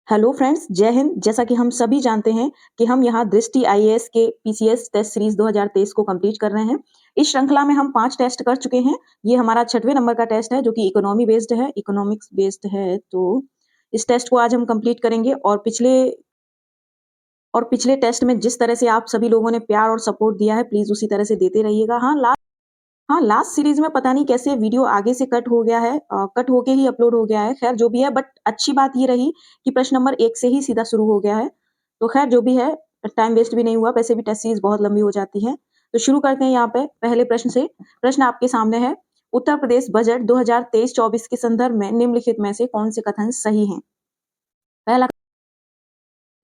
Hello friends, जय हिंद। जैसा कि हम सभी जानते हैं कि हम यहाँ दृष्टि आईएएस के पीसीएस टेस्ट सीरीज 2023 को कंप्लीट कर रहे हैं। इस श्रृंखला में हम 5 टेस्ट कर चुके हैं। ये हमारा 6वें नंबर का टेस्ट है जो कि इकोनॉमिक्स बेस्ड है। तो इस टेस्ट को आज हम कंप्लीट करेंगे और पिछले टेस्ट में जिस तरह से आप सभी लोगों ने प्यार और सपोर्ट दिया है, प्लीज उसी तरह से देते रहिएगा। हाँ, लास्ट सीरीज में पता नहीं कैसे वीडियो आगे से कट हो गया है, कट होके ही अपलोड हो गया है। खैर जो भी है, बट अच्छी बात ये रही कि प्रश्न नंबर 1 से ही सीधा शुरू हो गया है। तो खैर जो भी है, टाइम वेस्ट भी नहीं हुआ। वैसे भी टेस्ट सीरीज बहुत लंबी हो जाती है। तो शुरू करते हैं यहाँ पे पहले प्रश्न से। प्रश्न आपके सामने है, उत्तर प्रदेश बजट 2023-24 के संदर्भ में निम्नलिखित में से कौन से कथन सही हैं?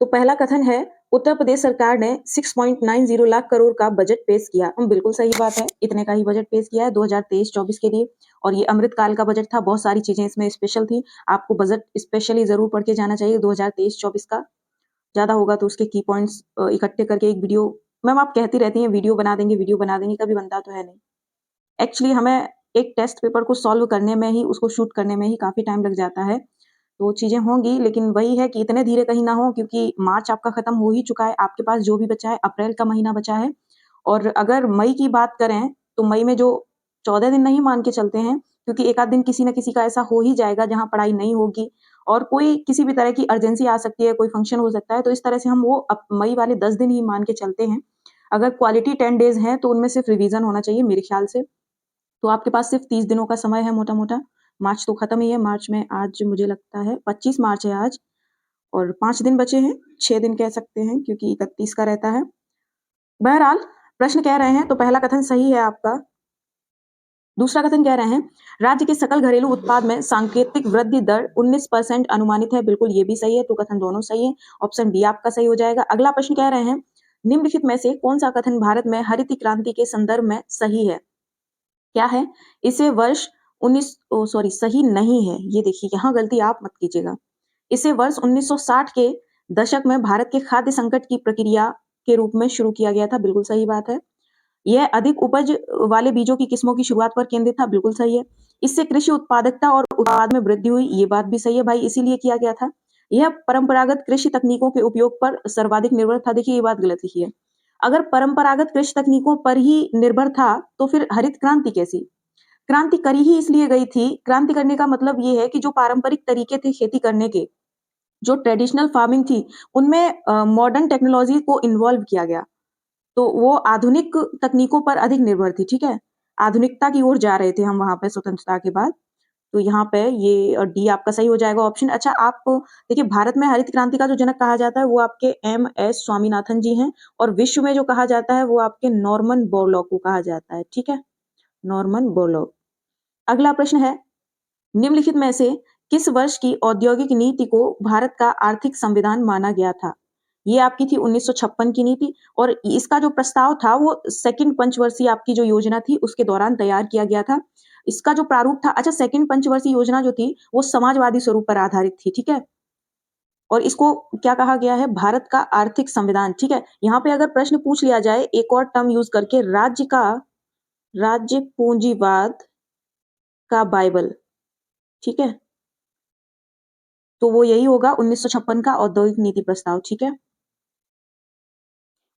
पहला कथन है, उत्तर प्रदेश सरकार ने 6.90 लाख करोड़ का बजट पेश किया। बिल्कुल सही बात है, इतने का ही बजट पेश किया है 2023-24 के लिए। और ये अमृत काल का बजट था, बहुत सारी चीजें इसमें स्पेशल थी। आपको बजट स्पेशली जरूर पढ़ के जाना चाहिए 2023-24 का। ज्यादा होगा तो उसके की पॉइंट्स इकट्ठे करके एक वीडियो, मैम आप कहती रहती हैं वीडियो बना देंगे, कभी बनता तो है नहीं। एक्चुअली हमें एक टेस्ट पेपर को सॉल्व करने में ही, उसको शूट करने में ही काफी टाइम लग जाता है। तो चीजें होंगी, लेकिन वही है कि इतने धीरे कहीं ना हो, क्योंकि मार्च आपका खत्म हो ही चुका है। आपके पास जो भी बचा है, अप्रैल का महीना बचा है। और अगर मई की बात करें तो मई में जो 14 दिन नहीं मान के चलते हैं, क्योंकि एक आध दिन किसी न किसी का ऐसा हो ही जाएगा जहां पढ़ाई नहीं होगी और कोई किसी भी तरह की अर्जेंसी आ सकती है, कोई फंक्शन हो सकता है। तो इस तरह से हम वो मई वाले 10 दिन ही मान के चलते हैं। अगर क्वालिटी 10 डेज हैं तो उनमें सिर्फ रिवीजन होना चाहिए मेरे ख्याल से। तो आपके पास सिर्फ 30 दिनों का समय है मोटा मोटा। मार्च तो खत्म ही है। मार्च में आज मुझे लगता है 25 मार्च है आज, और 5 दिन बचे हैं, 6 दिन कह सकते हैं क्योंकि 31 का रहता है। बहरहाल प्रश्न कह रहे हैं, तो पहला कथन सही है आपका। दूसरा कथन कह रहे हैं, राज्य के सकल घरेलू उत्पाद में सांकेतिक वृद्धि दर 19% अनुमानित है। बिल्कुल ये भी सही है, तो कथन दोनों सही है। ऑप्शन बी आपका सही हो जाएगा। अगला प्रश्न कह रहे हैं, निम्नलिखित में से कौन सा कथन भारत में हरित क्रांति के संदर्भ में सही है? क्या है? इसे वर्ष 19 सॉरी सही नहीं है। ये देखिए, यहाँ गलती आप मत कीजिएगा। इसे वर्ष 1960 के दशक में भारत के खाद्य संकट की प्रक्रिया के रूप में शुरू किया गया था। बिल्कुल सही बात है। यह अधिक उपज वाले बीजों की किस्मों की शुरुआत पर केंद्रित था। बिल्कुल सही है। इससे कृषि उत्पादकता और उत्पाद में वृद्धि हुई। ये बात भी सही है भाई, इसीलिए किया गया था। यह परंपरागत कृषि तकनीकों के उपयोग पर सर्वाधिक निर्भर था। देखिए, ये बात गलत लिखी है। अगर परंपरागत कृषि तकनीकों पर ही निर्भर था तो फिर हरित क्रांति कैसी? क्रांति करी ही इसलिए गई थी। क्रांति करने का मतलब ये है कि जो पारंपरिक तरीके थे खेती करने के, जो ट्रेडिशनल फार्मिंग थी, उनमें मॉडर्न टेक्नोलॉजी को इन्वॉल्व किया गया। तो वो आधुनिक तकनीकों पर अधिक निर्भर थी। ठीक है, आधुनिकता की ओर जा रहे थे हम वहां पे स्वतंत्रता के बाद। तो यहाँ पे ये डी आपका सही हो जाएगा ऑप्शन। अच्छा, आप देखिए, भारत में हरित क्रांति का जो जनक कहा जाता है वो आपके MS स्वामीनाथन जी हैं, और विश्व में जो कहा जाता है वो आपके नॉर्मन बोरलॉग को कहा जाता है। ठीक है, नॉर्मन बोरलॉग। अगला प्रश्न है, निम्नलिखित में से किस वर्ष की औद्योगिक नीति को भारत का आर्थिक संविधान माना गया था? ये आपकी थी 1956 की नीति, और इसका जो प्रस्ताव था वो सेकंड पंचवर्षीय आपकी जो योजना थी उसके दौरान तैयार किया गया था। इसका जो प्रारूप था, अच्छा, सेकंड पंचवर्षीय योजना जो थी वो समाजवादी स्वरूप पर आधारित थी। ठीक है, और इसको क्या कहा गया है? भारत का आर्थिक संविधान। ठीक है, यहाँ पे अगर प्रश्न पूछ लिया जाए एक और टर्म यूज करके, राज्य पूंजीवाद का बाइबल, ठीक है, तो वो यही होगा 1956 का औद्योगिक नीति प्रस्ताव। ठीक है,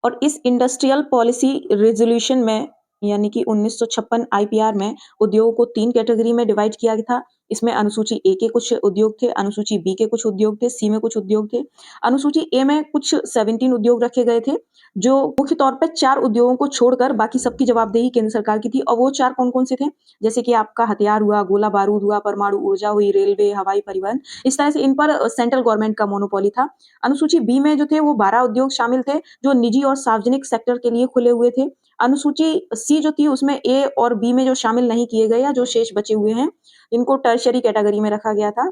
और इस इंडस्ट्रियल पॉलिसी रेजोल्यूशन में, यानी कि 1956 IPR में, उद्योगों को 3 कैटेगरी में डिवाइड किया गया था। इसमें अनुसूची ए के कुछ उद्योग थे, अनुसूची बी के कुछ उद्योग थे, सी में कुछ उद्योग थे। अनुसूची ए में कुछ 17 उद्योग रखे गए थे, जो मुख्य तौर पे 4 उद्योगों को छोड़कर बाकी सबकी जवाबदेही केंद्र सरकार की थी। और वो 4 कौन कौन से थे? जैसे कि आपका हथियार हुआ, गोला बारूद हुआ, परमाणु ऊर्जा हुई, रेलवे, हवाई परिवहन, इस तरह से इन पर सेंट्रल गवर्नमेंट का मोनोपोली था। अनुसूची बी में जो थे वो 12 उद्योग शामिल थे जो निजी और सार्वजनिक सेक्टर के लिए खुले हुए थे। अनुसूची सी जो थी उसमें ए और बी में जो शामिल नहीं किए गए या जो शेष बचे हुए हैं, इनको टर्शरी कैटेगरी में रखा गया था।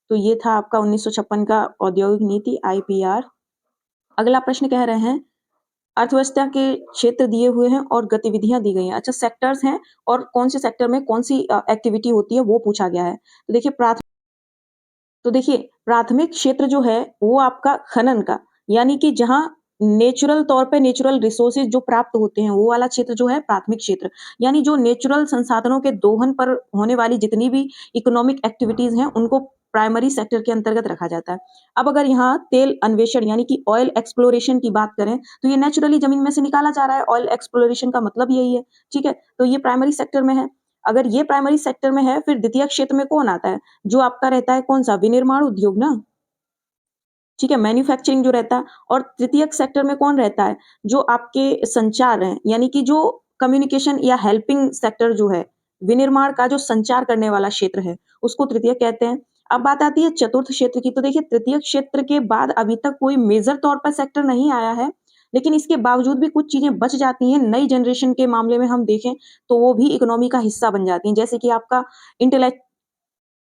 तो ये था आपका 1956 का औद्योगिक नीति IPR। अगला प्रश्न कह रहे हैं, अर्थव्यवस्था के क्षेत्र दिए हुए हैं और गतिविधियां दी गई हैं। अच्छा, सेक्टर्स हैं और कौन से सेक्टर में कौन सी एक्टिविटी होती है वो पूछा गया है। देखिए प्राथमिक क्षेत्र जो है वो आपका खनन का, यानी कि जहां नेचुरल तौर पे नेचुरल रिसोर्सेज जो प्राप्त होते हैं, वो वाला क्षेत्र जो है प्राथमिक क्षेत्र। यानी जो नेचुरल संसाधनों के दोहन पर होने वाली जितनी भी इकोनॉमिक एक्टिविटीज हैं उनको प्राइमरी सेक्टर के अंतर्गत रखा जाता है। अब अगर यहाँ तेल अन्वेषण यानी कि ऑयल एक्सप्लोरेशन की बात करें तो ये नेचुरली जमीन में से निकाला जा रहा है। ऑयल एक्सप्लोरेशन का मतलब यही है, ठीक है। तो ये प्राइमरी सेक्टर में है। अगर ये प्राइमरी सेक्टर में है, फिर द्वितीयक क्षेत्र में कौन आता है? जो आपका रहता है कौन सा? विनिर्माण उद्योग ना, ठीक है, मैन्युफैक्चरिंग जो रहता है। और तृतीयक सेक्टर में कौन रहता है? जो आपके संचार हैं, यानी कि जो कम्युनिकेशन या हेल्पिंग सेक्टर जो है, विनिर्माण का जो संचार करने वाला क्षेत्र है, उसको तृतीयक कहते हैं। अब बात आती है चतुर्थ क्षेत्र की, तो देखिए तृतीयक क्षेत्र के बाद अभी तक कोई मेजर तौर पर सेक्टर नहीं आया है, लेकिन इसके बावजूद भी कुछ चीजें बच जाती हैं। नई जनरेशन के मामले में हम देखें तो वो भी इकोनॉमी का हिस्सा बन जाती हैं, इंटेलेक्ट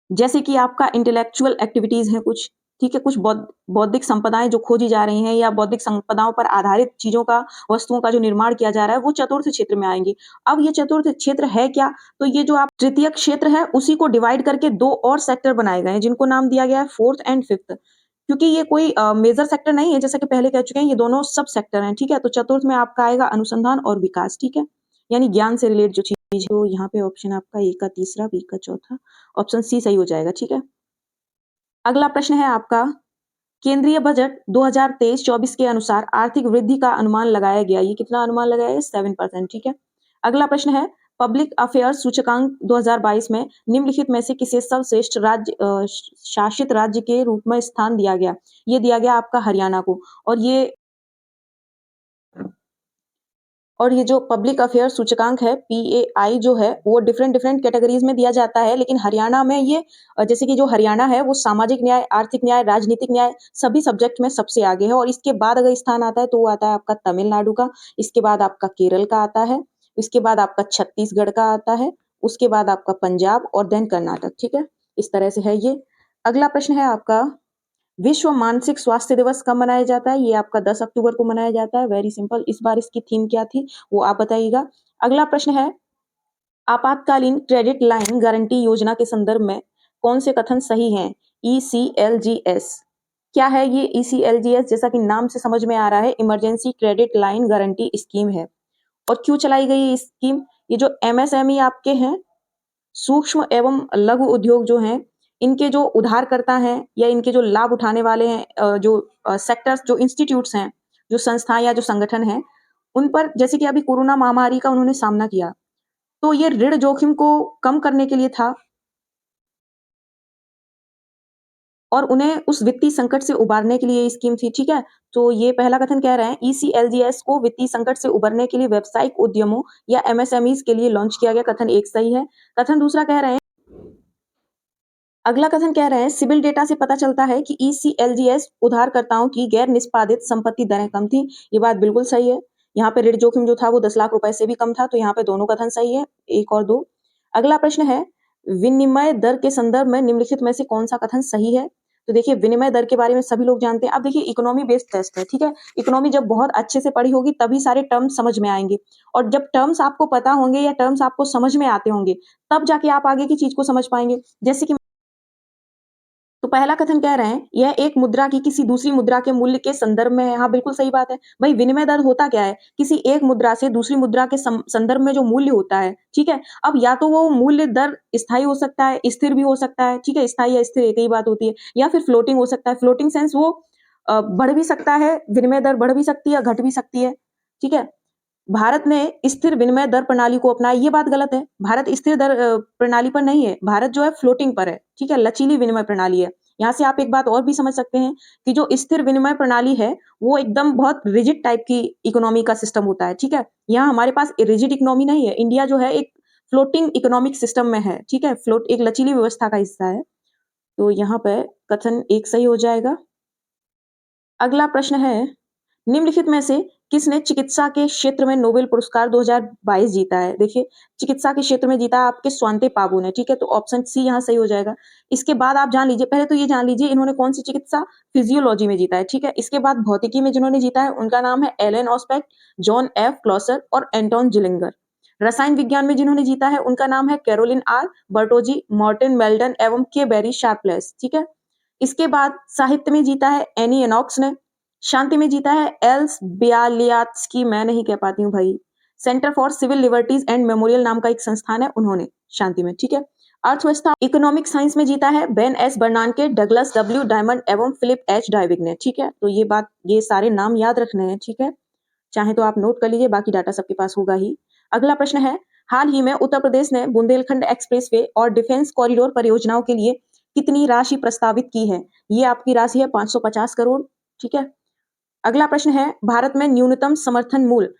जैसे कि आपका इंटेलेक्चुअल एक्टिविटीज हैं कुछ, ठीक है, कुछ बौद्धिक संपदाएं जो खोजी जा रही हैं या बौद्धिक संपदाओं पर आधारित चीजों का, वस्तुओं का जो निर्माण किया जा रहा है, वो चतुर्थ क्षेत्र में आएंगे। अब ये चतुर्थ क्षेत्र है क्या? तो ये जो आप तृतीय क्षेत्र है उसी को डिवाइड करके दो और सेक्टर बनाए गए हैं, जिनको नाम दिया गया है फोर्थ एंड फिफ्थ। क्योंकि ये कोई मेजर सेक्टर नहीं है, जैसा कि पहले कह चुके हैं, ये दोनों सब सेक्टर हैं, ठीक है। तो चतुर्थ में आपका आएगा अनुसंधान और विकास, ठीक है, यानी ज्ञान से रिलेटेड जो चीज है। तो यहाँ पे ऑप्शन आपका ए का तीसरा, बी का चौथा, ऑप्शन सी सही हो जाएगा, ठीक है। अगला प्रश्न है आपका, केंद्रीय बजट 2023-24 के अनुसार आर्थिक वृद्धि का अनुमान लगाया गया। ये कितना अनुमान लगाया है? 7%, ठीक है। अगला प्रश्न है, पब्लिक अफेयर्स सूचकांक 2022 में निम्नलिखित में से किसे सर्वश्रेष्ठ शासित राज्य के रूप में स्थान दिया गया? ये दिया गया आपका हरियाणा को। और ये जो पब्लिक अफेयर सूचकांक है, PAI जो है, वो डिफरेंट डिफरेंट कैटेगरीज में दिया जाता है, लेकिन हरियाणा में ये जैसे कि जो हरियाणा है वो सामाजिक न्याय, आर्थिक न्याय, राजनीतिक न्याय सभी सब्जेक्ट में सबसे आगे है। और इसके बाद अगर स्थान आता है तो वो आता है आपका तमिलनाडु का, इसके बाद आपका केरल का आता है, इसके बाद आपका छत्तीसगढ़ का आता है, उसके बाद आपका पंजाब और देन कर्नाटक, ठीक है। इस तरह से है ये। अगला प्रश्न है आपका, विश्व मानसिक स्वास्थ्य दिवस कब मनाया जाता है? ये आपका 10 अक्टूबर को मनाया जाता है। Very simple. इस बार इसकी थीम क्या थी वो आप बताइएगा। अगला प्रश्न है, आपातकालीन क्रेडिट लाइन गारंटी योजना के संदर्भ में कौन से कथन सही हैं? ECLGS क्या है? ये ECLGS जैसा कि नाम से समझ में आ रहा है, emergency credit line guarantee scheme है। और क्यों चलाई गई ये स्कीम? ये जो MSME आपके हैं, सूक्ष्म एवं लघु उद्योग जो हैं, इनके जो उधारकर्ता हैं या इनके जो लाभ उठाने वाले हैं, जो सेक्टर्स, जो इंस्टीट्यूट्स हैं, जो संस्थाएं या जो संगठन हैं, उन पर जैसे कि अभी कोरोना महामारी का उन्होंने सामना किया, तो ये ऋण जोखिम को कम करने के लिए था और उन्हें उस वित्तीय संकट से उबारने के लिए ये स्कीम थी, ठीक है। तो ये पहला कथन कह रहे हैं, ECLGS को वित्तीय संकट से उबरने के लिए व्यावसायिक उद्यमों या MSMEs के लिए लॉन्च किया गया। कथन एक सही है। कथन दूसरा कह रहे हैं, अगला कथन कह रहे हैं, सिविल डेटा से पता चलता है कि ECLGS उधारकर्ताओं की गैर निष्पादित संपत्ति दरें कम थी। ये बात बिल्कुल सही है। यहाँ पे ऋण जोखिम जो था वो 10 लाख रुपए से भी कम था, तो यहाँ पे दोनों कथन सही है, 1 और 2। अगला प्रश्न है, विनिमय दर के संदर्भ में निम्नलिखित में से कौन सा कथन सही है? तो देखिए विनिमय दर के बारे में सभी लोग जानते हैं। अब देखिए इकोनॉमी बेस्ड टेस्ट है, ठीक है। इकोनॉमी जब बहुत अच्छे से पढ़ी होगी तभी सारे टर्म्स समझ में आएंगे, और जब टर्म्स आपको पता होंगे या टर्म्स आपको समझ में आते होंगे, तब जाके आप आगे की चीज को समझ पाएंगे। जैसे कि तो पहला कथन कह रहे हैं, यह एक मुद्रा की किसी दूसरी मुद्रा के मूल्य के संदर्भ में है। हाँ, बिल्कुल सही बात है। भाई विनिमय दर होता क्या है? किसी एक मुद्रा से दूसरी मुद्रा के संदर्भ में जो मूल्य होता है, ठीक है। अब या तो वो मूल्य दर स्थायी हो सकता है, स्थिर भी हो सकता है, ठीक है। स्थायी या स्थिर एक ही बात होती है। या फिर फ्लोटिंग हो सकता है। फ्लोटिंग सेंस वो बढ़ भी सकता है, विनिमय दर बढ़ भी सकती है, घट भी सकती है, ठीक है। भारत ने स्थिर विनिमय दर प्रणाली को अपनाया, ये बात गलत है। भारत स्थिर दर प्रणाली पर नहीं है, भारत जो है फ्लोटिंग पर है, ठीक है, लचीली विनिमय प्रणाली है। यहाँ से आप एक बात और भी समझ सकते हैं कि जो स्थिर विनिमय प्रणाली है वो एकदम बहुत रिजिड टाइप की इकोनॉमी का सिस्टम होता है, ठीक है। यहाँ हमारे पास रिजिड इकोनॉमी नहीं है। इंडिया जो है एक फ्लोटिंग इकोनॉमिक सिस्टम में है, ठीक है, फ्लोट एक लचीली व्यवस्था का हिस्सा है। तो यहाँ पे कथन एक सही हो जाएगा। अगला प्रश्न है, निम्नलिखित में से किसने चिकित्सा के क्षेत्र में नोबेल पुरस्कार 2022 जीता है? देखिए चिकित्सा के क्षेत्र में जीता आपके स्वांते पाबू ने, ठीक है। तो ऑप्शन सी यहाँ सही हो जाएगा। इसके बाद आप जान लीजिए, पहले तो ये जान लीजिए इन्होंने कौन सी चिकित्सा, फिजियोलॉजी में जीता है, ठीक है। इसके बाद भौतिकी में जिन्होंने जीता है उनका नाम है एलन ऑस्पेक्ट, जॉन एफ क्लॉसर और एंटोन जिलिंगर। रसायन विज्ञान में जिन्होंने जीता है उनका नाम है Caroline are Bertozzi, Martin Meldon एवं के बेरी शार्पलेस, ठीक है। इसके बाद साहित्य में जीता है एनी एनॉक्स ने। शांति में जीता है एल्स बियालियात्स्की, मैं नहीं कह पाती हूँ भाई। Centre for civil liberties and memorial नाम का एक संस्थान है, उन्होंने शांति में, ठीक है। अर्थव्यवस्था इकोनॉमिक साइंस में जीता है Ben S बर्नानके, Douglas W diamond एवं फिलिप एच डायविग ने। ठीक है, तो ये सारे नाम याद रखने हैं। ठीक है, चाहे तो आप नोट कर लीजिए, बाकी डाटा सबके पास होगा ही। अगला प्रश्न है, हाल ही में उत्तर प्रदेश ने बुंदेलखंड एक्सप्रेसवे और डिफेंस कॉरिडोर परियोजनाओं के लिए कितनी राशि प्रस्तावित की है? ये आपकी राशि है 550 करोड़। ठीक है, अगला प्रश्न है, भारत में न्यूनतम समर्थन मूल्य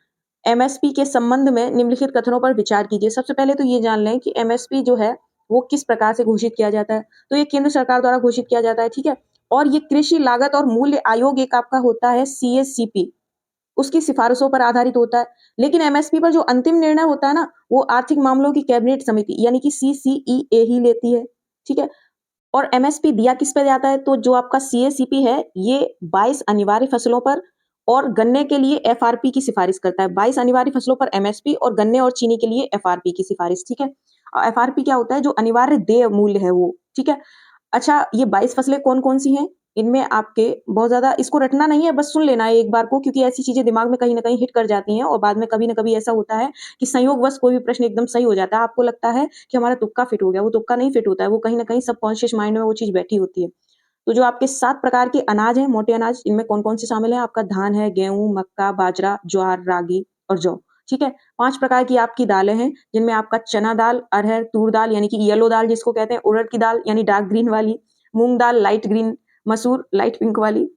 एमएसपी के संबंध में निम्नलिखित कथनों पर विचार कीजिए। सबसे पहले तो ये जान लें कि एमएसपी जो है वो किस प्रकार से घोषित किया जाता है। तो ये केंद्र सरकार द्वारा घोषित किया जाता है। ठीक है, और ये कृषि लागत और मूल्य आयोग एक आपका होता है सीएससीपी, उसकी सिफारिशों पर आधारित होता है। लेकिन एमएसपी पर जो अंतिम निर्णय होता है ना, वो आर्थिक मामलों की कैबिनेट समिति यानी कि सीसीईए ही लेती है। ठीक है, और एमएसपी दिया किस पे जाता है? तो जो आपका सीएसीपी है ये 22 अनिवार्य फसलों पर और गन्ने के लिए एफआरपी की सिफारिश करता है। 22 अनिवार्य फसलों पर एमएसपी और गन्ने और चीनी के लिए एफआरपी की सिफारिश। ठीक है, एफआरपी क्या होता है? जो अनिवार्य देय मूल्य है वो। ठीक है, अच्छा, ये 22 फसलें कौन-कौन सी हैं? इनमें आपके बहुत ज़्यादा इसको रटना नहीं है, बस सुन लेना है एक बार को, क्योंकि ऐसी चीज़ें दिमाग में कहीं न कहीं हिट कर जाती हैं और बाद में कभी न कभी ऐसा होता है कि संयोगवश कोई भी प्रश्न एकदम सही हो जाता है। आपको लगता है कि हमारा तुक्का फिट हो गया, वो तुक्का नहीं फिट होता है, वो कहीं न कहीं सबकॉन्शियस माइंड में वो चीज़ बैठी होती है। तो जो आपके 7 प्रकार के अनाज हैं, मोटे अनाज, इनमें कौन-कौन से शामिल हैं? आपका धान है, गेहूँ, मक्का, बाजरा, ज्वार, रागी और जौ। ठीक है? 5 प्रकार की आपकी दालें हैं, जिनमें आपका चना दाल, अरहर, तूर दाल यानी कि येलो दाल जिसको कहते हैं, उड़द की दाल यानी डार्क ग्रीन वाली, मूँग दाल लाइट ग्रीन, मसूर लाइट पिंक वाली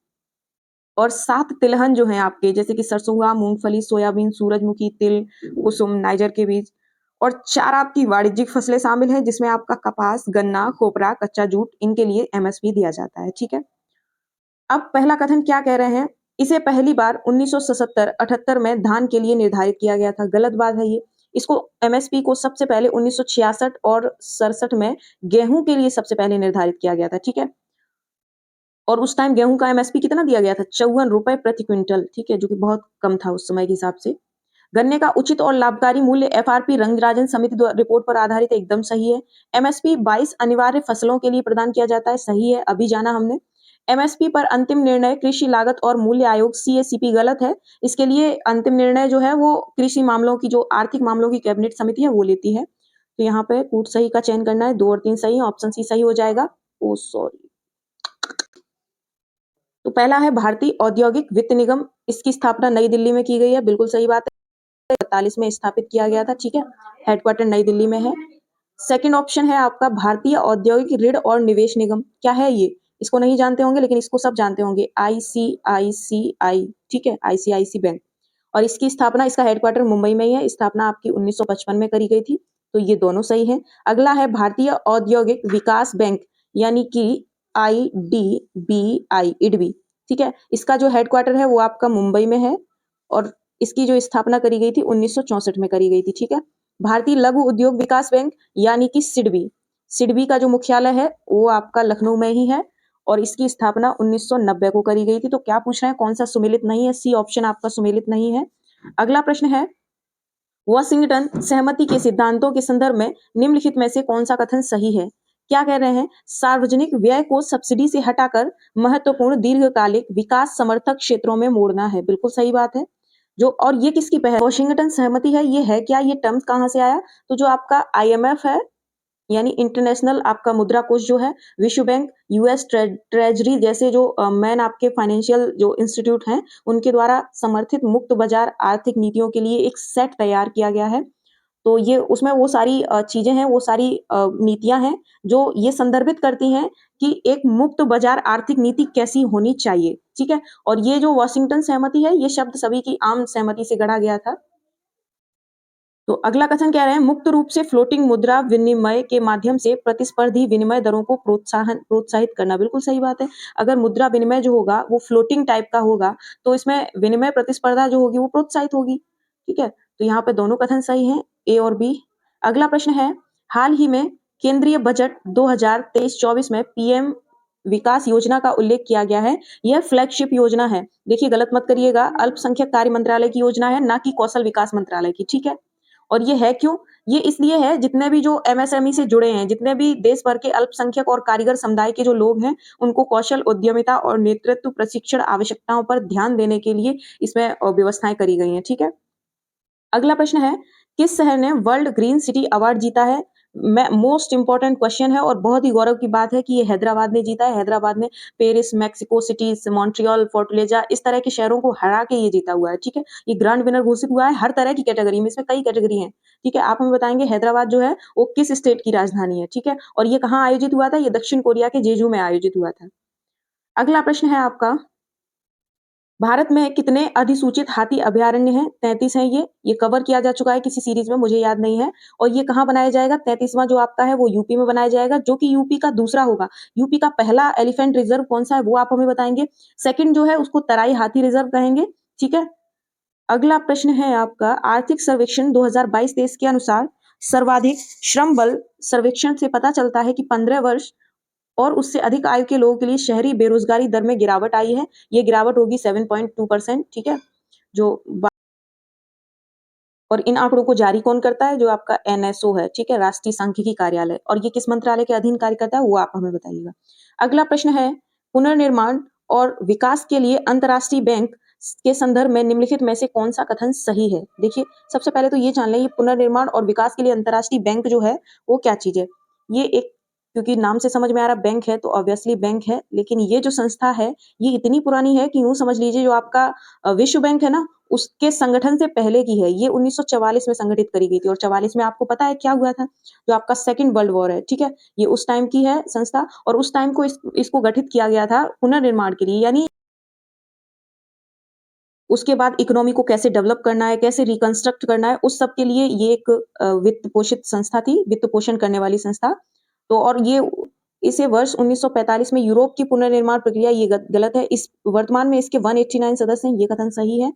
और 7 तिलहन जो हैं आपके, जैसे कि सरसों हुआ, मूँगफली, सोयाबीन, सूरजमुखी, तिल, कुसुम, नाइजर के बीज और 4 आपकी वाणिज्यिक फसलें शामिल हैं, जिसमें आपका कपास, गन्ना, खोपरा, कच्चा जूट, इनके लिए एमएसपी दिया जाता है। ठीक है? अब पहला कथन क्या कह रहे हैं? इसे पहली बार 1977-78 में धान के लिए निर्धारित किया गया था। गलत बात है ये। इसको एमएसपी को सबसे पहले 1966 और 67 में गेहूँ के लिए सबसे पहले निर्धारित किया गया था। ठीक है? और उस टाइम गेहूँ का एमएसपी कितना दिया गया था? ₹54 प्रति क्विंटल। ठीक है? जो कि बहुत कम था उस समय के हिसाब से। गन्ने का उचित और लाभकारी मूल्य एफआरपी रंगराजन समिति रिपोर्ट पर आधारित एकदम सही है। एमएसपी 22 अनिवार्य फसलों के लिए प्रदान किया जाता है, सही है, अभी जाना हमने। एमएसपी पर अंतिम निर्णय कृषि लागत और मूल्य आयोग सीएसीपी गलत है। इसके लिए अंतिम निर्णय जो है वो कृषि मामलों की जो आर्थिक मामलों की कैबिनेट समिति है वो लेती है। तो यहाँ पे कूट सही का चयन करना है, 2 और 3 सही है, ऑप्शन सी सही हो जाएगा। Oh sorry. तो पहला है भारतीय औद्योगिक वित्त निगम, इसकी स्थापना नई दिल्ली में की गई है, बिल्कुल सही बात है। 47 में स्थापित किया गया था। ठीक है, हेडक्वार्टर नई दिल्ली में है। सेकंड ऑप्शन है आपका भारतीय औद्योगिक ऋण और निवेश निगम। क्या है ये? इसको नहीं जानते होंगे लेकिन इसको सब जानते होंगे, आईसीआईसीआई। ठीक है, आईसीआईसी बैंक। और इसकी स्थापना, इसका हेडक्वार्टर मुंबई में ही है। स्थापना आपकी 1955 में करी गई थी। तो ये दोनों सही हैं। अगला है भारतीय औद्योगिक विकास बैंक यानी कि आईडीबीआई, इडबी। ठीक है, इसका जो हेडक्वार्टर है वो आपका मुंबई में है और इसकी जो स्थापना करी गई थी 1964 में करी गई थी। ठीक है, भारतीय लघु उद्योग विकास बैंक यानी कि सिडबी, सिडबी का जो मुख्यालय है वो आपका लखनऊ में ही है और इसकी स्थापना 1990 को करी गई थी। तो क्या पूछ रहे हैं, कौन सा सुमेलित नहीं है? सी ऑप्शन आपका सुमेलित नहीं है। अगला प्रश्न है, वाशिंगटन सहमति के सिद्धांतों के संदर्भ में निम्नलिखित में से कौन सा कथन सही है? क्या कह रहे हैं? सार्वजनिक व्यय को सब्सिडी से हटाकर महत्वपूर्ण दीर्घकालिक विकास समर्थक क्षेत्रों में मोड़ना है। बिल्कुल सही बात है। जो और ये किसकी पहल? वॉशिंगटन सहमति है, ये है क्या? ये टर्म कहाँ से आया? तो जो आपका आईएमएफ है यानी इंटरनेशनल आपका मुद्रा कोष जो है, विश्व बैंक, यूएस ट्रेजरी जैसे जो मैन आपके फाइनेंशियल जो इंस्टीट्यूट हैं, उनके द्वारा समर्थित मुक्त बाजार आर्थिक नीतियों के लिए एक सेट तैयार किया गया है। तो ये उसमें वो सारी चीजें हैं, वो सारी नीतियां हैं जो ये संदर्भित करती हैं कि एक मुक्त बाजार आर्थिक नीति कैसी होनी चाहिए। ठीक है, और ये जो वॉशिंगटन सहमति है, ये शब्द सभी की आम सहमति से गढ़ा गया था। तो अगला कथन कह रहे हैं, मुक्त रूप से फ्लोटिंग मुद्रा विनिमय के माध्यम से प्रतिस्पर्धी विनिमय दरों को प्रोत्साहित करना। बिल्कुल सही बात है। अगर मुद्रा विनिमय जो होगा वो फ्लोटिंग टाइप का होगा तो इसमें विनिमय प्रतिस्पर्धा जो होगी वो प्रोत्साहित होगी। ठीक है, तो यहाँ पे दोनों कथन सही हैं, ए और बी। अगला प्रश्न है, हाल ही में केंद्रीय बजट 2023-24 में पीएम विकास योजना का उल्लेख किया गया है। यह फ्लैगशिप योजना है। देखिए, गलत मत करिएगा, अल्पसंख्यक कार्य मंत्रालय की योजना है, ना कि कौशल विकास मंत्रालय की। ठीक है, और ये है क्यों? ये इसलिए है, जितने भी जो एमएसएमई से जुड़े हैं, जितने भी देश भर के अल्पसंख्यक और कारीगर समुदाय के जो लोग हैं, उनको कौशल उद्यमिता और नेतृत्व प्रशिक्षण आवश्यकताओं पर ध्यान देने के लिए इसमें व्यवस्थाएं करी गई हैं। ठीक है, अगला प्रश्न है, किस शहर ने वर्ल्ड ग्रीन सिटी अवार्ड जीता है? मैं मोस्ट इम्पोर्टेंट क्वेश्चन है और बहुत ही गौरव की बात है कि ये हैदराबाद ने जीता है। हैदराबाद ने पेरिस, मेक्सिको सिटी, मॉन्ट्रियल, फोर्टलेजा इस तरह के शहरों को हरा के ये जीता हुआ है, ठीक है? ये ग्रैंड विनर घोषित हुआ है हर तरह की कैटेगरी में, इसमें कई कैटेगरी हैं, ठीक है? आप हमें बताएँगे हैदराबाद जो है वो किस स्टेट की राजधानी है, ठीक है? और ये कहाँ आयोजित हुआ था? ये दक्षिण कोरिया के जेजू में आयोजित हुआ था। अगला प्रश्न है आपका, भारत में कितने अधिसूचित हाथी अभयारण्य हैं? 33 हैं ये। ये कवर किया जा चुका है किसी सीरीज़ में, मुझे याद नहीं है। और ये कहाँ बनाया जाएगा? 33वां जो आपका है वो यूपी में बनाया जाएगा, जो कि यूपी का दूसरा होगा। यूपी का पहला एलिफेंट रिज़र्व कौन-सा है वो आप हमें बताएँगे। सेकंड जो है उसको तराई हाथी रिज़र्व कहेंगे, ठीक है? अगला प्रश्न है आपका, आर्थिक सर्वेक्षण 2022-23 के अनुसार सर्वाधिक श्रम बल सर्वेक्षण से पता चलता है कि 15 वर्ष और उससे अधिक आयु के लोगों के लिए शहरी बेरोजगारी दर में गिरावट आई है। ये गिरावट होगी 7.2%, ठीक है? जो बा और इन आंकड़ों को जारी कौन करता है? जो आपका एनएसओ है, ठीक है? राष्ट्रीय सांख्यिकी कार्यालय। और ये किस मंत्रालय के अधीन कार्य करता है? वो आप हमें बताइएगा। अगला प्रश्न है, पुनर्निर्माण और विकास के लिए अंतर्राष्ट्रीय बैंक के संदर्भ में निम्नलिखित में से कौन-सा कथन सही है? देखिए, सबसे पहले तो ये जान लें, ये पुनर्निर्माण और विकास के लिए अंतर्राष्ट्रीय बैंक जो है, वो क्या चीज़ है? ये एक, क्योंकि नाम से समझ में आ रहा है बैंक है, तो ऑब्वियसली बैंक है, लेकिन ये जो संस्था है, ये इतनी पुरानी है कि यूँ समझ लीजिए जो आपका विश्व बैंक है ना, उसके संगठन से पहले की है। ये 1944 में संगठित करी गई थी और 44 में आपको पता है क्या हुआ था? जो आपका सेकंड वर्ल्ड वॉर है, ठीक है? ये उस टाइम की है संस्था और उस टाइम को इसको गठित किया गया था पुनर्निर्माण के लिए, यानी उसके बाद इकोनॉमी को कैसे डेवलप करना है, कैसे रिकंस्ट्रक्ट करना है, उस सब के लिए ये एक वित्त पोषित संस्था थी, वित्त पोषण करने वाली संस्था। तो और ये इसे वर्ष 1945 में यूरोप की पुनर्निर्माण प्रक्रिया ये गलत है। इस वर्तमान में इसके 189 सदस्य हैं, ये कथन सही है।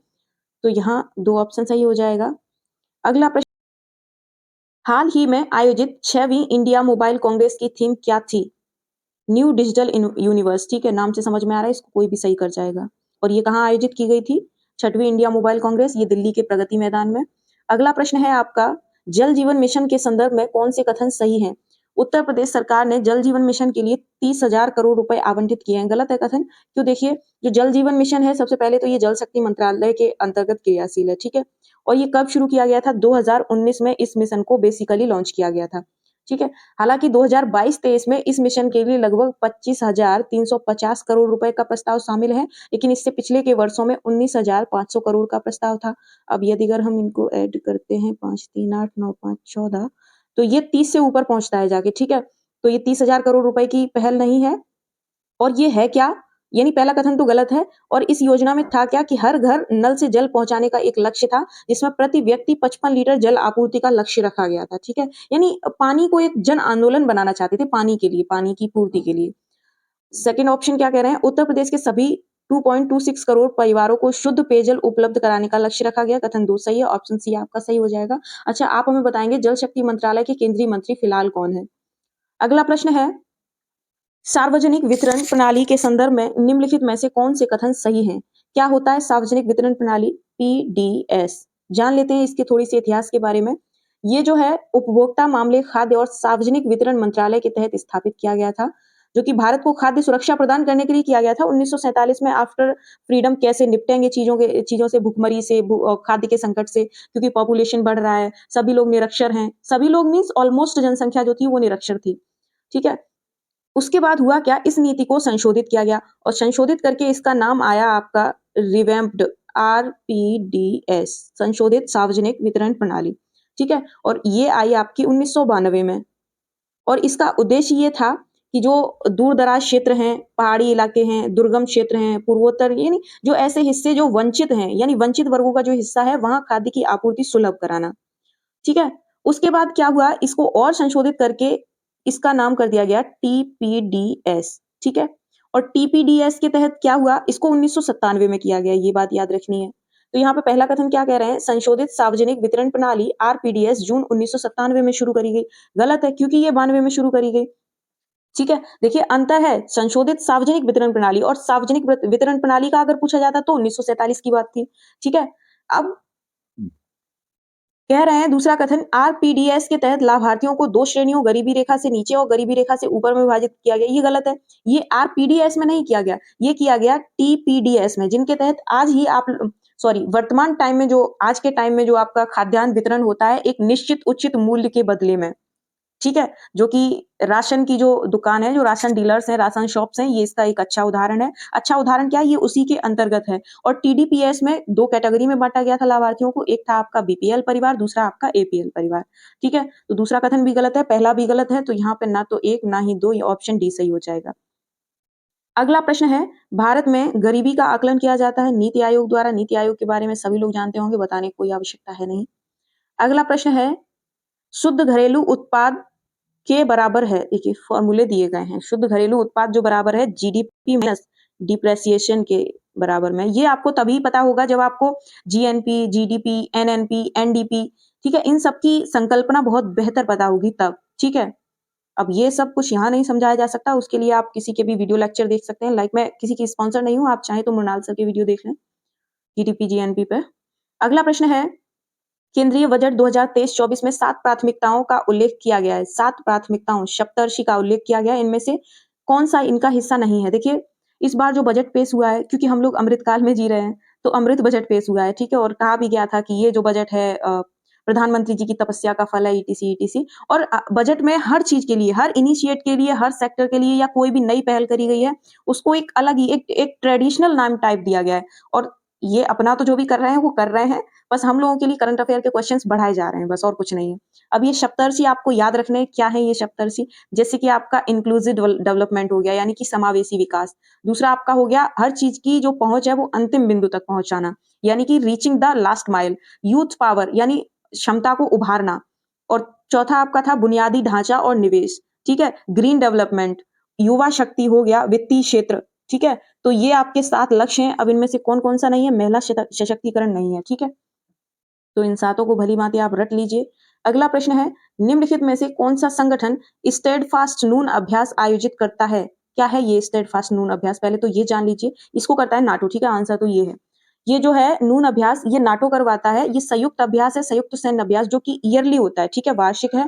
तो यहाँ 2 ऑप्शन सही हो जाएगा। अगला प्रश्न, हाल ही में आयोजित 6वीं इंडिया मोबाइल कांग्रेस की थीम क्या थी? न्यू डिजिटल यूनिवर्स, ठीक है? नाम से समझ में आ रहा है, इसको कोई भी सही कर जाएगा। और ये कहाँ आयोजित की गई थी? 6वीं इंडिया मोबाइल कांग्रेस, ये दिल्ली के प्रगति मैदान में। अगला प्रश्न है आपका, जल जीवन मिशन के संदर्भ में कौन से कथन सही हैं? उत्तर प्रदेश सरकार ने जल जीवन मिशन के लिए 30,000 करोड़ रुपए आवंटित किए हैं। गलत है कथन। क्यों? देखिए, जो जल जीवन मिशन है, सबसे पहले तो ये जल शक्ति मंत्रालय के अंतर्गत क्रियाशील है, ठीक है? और ये कब शुरू किया गया था? 2019 में इस मिशन को बेसिकली लॉन्च किया गया था, ठीक है? हालाँकि 2022-23 में इस मिशन के लिए लगभग 25,350 करोड़ रुपए का प्रस्ताव शामिल है, लेकिन इससे पिछले के वर्षों में 19,500 करोड़ का प्रस्ताव था। अब यदि अगर हम इनको ऐड करते हैं 5, 3, 8, 9, 5, 14, तो ये 30 से ऊपर पहुँचता है जाके, ठीक है? तो ये 30,000 करोड़ रुपए की पहल नहीं है। और ये है क्या? यानी पहला कथन तो गलत है। और इस योजना में था क्या कि हर घर नल से जल पहुँचाने का एक लक्ष्य था, जिसमें प्रति व्यक्ति 55 लीटर जल आपूर्ति का लक्ष्य रखा गया था, ठीक है? यानी पानी को एक जन आंदोलन बनाना चाहते थे, पानी के लिए, पानी की पूर्ति के लिए। सेकंड ऑप्शन क्या कह रहे हैं? उत्तर प्रदेश के सभी 2.26 करोड़ परिवारों को शुद्ध पेयजल उपलब्ध कराने का लक्ष्य रखा गया। कथन 2 सही है, ऑप्शन सी आपका सही हो जाएगा। अच्छा, आप हमें बताएँगे जल शक्ति मंत्रालय के केंद्रीय मंत्री फिलहाल कौन है? अगला प्रश्न है, सार्वजनिक वितरण प्रणाली के संदर्भ में निम्नलिखित में से कौन से कथन सही हैं? क्या होता है सार्वजनिक वितरण प्रणाली? पीडीएस। जान लेते हैं इसके थोड़ी सी इतिहास के बारे में। ये जो है उपभोक्ता मामले, खाद्य और सार्वजनिक वितरण मंत्रालय के तहत स्थापित किया गया था, जो कि भारत को खाद्य सुरक्षा प्रदान करने के लिए किया गया था। 1947 में आफ्टर फ्रीडम कैसे निपटेंगे चीजों से, भुखमरी से, खाद्य के संकट से, क्योंकि पॉपुलेशन बढ़ रहा है, सभी लोग निरक्षर हैं, सभी लोग मीन्स ऑलमोस्ट जनसंख्या जो थी वो निरक्षर थी, ठीक है? उसके बाद हुआ क्या, इस नीति को संशोधित किया गया और संशोधित करके इसका नाम आया आपका रिवैम्प्ड, आरपीडीएस, संशोधित सार्वजनिक वितरण प्रणाली, ठीक है? और ये आई आपकी 1992 में। और इसका उद्देश्य ये था कि जो दूर दराज क्षेत्र हैं, पहाड़ी इलाके हैं, दुर्गम क्षेत्र हैं, पूर्वोत्तर, यानी जो ऐसे हिस्से जो वंचित हैं, यानी वंचित वर्गों का जो हिस्सा है, वहां खाद्य की आपूर्ति सुलभ कराना, ठीक है? उसके बाद क्या हुआ, इसको और संशोधित करके इसका नाम कर दिया गया टीपीडीएस, ठीक है? और टीपीडीएस के तहत क्या हुआ, इसको 1997 में किया गया, ये बात याद रखनी है। तो यहाँ पे पहला कथन क्या कह रहे हैं, संशोधित सार्वजनिक वितरण प्रणाली आरपीडीएस जून 1997 में शुरू करी गई। गलत है, क्योंकि ये 92 में शुरू करी गई, ठीक है? देखिए अंतर है, संशोधित सार्वजनिक वितरण प्रणाली और सार्वजनिक वितरण प्रणाली का अगर पूछा जाता तो 1947 की बात थी, ठीक है? अब कह रहे हैं दूसरा कथन, आरपीडीएस के तहत लाभार्थियों को 2 श्रेणियों, गरीबी रेखा से नीचे और गरीबी रेखा से ऊपर में विभाजित किया गया। ये गलत है। ये आरपीडीएस में नहीं किया गया, ये किया गया टीपीडीएस में, जिनके तहत आज ही आप वर्तमान टाइम में जो आज के टाइम में जो आपका खाद्यान्न वितरण होता है एक निश्चित उचित मूल्य के बदले में, ठीक है? जो कि राशन की जो दुकान है, जो राशन डीलर्स हैं, राशन शॉप्स हैं, ये इसका एक अच्छा उदाहरण है। अच्छा उदाहरण क्या है? ये उसी के अंतर्गत है और टीडीपीएस में 2 कैटेगरी में बाँटा गया था लाभार्थियों को, एक था आपका बीपीएल परिवार, दूसरा आपका एपीएल परिवार, ठीक है? तो दूसरा कथन भी गलत है, पहला भी गलत है, तो यहाँ पे ना तो 1 ना ही 2 ये ऑप्शन डी सही हो जाएगा। अगला प्रश्न है, भारत में गरीबी का आकलन किया जाता है नीति आयोग द्वारा। नीति आयोग के बारे में सभी लोग जानते होंगे, बताने की कोई आवश्यकता है नहीं। अगला प्रश्न है, शुद्ध घरेलू उत्पाद के बराबर है, देखिए फॉर्मूले दिए गए हैं, शुद्ध घरेलू उत्पाद जो बराबर है जीडीपी माइनस डिप्रेसिएशन के बराबर में। ये आपको तभी पता होगा जब आपको जीएनपी, जीडीपी, एनएनपी, एनडीपी, ठीक है, इन सब की संकल्पना बहुत बेहतर पता होगी तब, ठीक है। अब ये सब कुछ यहाँ नहीं समझाया जा सकता, उसके लिए आप किसी के भी वीडियो लेक्चर देख सकते हैं। लाइक मैं किसी की स्पॉन्सर नहीं हूँ, आप चाहें तो मृणाल सर की वीडियो देख लें जीडीपी, जीएनपी पे। अगला प्रश्न है, केंद्रीय बजट 2023-24 में 7 प्राथमिकताओं का उल्लेख किया गया है। 7 प्राथमिकताओं, सप्तर्षि का उल्लेख किया गया है। इनमें से कौन-सा इनका हिस्सा नहीं है? देखिए, इस बार जो बजट पेश हुआ है, क्योंकि हम लोग अमृतकाल में जी रहे हैं, तो अमृत बजट पेश हुआ है, ठीक है? और कहा भी गया था कि ये जो बजट है प्रधानमंत्री जी की तपस्या का फल है, ईटीसी, ईटीसी। और बजट में हर चीज़ के लिए, हर इनिशिएट के लिए, हर सेक्टर के लिए या कोई भी नई पहल करी गई है, उसको एक अलग ही एक ट्रेडिशनल नाम टाइप दिया गया है। और ये अपना तो जो भी कर रहे हैं, वो कर रहे हैं। बस हम लोगों के लिए करंट अफेयर के क्वेश्चंस बढ़ाए जा रहे हैं, बस और कुछ नहीं है। अब ये सप्तर्षि आपको याद रखने हैं, क्या है ये सप्तर्षि? जैसे कि आपका इंक्लूसिव डेवलपमेंट हो गया, यानी कि समावेशी विकास। दूसरा आपका हो गया हर चीज की जो पहुंच है वो अंतिम बिंदु तक पहुंचाना, यानी कि reaching the last mile. Youth power यानी क्षमता को उभारना। और चौथा आपका था बुनियादी ढांचा और निवेश, ठीक है। ग्रीन डेवलपमेंट, युवा शक्ति हो गया, वित्तीय क्षेत्र, ठीक है। तो ये आपके 7 लक्ष्य हैं। अब इनमें से कौन-कौन सा नहीं है? महिला सशक्तिकरण नहीं है, ठीक है। तो इन सातों को भली-भांति आप रट लीजिए। अगला प्रश्न है, निम्नलिखित में से कौन-सा संगठन स्टेडफास्ट नून अभ्यास आयोजित करता है? क्या है ये स्टेडफास्ट नून अभ्यास? पहले तो ये जान लीजिए। इसको करता है नाटो, ठीक है? आंसर तो ये है। ये जो है नून अभ्यास, ये नाटो करवाता है। ये संयुक्त अभ्यास है, संयुक्त सैन्य अभ्यास, जो कि ईयरली होता है, ठीक है? वार्षिक है।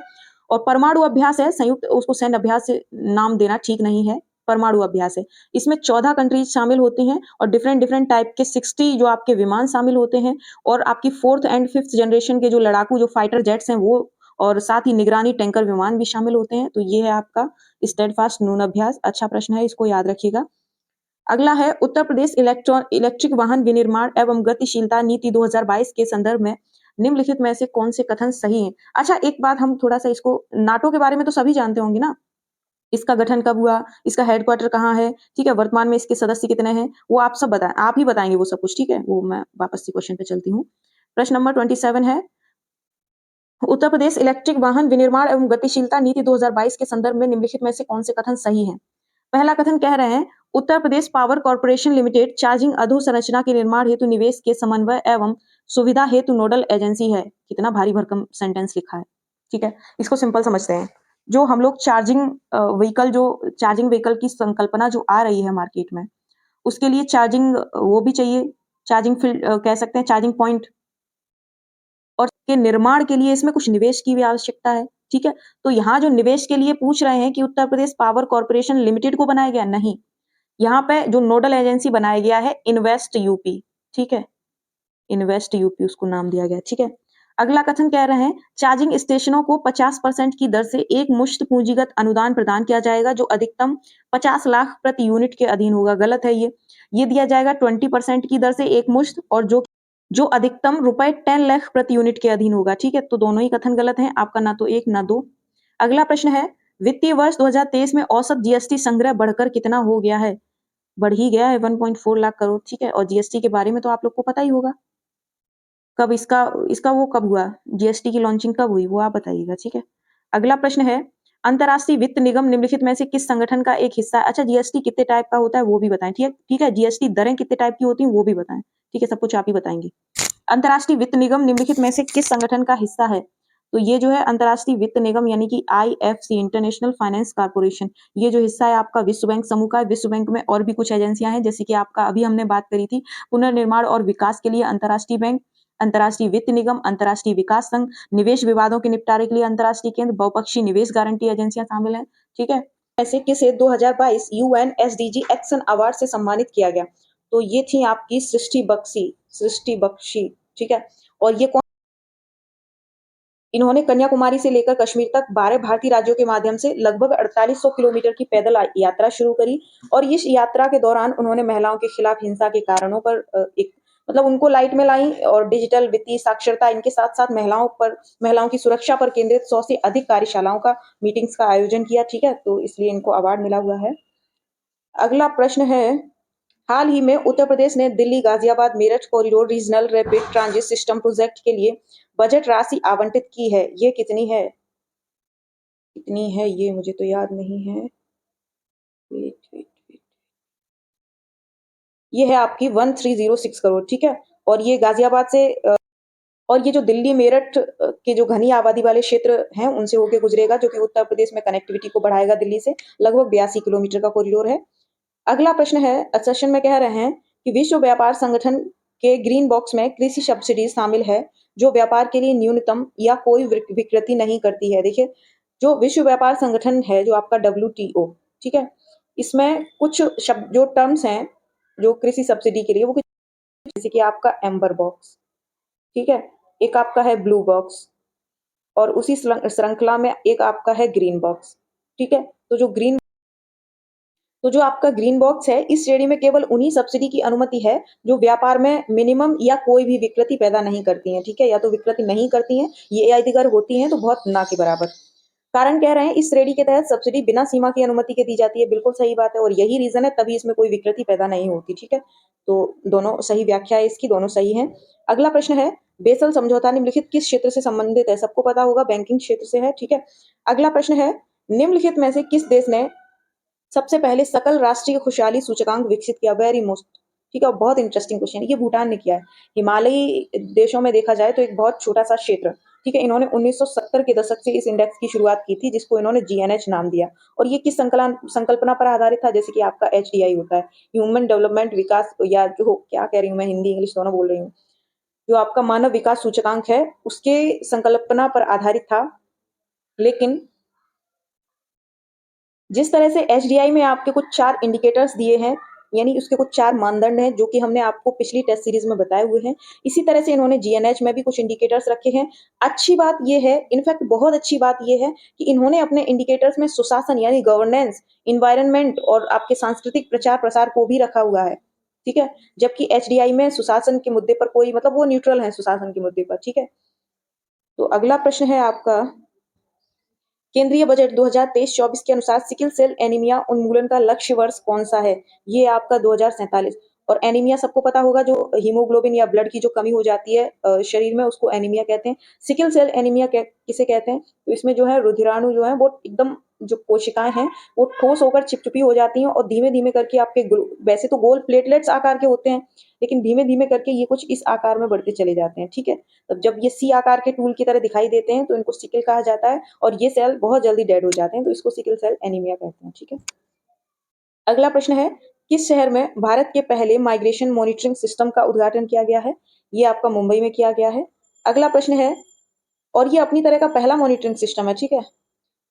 और परमाणु अभ्यास है, संयुक्त, उसको सैन्य अभ्यास से नाम देना ठीक नहीं है, परमाणु अभ्यास है। इसमें 14 कंट्रीज शामिल होती हैं और डिफरेंट डिफरेंट टाइप के 60 जो आपके विमान शामिल होते हैं। और आपकी 4th एंड 5th जनरेशन के जो लड़ाकू जो फाइटर जेट्स हैं वो, और साथ ही निगरानी टैंकर विमान भी शामिल होते हैं। तो ये है आपका स्टेडफास्ट नून अभ्यास। अच्छा प्रश्न है, इसको याद रखिएगा। अगला है, उत्तर प्रदेश इलेक्ट्रिक वाहन विनिर्माण एवं गतिशीलता नीति 2022 के संदर्भ में निम्नलिखित में से कौन से कथन सही हैं? अच्छा, एक बात हम थोड़ा सा इसको, नाटो के बारे में तो सभी जानते होंगे ना? इसका गठन कब हुआ? इसका हेडक्वार्टर कहाँ है? ठीक है? वर्तमान में इसके सदस्य कितने हैं? वो आप सब बताएँ, आप ही बताएँगे वो सब कुछ, ठीक है? वो मैं वापस से क्वेश्चन पे चलती हूँ। प्रश्न नंबर 27 है, उत्तर प्रदेश इलेक्ट्रिक वाहन विनिर्माण एवं गतिशीलता नीति 2022 के संदर्भ में निम्नलिखित में से कौन से कथन सही हैं? पहला कथन कह रहे हैं, Uttar Pradesh power corporation limited charging अधोसंरचना के निर्माण हेतु निवेश के समन्वय एवं सुविधा हेतु नोडल एजेंसी है। कितना भारी भरकम सेंटेंस लिखा है, ठीक है। इसको सिंपल समझते हैं। जो हम लोग चार्जिंग व्हीकल, जो चार्जिंग व्हीकल की संकल्पना जो आ रही है मार्केट में, उसके लिए चार्जिंग वो भी चाहिए, चार्जिंग फील्ड कह सकते हैं, चार्जिंग पॉइंट। और के निर्माण के लिए इसमें कुछ निवेश की भी आवश्यकता है, ठीक है। तो यहाँ जो निवेश के लिए पूछ रहे हैं कि Uttar Pradesh power corporation limited को बनाया गया, नहीं। यहाँ पे जो नोडल एजेंसी बनाया गया है, इन्वेस्ट यूपी, ठीक है। इन्वेस्ट यूपी उसको नाम दिया गया, ठीक है। अगला कथन कह रहे हैं, चार्जिंग स्टेशनों को 50% की दर से एक मुश्त पूंजीगत अनुदान प्रदान किया जाएगा, जो अधिकतम 50 लाख प्रति यूनिट के अधीन होगा। गलत है ये दिया जाएगा 20% की दर से एक मुश्त, और जो अधिकतम रुपए 10 लाख प्रति यूनिट के अधीन होगा, ठीक है। तो दोनों ही कथन गलत हैं, आपका ना तो 1 ना 2। अगला प्रश्न है, वित्तीय वर्ष 2023 में औसत जीएसटी संग्रह बढ़कर कितना हो गया है? बढ़ ही गया है, 1.4 लाख करोड़, ठीक है। और जीएसटी के बारे में तो आप लोग को पता ही होगा, कब इसका इसका वो कब हुआ, जीएसटी की लॉन्चिंग कब हुई, वो आप बताइएगा, ठीक है। अगला प्रश्न है, अंतर्राष्ट्रीय वित्त निगम निम्नलिखित में से किस संगठन का एक हिस्सा है? अच्छा, जीएसटी कितने टाइप का होता है वो भी बताएं, ठीक है। जीएसटी दरें कितने टाइप की होती हैं वो भी बताएं, ठीक है। सब कुछ आप ही बताएंगे। अंतर्राष्ट्रीय वित्त निगम निम्नलिखित में से किस संगठन का हिस्सा है? तो ये जो है अंतर्राष्ट्रीय वित्त निगम, यानी कि आईएफसी, इंटरनेशनल फाइनेंस कॉर्पोरेशन, ये जो हिस्सा है आपका विश्व बैंक समूह का है। विश्व बैंक में और भी कुछ एजेंसियां हैं, जैसे कि आपका अभी हमने बात करी थी, पुनर्निर्माण और विकास के लिए अंतर्राष्ट्रीय बैंक, अंतर्राष्ट्रीय वित्त निगम, अंतर्राष्ट्रीय विकास संघ, निवेश विवादों के निपटारे के लिए अंतर्राष्ट्रीय केंद्र, बहुपक्षीय निवेश गारंटी एजेंसियां शामिल हैं, ठीक है। ऐसे किसे 2022 यूएन एसडीजी एक्शन अवार्ड से सम्मानित किया गया? तो ये थी आपकी सृष्टि बख्शी, ठीक है। और ये इन्होंने कन्याकुमारी से लेकर कश्मीर तक 12 भारतीय राज्यों के माध्यम से लगभग 4800 किलोमीटर की पैदल यात्रा शुरू करी और इस यात्रा के दौरान उन्होंने महिलाओं के खिलाफ हिंसा के कारणों पर एक मतलब उनको लाइट में लाई और डिजिटल वित्तीय साक्षरता इनके साथ-साथ महिलाओं की सुरक्षा पर केंद्रित 100 से अधिक कार्यशालाओं का मीटिंग्स का आयोजन किया, ठीक है? तो इसलिए इनको अवार्ड मिला हुआ है। अगला प्रश्न है, हाल ही में उत्तर प्रदेश ने Delhi Ghaziabad Meerut corridor regional rapid transit system project के लिए बजट राशि आवंटित की है, ये कितनी है? कितनी है ये मुझे तो याद नहीं है। वेट वेट वेट ये है आपकी 1306 करोड़, ठीक है? और ये गाजियाबाद से और ये जो दिल्ली मेरठ के जो घनी आबादी वाले क्षेत्र हैं उनसे होके गुजरेगा, जो कि उत्तर प्रदेश में कनेक्टिविटी को बढ़ाएगा दिल्ली से। लगभग 82 किलोमीटर का कॉरिडोर है। अगला प्रश्न है, सेशन में कह रहे हैं कि विश्व व्यापार संगठन के ग्रीन बॉक्स में कृषि सब्सिडी शामिल है जो व्यापार के लिए न्यूनतम या कोई विकृति नहीं करती है। देखिए, जो विश्व व्यापार संगठन है जो आपका WTO, ठीक है, इसमें कुछ शब्द जो टर्म्स हैं जो कृषि सब्सिडी के लिए वो जैसे कि आपका एम्बर बॉक्स, ठीक है, एक आपका है ब्लू बॉक्स और उसी श्रृंखला में एक आपका है ग्रीन बॉक्स, ठीक है। तो जो आपका ग्रीन बॉक्स है इस श्रेणी में केवल उन्हीं सब्सिडी की अनुमति है जो व्यापार में मिनिमम या कोई भी विकृति पैदा नहीं करती हैं, ठीक है, या तो विकृति नहीं करती हैं, ये अगर होती हैं तो बहुत ना के बराबर। कारण कह रहे हैं इस श्रेणी के तहत सब्सिडी बिना सीमा की अनुमति के दी जाती है, बिल्कुल सही बात है और यही रीजन है तभी इसमें कोई विकृति पैदा नहीं होती, ठीक है। तो दोनों सही व्याख्या है इसकी, दोनों सही है। अगला प्रश्न है, बेसल समझौता निम्नलिखित किस क्षेत्र से संबंधित है? सबको पता होगा बैंकिंग क्षेत्र से है, ठीक है। अगला प्रश्न है, निम्नलिखित में से किस देश ने सबसे पहले सकल राष्ट्रीय खुशहाली सूचकांक विकसित किया? वेरी मोस्ट, ठीक है, बहुत इंटरेस्टिंग क्वेश्चन है। ये भूटान ने किया है। हिमालयी देशों में देखा जाए तो एक बहुत छोटा सा क्षेत्र, ठीक है, इन्होंने 1970 के दशक से इस इंडेक्स की शुरुआत की थी जिसको इन्होंने GNH नाम दिया और ये किस संकल्पना पर आधारित था? जैसे कि आपका HDI होता है, ह्यूमन डेवलपमेंट विकास, या जो क्या कह रही हूँ मैं, हिंदी इंग्लिश दोनों बोल रही हूँ, जो आपका मानव विकास सूचकांक है उसके संकल्पना पर आधारित था। लेकिन जिस तरह से HDI में आपके कुछ 4 इंडिकेटर्स दिए हैं, यानी उसके कुछ 4 मानदंड हैं जो कि हमने आपको पिछली टेस्ट सीरीज में बताए हुए हैं, इसी तरह से इन्होंने GNH में भी कुछ इंडिकेटर्स रखे हैं। अच्छी बात ये है, इनफैक्ट बहुत अच्छी बात ये है कि इन्होंने अपने इंडिकेटर्स में सुशासन यानी गवर्नेंस, एनवायरनमेंट और आपके सांस्कृतिक प्रचार प्रसार को भी रखा हुआ है, ठीक है, जबकि HDI में सुशासन के मुद्दे पर कोई मतलब वो न्यूट्रल है सुशासन के मुद्दे पर, ठीक है। तो अगला प्रश्न है आपका, केंद्रीय बजट 2023-24 के अनुसार सिकल सेल एनीमिया उन्मूलन का लक्ष्य वर्ष कौन सा है? ये आपका 2047। और एनीमिया सबको पता होगा, जो हीमोग्लोबिन या ब्लड की जो कमी हो जाती है शरीर में, उसको एनीमिया कहते हैं। सिकल सेल एनीमिया किसे कहते हैं? तो इसमें जो है रुधिराणु जो है वो एकदम, जो कोशिकाएं हैं वो ठोस होकर चिपचिपी हो जाती हैं और धीमे धीमे करके आपके वैसे तो गोल प्लेटलेट्स आकार के होते हैं, लेकिन धीमे धीमे करके ये कुछ इस आकार में बढ़ते चले जाते हैं, ठीक है। तब जब ये सी आकार के टूल की तरह दिखाई देते हैं तो इनको सिकल कहा जाता है और ये सेल बहुत जल्दी डेड हो जाते हैं, तो इसको सिकल सेल एनीमिया कहते हैं, ठीक है। अगला प्रश्न है, किस शहर में भारत के पहले माइग्रेशन मॉनिटरिंग सिस्टम का उद्घाटन किया गया है? ये आपका मुंबई में किया गया है। अगला प्रश्न है, और ये अपनी तरह का पहला मॉनिटरिंग सिस्टम है, ठीक है।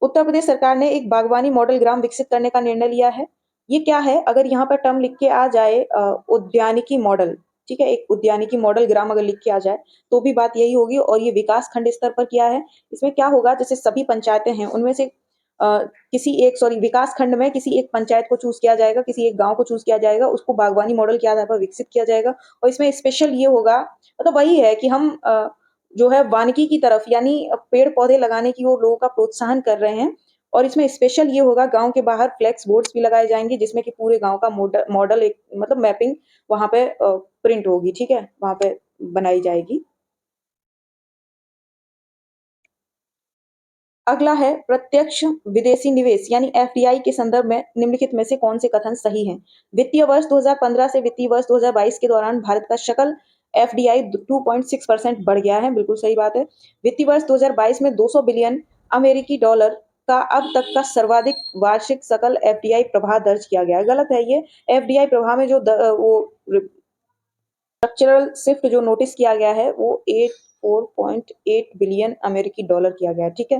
उत्तर प्रदेश सरकार ने एक बागवानी मॉडल ग्राम विकसित करने का निर्णय लिया है। ये क्या है? अगर यहाँ पर टर्म लिख के आ जाए उद्यानिकी मॉडल, ठीक है, एक उद्यानिकी मॉडल ग्राम अगर लिख के आ जाए तो भी बात यही होगी और ये विकास खंड स्तर पर किया है। इसमें क्या होगा, जैसे सभी पंचायतें हैं उनमें से विकास खंड में किसी एक पंचायत को चूज किया जाएगा, किसी एक गांव को चूज किया जाएगा, उसको बागवानी मॉडल के आधार पर विकसित किया जाएगा और इसमें स्पेशल ये होगा, मतलब वही है कि हम जो है वानिकी की तरफ यानी पेड़ पौधे लगाने की ओर लोगों का प्रोत्साहन कर रहे हैं और इसमें स्पेशल ये होगा, गांव के बाहर फ्लेक्स बोर्ड्स भी लगाए जाएंगे जिसमें कि पूरे गांव का मॉडल एक मतलब मैपिंग वहां पे प्रिंट होगी, ठीक है, वहां पे बनाई जाएगी। अगला है, प्रत्यक्ष विदेशी निवेश यानी FDI के संदर्भ में निम्नलिखित में से कौन से कथन सही हैं? वित्तीय वर्ष 2015 से वित्तीय वर्ष 2022 के दौरान भारत का सकल FDI 2.6% बढ़ गया है, बिल्कुल सही बात है। वित्तीय वर्ष 2022 में 200 बिलियन अमेरिकी डॉलर का अब तक का सर्वाधिक वार्षिक सकल FDI प्रवाह दर्ज किया गया है। गलत है ये। FDI प्रवाह में जो वो स्ट्रक्चरल शिफ्ट जो नोटिस किया गया है वो 84.8 बिलियन अमेरिकी डॉलर किया गया है, ठीक है।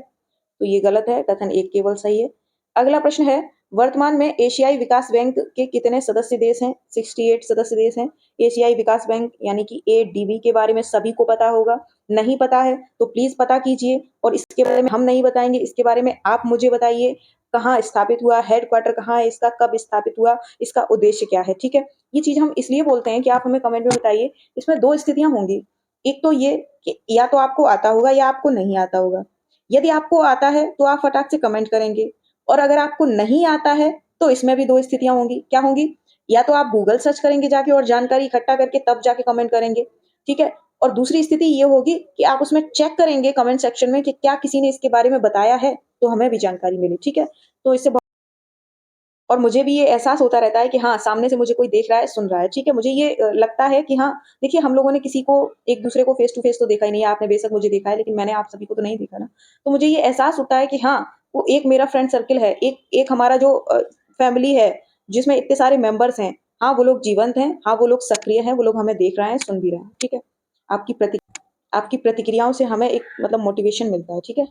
तो ये गलत है, कथन एक केवल सही है। अगला प्रश्न है, वर्तमान में एशियाई विकास बैंक के कितने सदस्य देश हैं? 68 सदस्य देश हैं। एशियाई विकास बैंक यानी कि एडीबी के बारे में सभी को पता होगा। नहीं पता है तो प्लीज पता कीजिए, और इसके बारे में हम नहीं बताएंगे, इसके बारे में आप मुझे बताइए कहाँ स्थापित हुआ, हेडक्वार्टर कहाँ है इसका, कब स्थापित हुआ, इसका उद्देश्य क्या है। ठीक है, ये चीज हम इसलिए बोलते हैं कि आप हमें कमेंट में बताइए। इसमें दो स्थितियां होंगी, एक तो ये कि या तो आपको आता होगा या आपको नहीं आता होगा। यदि आपको आता है तो आप फटाक से कमेंट करेंगे, और अगर आपको नहीं आता है तो इसमें भी दो स्थितियां होंगी। क्या होंगी? या तो आप गूगल सर्च करेंगे जाके और जानकारी इकट्ठा करके तब जाके कमेंट करेंगे। ठीक है, और दूसरी स्थिति ये होगी कि आप उसमें चेक करेंगे कमेंट सेक्शन में कि क्या किसी ने इसके बारे में बताया है, तो हमें भी जानकारी मिले। ठीक है, तो इससे और मुझे भी ये एहसास होता रहता है कि हाँ, सामने से मुझे कोई देख रहा है, सुन रहा है। ठीक है, मुझे ये लगता है कि हाँ, देखिए हम लोगों ने किसी को एक दूसरे को फेस टू फेस तो देखा ही नहीं है। आपने बेशक मुझे देखा है, लेकिन मैंने आप सभी को तो नहीं देखा ना। तो मुझे ये एहसास होता है कि हाँ, वो एक मेरा फ्रेंड सर्किल है, एक एक हमारा जो फैमिली है, जिसमें इतने सारे मेंबर्स हैं। हाँ, वो लोग जीवंत हैं, हाँ, वो लोग सक्रिय हैं, वो लोग हमें देख रहे हैं, सुन भी रहे हैं। ठीक है, आपकी प्रति आपकी प्रतिक्रियाओं से हमें एक मतलब मोटिवेशन मिलता है। ठीक है,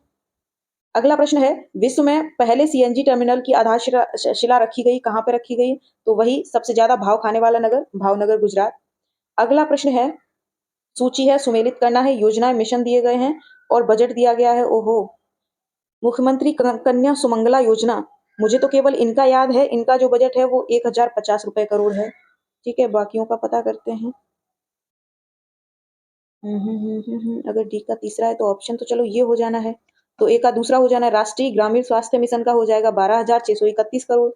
अगला प्रश्न है, विश्व में पहले सीएनजी टर्मिनल की आधारशिला शिला रखी गई, कहाँ पे रखी गई? तो वही सबसे ज्यादा भाव खाने वाला नगर, भावनगर, गुजरात। अगला प्रश्न है, सूची है, सुमेलित करना है, योजनाएं मिशन दिए गए हैं और बजट दिया गया है। ओहो, मुख्यमंत्री कन्या सुमंगला योजना, मुझे तो केवल इनका याद है, इनका जो बजट है वो 1050 रुपए करोड़ है। ठीक है, बाकियों का पता करते हैं। अगर डी का तीसरा है तो ऑप्शन तो चलो ये हो जाना है, तो ए का दूसरा हो जाना है, राष्ट्रीय ग्रामीण स्वास्थ्य मिशन का हो जाएगा 12,631 करोड़।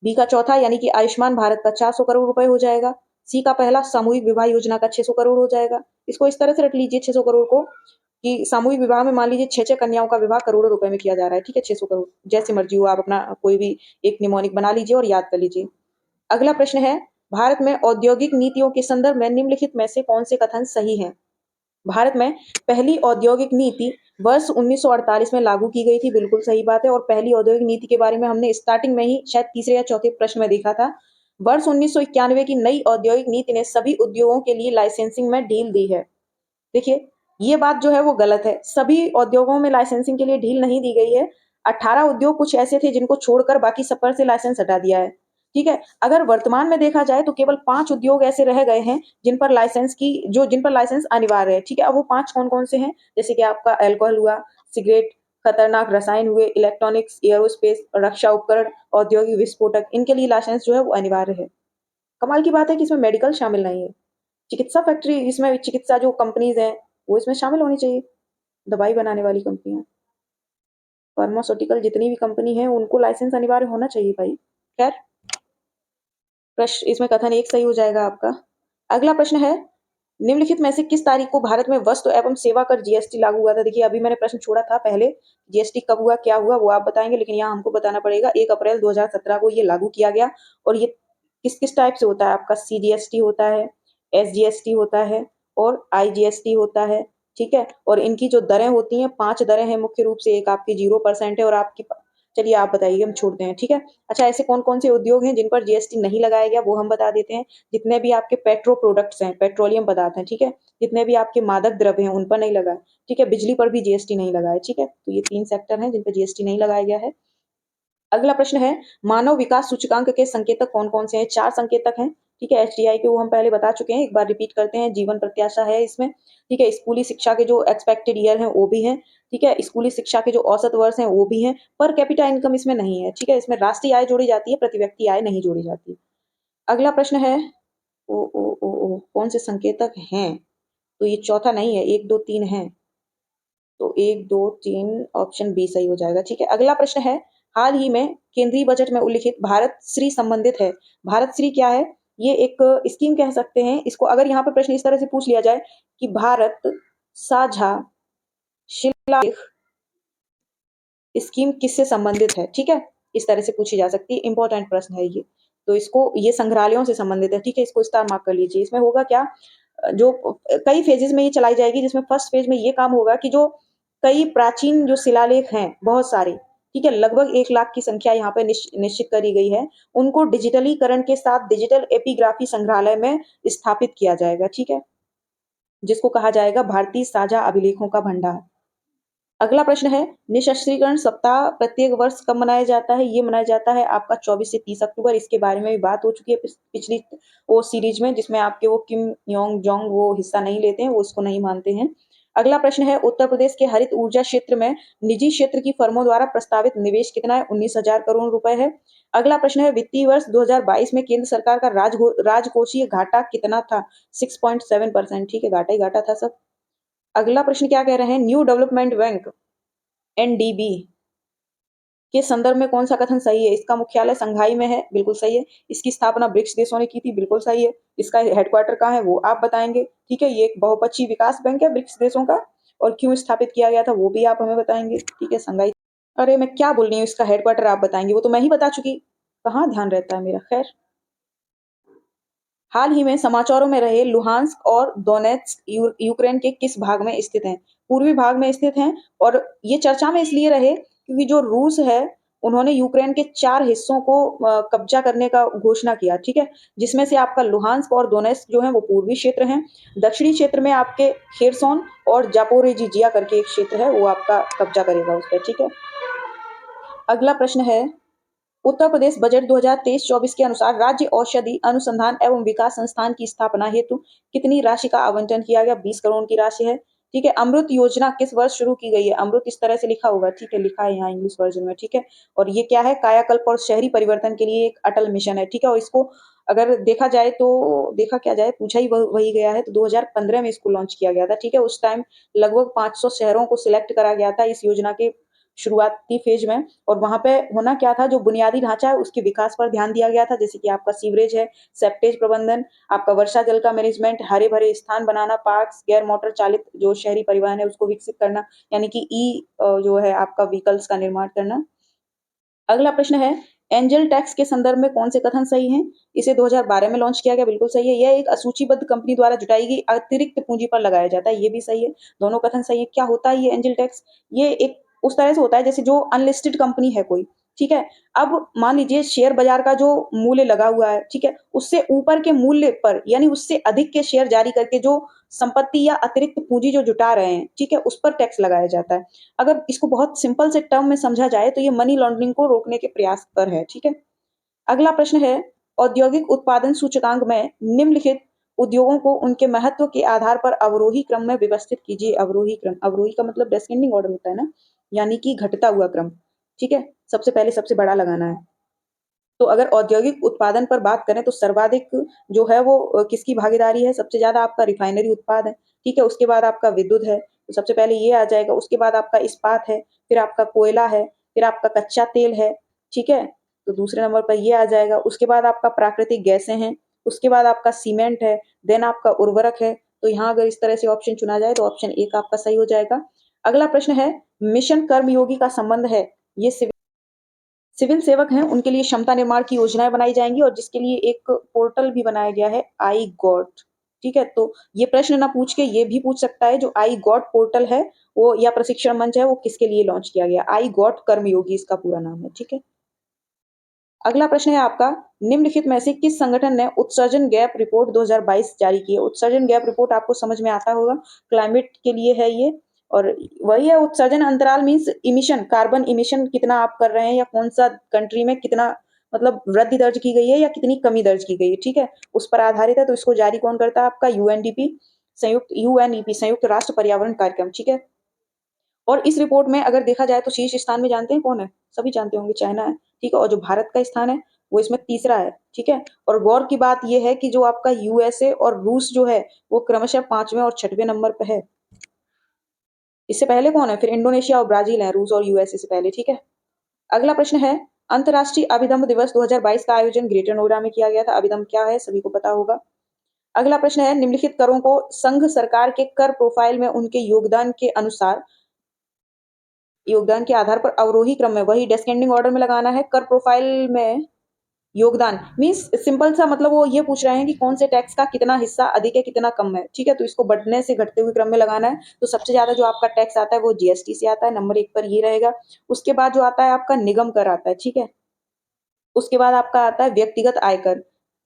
बी का चौथा यानी कि आयुष्मान भारत का 400 करोड़ रुपए हो जाएगा। सी का पहला सामूहिक विवाह योजना का 600 करोड़ हो जाएगा। इसको इस तरह से रख लीजिए 600 करोड़ को, कि सामूहिक विवाह में मान लीजिए 6 कन्याओं का विवाह करोड़ों रुपए में किया जा रहा है। ठीक है, 600 करोड़, जैसे मर्जी हो, आप अपना कोई भी एक निमोनिक बना लीजिए और याद कर लीजिए। अगला प्रश्न है, भारत में औद्योगिक नीतियों के संदर्भ में निम्नलिखित में से कौन से कथन सही हैं? भारत में पहली औद्योगिक नीति वर्ष 1948 में लागू की गई थी, बिल्कुल सही बात है। और पहली औद्योगिक नीति के बारे में हमने स्टार्टिंग में ही शायद तीसरे या चौथे प्रश्न में देखा था। वर्ष 1991 की नई औद्योगिक नीति ने सभी उद्योगों के लिए लाइसेंसिंग में ढील दी है। देखिए, ये बात जो है वो गलत है, सभी उद्योगों में लाइसेंसिंग के लिए ढील नहीं दी गई है। 18 उद्योग कुछ ऐसे थे जिनको छोड़कर बाकी सब पर से लाइसेंस हटा दिया है। ठीक है, अगर वर्तमान में देखा जाए तो केवल 5 उद्योग ऐसे रह गए हैं जिन पर लाइसेंस अनिवार्य है। ठीक है, अब वो 5 कौन कौन से हैं? जैसे कि आपका अल्कोहल हुआ, सिगरेट, खतरनाक रसायन हुए, इलेक्ट्रॉनिक्स, एरोस्पेस, रक्षा उपकरण, औद्योगिक विस्फोटक, इनके लिए लाइसेंस जो है वो अनिवार्य है। कमाल की बात है कि इसमें मेडिकल शामिल नहीं है। चिकित्सा फैक्ट्री, इसमें चिकित्सा जो कंपनीज हैं वो इसमें शामिल होनी चाहिए, दवाई बनाने वाली कंपनियां, फार्मास्यूटिकल जितनी भी कंपनी है उनको लाइसेंस अनिवार्य होना चाहिए भाई। खैर, प्रश्न इसमें कथन एक सही हो जाएगा आपका। अगला प्रश्न है, निम्नलिखित में से किस तारीख को भारत में वस्तु एवं सेवा कर जीएसटी लागू हुआ था? देखिए, अभी मैंने प्रश्न छोड़ा था पहले, जीएसटी कब हुआ, क्या हुआ, वो आप बताएंगे, लेकिन यहाँ हमको बताना पड़ेगा। 1 अप्रैल 2017 को ये लागू किया गया। और ये किस किस टाइप से होता है? आपका सीजीएसटी होता है, एसजीएसटी होता है और आईजीएसटी होता है। ठीक है, और इनकी जो दरें होती हैं, 5 दरें हैं मुख्य रूप से। एक आपकी 0% है और आपकी, चलिए आप बताइए, हम छोड़ते हैं। ठीक है, अच्छा, ऐसे कौन कौन से उद्योग हैं जिन पर जीएसटी नहीं लगाया गया, वो हम बता देते हैं। जितने भी आपके पेट्रो प्रोडक्ट्स हैं, पेट्रोलियम पदार्थ हैं, ठीक है, जितने भी आपके मादक द्रव्य हैं उन पर नहीं लगा है। ठीक है, बिजली पर भी जीएसटी नहीं लगा है। ठीक है, तो ये 3 सेक्टर हैं जिन पर जीएसटी नहीं लगाया गया है। अगला प्रश्न है, मानव विकास सूचकांक के संकेतक कौन कौन से हैं? 4 संकेतक हैं। ठीक है, एचडीआई के वो हम पहले बता चुके हैं, एक बार रिपीट करते हैं। जीवन प्रत्याशा है इसमें। ठीक है, स्कूली शिक्षा के जो एक्सपेक्टेड ईयर हैं वो भी हैं। ठीक है, स्कूली शिक्षा के जो औसत वर्ष हैं वो भी हैं। पर कैपिटा इनकम इसमें नहीं है। ठीक है, इसमें राष्ट्रीय आय जोड़ी जाती है, प्रति व्यक्ति आय नहीं जोड़ी जाती। अगला प्रश्न है, ओ कौन से संकेतक हैं? तो ये चौथा नहीं है, 1 2 3 है, तो 1 2 3 ऑप्शन बी सही हो जाएगा। ठीक है, अगला प्रश्न है, हाल ही में केंद्रीय बजट में उल्लिखित भारत श्री संबंधित है। भारत श्री क्या है? ये एक स्कीम कह सकते हैं इसको। अगर यहाँ पे प्रश्न इस तरह से पूछ लिया जाए कि भारत साझा शिलालेख स्कीम किससे संबंधित है? ठीक है, इस तरह से पूछी जा सकती है, इंपॉर्टेंट प्रश्न है ये। तो इसको, ये संग्रहालयों से संबंधित है। ठीक है, इसको स्टार मार्क कर लीजिए। इसमें होगा क्या, जो कई फेजेस में ये चलाई जाएगी, जिसमें फर्स्ट फेज में ये काम होगा कि जो कई प्राचीन जो शिलालेख हैं बहुत सारे, ठीक है, लगभग 1 लाख की संख्या यहाँ पे निश्चित करी गई है, उनको डिजिटलीकरण के साथ डिजिटल एपिग्राफी संग्रहालय में स्थापित किया जाएगा। ठीक है, जिसको कहा जाएगा भारतीय साझा अभिलेखों का भंडार। अगला प्रश्न है, निःशस्त्रीकरण सप्ताह प्रत्येक वर्ष कब मनाया जाता है? ये मनाया जाता है आपका 24 से 30 अक्टूबर। इसके बारे में भी बात हो चुकी है पिछली वो सीरीज में, जिसमें आपके वो किम योंग जोंग वो हिस्सा नहीं लेते हैं, वो उसको नहीं मानते हैं। अगला प्रश्न है, उत्तर प्रदेश के हरित ऊर्जा क्षेत्र में निजी क्षेत्र की फर्मों द्वारा प्रस्तावित निवेश कितना है? 19,000 करोड़ रुपए है। अगला प्रश्न है, वित्तीय वर्ष 2022 में केंद्र सरकार का राजकोषीय घाटा कितना था? 6.7%। ठीक है, घाटा ही घाटा था सब। अगला प्रश्न क्या कह रहे हैं, न्यू डेवलपमेंट बैंक एनडीबी के संदर्भ में कौन सा कथन सही है? इसका मुख्यालय संघाई में है, बिल्कुल सही है। इसकी स्थापना ब्रिक्स देशों ने की थी, बिल्कुल सही है। इसका हेडक्वार्टर कहाँ है वो आप बताएंगे, ठीक है। ये एक बहुपक्षीय विकास बैंक है ब्रिक्स देशों का, और क्यों स्थापित किया गया था वो भी आप हमें बताएंगे, ठीक है। संघाई, अरे मैं क्या बोल रही हूँ, इसका हेडक्वार्टर आप बताएंगे, वो तो मैं ही बता चुकी, कहाँ ध्यान रहता है मेरा। खैर, हाल ही में समाचारों में रहे लुहांस्क और दोनेत्स्क यूक्रेन के किस भाग में स्थित हैं? पूर्वी भाग में स्थित हैं। और ये चर्चा में इसलिए रहे क्योंकि जो रूस है उन्होंने यूक्रेन के 4 हिस्सों को कब्जा करने का घोषणा किया, ठीक है। जिसमें से आपका लुहांस्क और दोनेत्स्क जो है वो पूर्वी क्षेत्र हैं। दक्षिणी क्षेत्र में आपके खेरसोन और जापोरिजिया करके एक क्षेत्र है, वो आपका कब्जा करेगा उस पर, ठीक है। अगला प्रश्न है, उत्तर प्रदेश बजट 2023-24 के अनुसार राज्य औषधि अनुसंधान एवं विकास संस्थान की स्थापना हेतु कितनी राशि का आवंटन किया गया? 20 करोड़ की राशि है, ठीक है। अमृत योजना किस वर्ष शुरू की गई है? अमृत इस तरह से लिखा होगा, ठीक है, लिखा है यहाँ इंग्लिश वर्जन में, ठीक है। और ये क्या है, कायाकल्प और शहरी परिवर्तन के लिए एक अटल मिशन है, ठीक है। और इसको अगर देखा जाए तो देखा क्या जाए, पूछा ही वही गया है, तो 2015 में इसको लॉन्च किया गया था, ठीक है। उस टाइम लगभग 500 शहरों को सिलेक्ट करा गया था इस योजना के शुरुआती फेज में। और वहां पे होना क्या था, जो बुनियादी ढांचा है उसके विकास पर ध्यान दिया गया था, जैसे कि आपका सीवरेज है, सेप्टेज प्रबंधन, आपका वर्षा जल का मैनेजमेंट, हरे भरे स्थान बनाना, पार्क्स, गैर मोटर चालित जो शहरी परिवहन है उसको विकसित करना, यानी कि जो है आपका व्हीकल्स का निर्माण करना। अगला प्रश्न है, एंजल टैक्स के संदर्भ में कौन से कथन सही हैं? इसे 2012 में लॉन्च किया गया, बिल्कुल सही है। यह एक असूचीबद्ध कंपनी द्वारा जुटाई गई अतिरिक्त पूंजी पर लगाया जाता है, ये भी सही है। दोनों कथन सही है। क्या होता है ये एंजल टैक्स? ये एक उस तरह से होता है जैसे जो अनलिस्टेड कंपनी है कोई, ठीक है। अब मान लीजिए शेयर बाजार का जो मूल्य लगा हुआ है, ठीक है, उससे ऊपर के मूल्य पर यानी उससे अधिक के शेयर जारी करके जो संपत्ति या अतिरिक्त पूंजी जो जुटा रहे हैं, ठीक है, उस पर टैक्स लगाया जाता है। अगर इसको बहुत सिंपल से टर्म में समझा जाए तो ये मनी लॉन्ड्रिंग को रोकने के प्रयास पर है, ठीक है। अगला प्रश्न है, औद्योगिक उत्पादन सूचकांक में निम्नलिखित उद्योगों को उनके महत्व के आधार पर अवरोही क्रम में व्यवस्थित कीजिए। अवरोही क्रम, अवरोही का मतलब डिसेंडिंग ऑर्डर होता है ना, यानी कि घटता हुआ क्रम, ठीक है। सबसे पहले सबसे बड़ा लगाना है। तो अगर औद्योगिक उत्पादन पर बात करें तो सर्वाधिक जो है वो किसकी भागीदारी है? सबसे ज्यादा आपका रिफाइनरी उत्पाद है, ठीक है। उसके बाद आपका विद्युत है, तो सबसे पहले ये आ जाएगा। उसके बाद आपका इस्पात है, फिर आपका कोयला है, फिर आपका कच्चा तेल है, ठीक है। तो दूसरे नंबर पर ये आ जाएगा। उसके बाद आपका प्राकृतिक गैसें हैं, उसके बाद आपका सीमेंट है, देन आपका उर्वरक है। तो यहाँ अगर इस तरह से ऑप्शन चुना जाए तो ऑप्शन एक आपका सही हो जाएगा। अगला प्रश्न है, मिशन कर्मयोगी का संबंध है, ये सिविल सेवक हैं उनके लिए क्षमता निर्माण की योजनाएं बनाई जाएंगी, और जिसके लिए एक पोर्टल भी बनाया गया है, आई गॉट, ठीक है। तो ये प्रश्न ना पूछ के ये भी पूछ सकता है, जो आई गॉट पोर्टल है वो या प्रशिक्षण मंच है वो किसके लिए लॉन्च किया गया? आई गॉट कर्मयोगी इसका पूरा नाम है, ठीक है। अगला प्रश्न है आपका, निम्नलिखित में से किस संगठन ने उत्सर्जन गैप रिपोर्ट 2022 जारी की है? उत्सर्जन गैप रिपोर्ट आपको समझ में आता होगा, क्लाइमेट के लिए है ये। और वही है, उत्सर्जन अंतराल मीन्स इमिशन, कार्बन इमिशन कितना आप कर रहे हैं, या कौन सा कंट्री में कितना मतलब वृद्धि दर्ज की गई है या कितनी कमी दर्ज की गई है, ठीक है, उस पर आधारित है। तो इसको जारी कौन करता है? आपका यूएनडीपी, संयुक्त यूएनईपी, संयुक्त राष्ट्र पर्यावरण कार्यक्रम, ठीक है। और इस रिपोर्ट में अगर देखा जाए तो शीर्ष स्थान में जानते हैं कौन है? सभी जानते होंगे, चाइना है, ठीक है। और जो भारत का स्थान है वो इसमें तीसरा है, ठीक है। और गौर की बात यह है कि जो आपका यूएसए और रूस जो है वो क्रमशः 5वें और 6वें नंबर पर है। इससे पहले कौन है? फिर इंडोनेशिया और ब्राजील है, रूस और यूएसए से पहले, ठीक है। अगला प्रश्न है, अंतर्राष्ट्रीय अभिदम्ब दिवस 2022 का आयोजन ग्रेटर नोएडा में किया गया था। अभिदम्ब क्या है सभी को पता होगा। अगला प्रश्न है, निम्नलिखित करों को संघ सरकार के कर प्रोफाइल में उनके योगदान के आधार पर अवरोही क्रम में, वही डिसेंडिंग ऑर्डर में लगाना है। कर प्रोफाइल में योगदान मीन्स सिंपल सा मतलब वो ये पूछ रहे हैं कि कौन से टैक्स का कितना हिस्सा अधिक है कितना कम है, ठीक है। तो इसको बढ़ने से घटते हुए क्रम में लगाना है। तो सबसे ज्यादा जो आपका टैक्स आता है वो जीएसटी से आता है, नंबर 1 पर ये रहेगा। उसके बाद जो आता है आपका निगम कर आता है, ठीक है। उसके बाद आपका आता है व्यक्तिगत आयकर,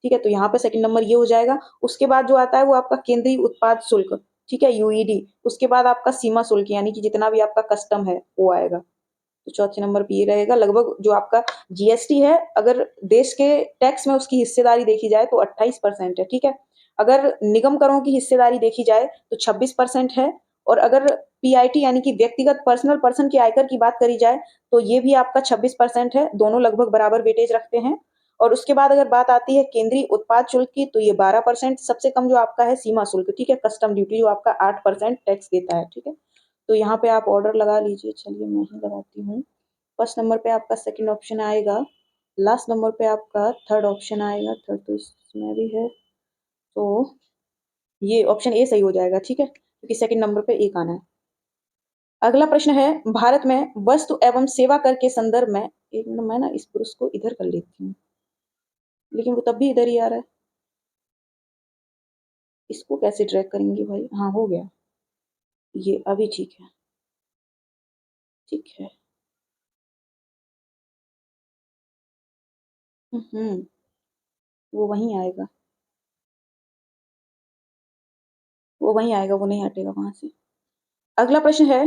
ठीक है। तो यहाँ पे सेकंड नंबर ये हो जाएगा। उसके बाद जो आता है वो आपका केंद्रीय उत्पाद शुल्क, ठीक है, यूईडी। उसके बाद आपका सीमा शुल्क यानी कि जितना भी आपका कस्टम है वो आएगा। तो चौथे नंबर पे ये रहेगा। लगभग जो आपका जीएसटी है, अगर देश के टैक्स में उसकी हिस्सेदारी देखी जाए तो 28% है, ठीक है। अगर निगम करों की हिस्सेदारी देखी जाए तो 26% है। और अगर पीआईटी यानी कि व्यक्तिगत पर्सनल पर्सन के आयकर की बात करी जाए तो ये भी आपका 26% है। दोनों लगभग बराबर वेटेज रखते हैं। और उसके बाद अगर बात आती है केंद्रीय उत्पाद शुल्क की तो ये 12%। सबसे कम जो आपका है सीमा शुल्क, ठीक है, कस्टम ड्यूटी, जो आपका 8% टैक्स देता है, ठीक है। तो यहाँ पे आप ऑर्डर लगा लीजिए। चलिए मैं ही लगाती हूँ। फर्स्ट नंबर पे आपका सेकंड ऑप्शन आएगा। लास्ट नंबर पे आपका थर्ड ऑप्शन आएगा। थर्ड तो इसमें भी है, तो ये ऑप्शन ए सही हो जाएगा, ठीक है, क्योंकि सेकंड नंबर पे एक आना है। अगला प्रश्न है, भारत में वस्तु एवं सेवा कर के संदर्भ में, एक मिनट मैं ना इस पुरुष को इधर कर लेती हूँ, लेकिन वो तब भी इधर ही आ रहा है। इसको कैसे ट्रैक करेंगे भाई? हाँ हो गया, ये अभी ठीक है, ठीक है। हम्म, वो वहीं आएगा, वो वहीं आएगा, वो नहीं हटेगा वहां से। अगला प्रश्न है,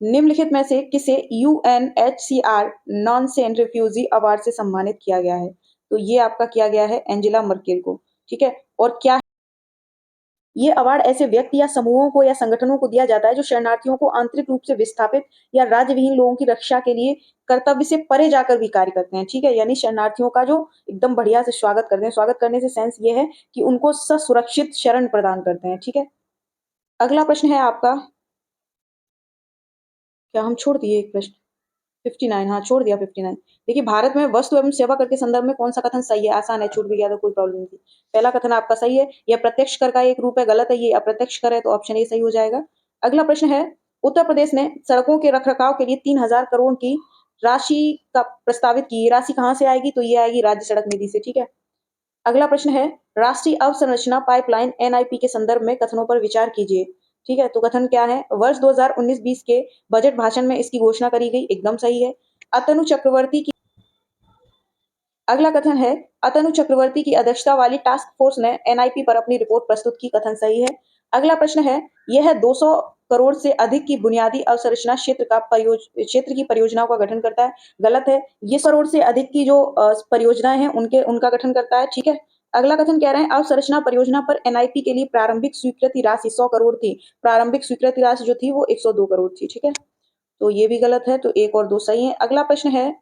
निम्नलिखित में से किसे UNHCR Nansen refugee award से सम्मानित किया गया है? तो ये आपका किया गया है एंजेला मर्केल को, ठीक है। और क्या ये अवार्ड ऐसे व्यक्ति या समूहों को या संगठनों को दिया जाता है जो शरणार्थियों को आंतरिक रूप से विस्थापित या राज्यविहीन लोगों की रक्षा के लिए कर्तव्य से परे जाकर भी कार्य करते हैं, ठीक है। यानी शरणार्थियों का जो एकदम बढ़िया से स्वागत करते हैं। स्वागत करने से सेंस ये है कि उनको ससुरक्षित शरण प्रदान करते हैं, ठीक है। अगला प्रश्न है आपका, क्या हम छोड़ दिए एक प्रश्न? 59, हाँ छोड़ दिया 59। देखिए, भारत में वस्तु एवं सेवा कर के संदर्भ में कौन सा कथन सही है? आसान है, छूट भी गया तो कोई प्रॉब्लम नहीं थी। पहला कथन आपका सही है, यह प्रत्यक्ष कर का एक रूप है। गलत है, ये अप्रत्यक्ष कर है, तो ऑप्शन ए सही हो जाएगा। अगला प्रश्न है, उत्तर प्रदेश ने सड़कों के रखरखाव के लिए 3,000 करोड़ की राशि का प्रस्तावित की। ये राशि कहाँ से आएगी? तो ये आएगी राज्य सड़क निधि से, ठीक है। अगला प्रश्न है, राष्ट्रीय अवसंरचना पाइपलाइन एनआईपी के संदर्भ में कथनों पर विचार कीजिए, ठीक है। तो कथन क्या है? वर्ष 2019-20 के बजट भाषण में इसकी घोषणा करी गई, एकदम सही है। अतनु चक्रवर्ती की अगला कथन है, अतनु चक्रवर्ती की अध्यक्षता वाली टास्क फोर्स ने एनआईपी पर अपनी रिपोर्ट प्रस्तुत की, कथन सही है। अगला प्रश्न है, यह 200 करोड़ से अधिक की बुनियादी अवसंरचना क्षेत्र की परियोजनाओं का गठन करता है। गलत है, ये 100 करोड़ से अधिक की जो परियोजनाएं हैं उनका गठन करता है, ठीक है। अगला कथन कह रहे हैं, अवसंरचना परियोजना पर एनआईपी के लिए प्रारंभिक स्वीकृति राशि 100 करोड़ थी। प्रारंभिक स्वीकृति राशि जो थी वो 102 करोड़ थी, ठीक है। तो ये भी गलत है, तो एक और दो सही है। अगला प्रश्न है,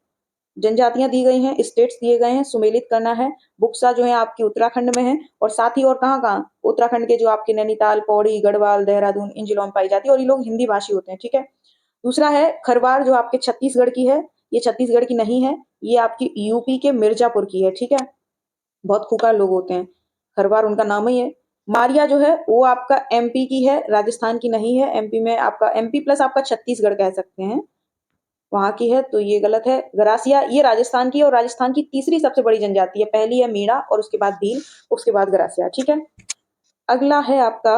जनजातियां दी गई हैं, स्टेट्स दिए गए हैं, सुमेलित करना है। बुक्सा जो है आपकी उत्तराखंड में है, और साथ ही और कहाँ कहाँ? उत्तराखंड के जो आपके नैनीताल, पौड़ी, गढ़वाल, देहरादून, इन जिलों में पाई जाती है, और ये लोग हिंदी भाषी होते हैं, ठीक है। दूसरा है खरवार, जो आपके छत्तीसगढ़ की है। ये छत्तीसगढ़ की नहीं है, ये आपकी यूपी के मिर्जापुर की है, ठीक है। बहुत खूंखार लोग होते हैं, खरवार उनका नाम ही है। मारिया जो है वो आपका एमपी की है, राजस्थान की नहीं है। एमपी में आपका एमपी प्लस आपका छत्तीसगढ़ कह सकते हैं, वहां की है, तो ये गलत है। गरासिया ये राजस्थान की है, और राजस्थान की तीसरी सबसे बड़ी जनजाति है। पहली है मीणा, और उसके बाद भील, उसके बाद गरासिया, ठीक है। अगला है आपका,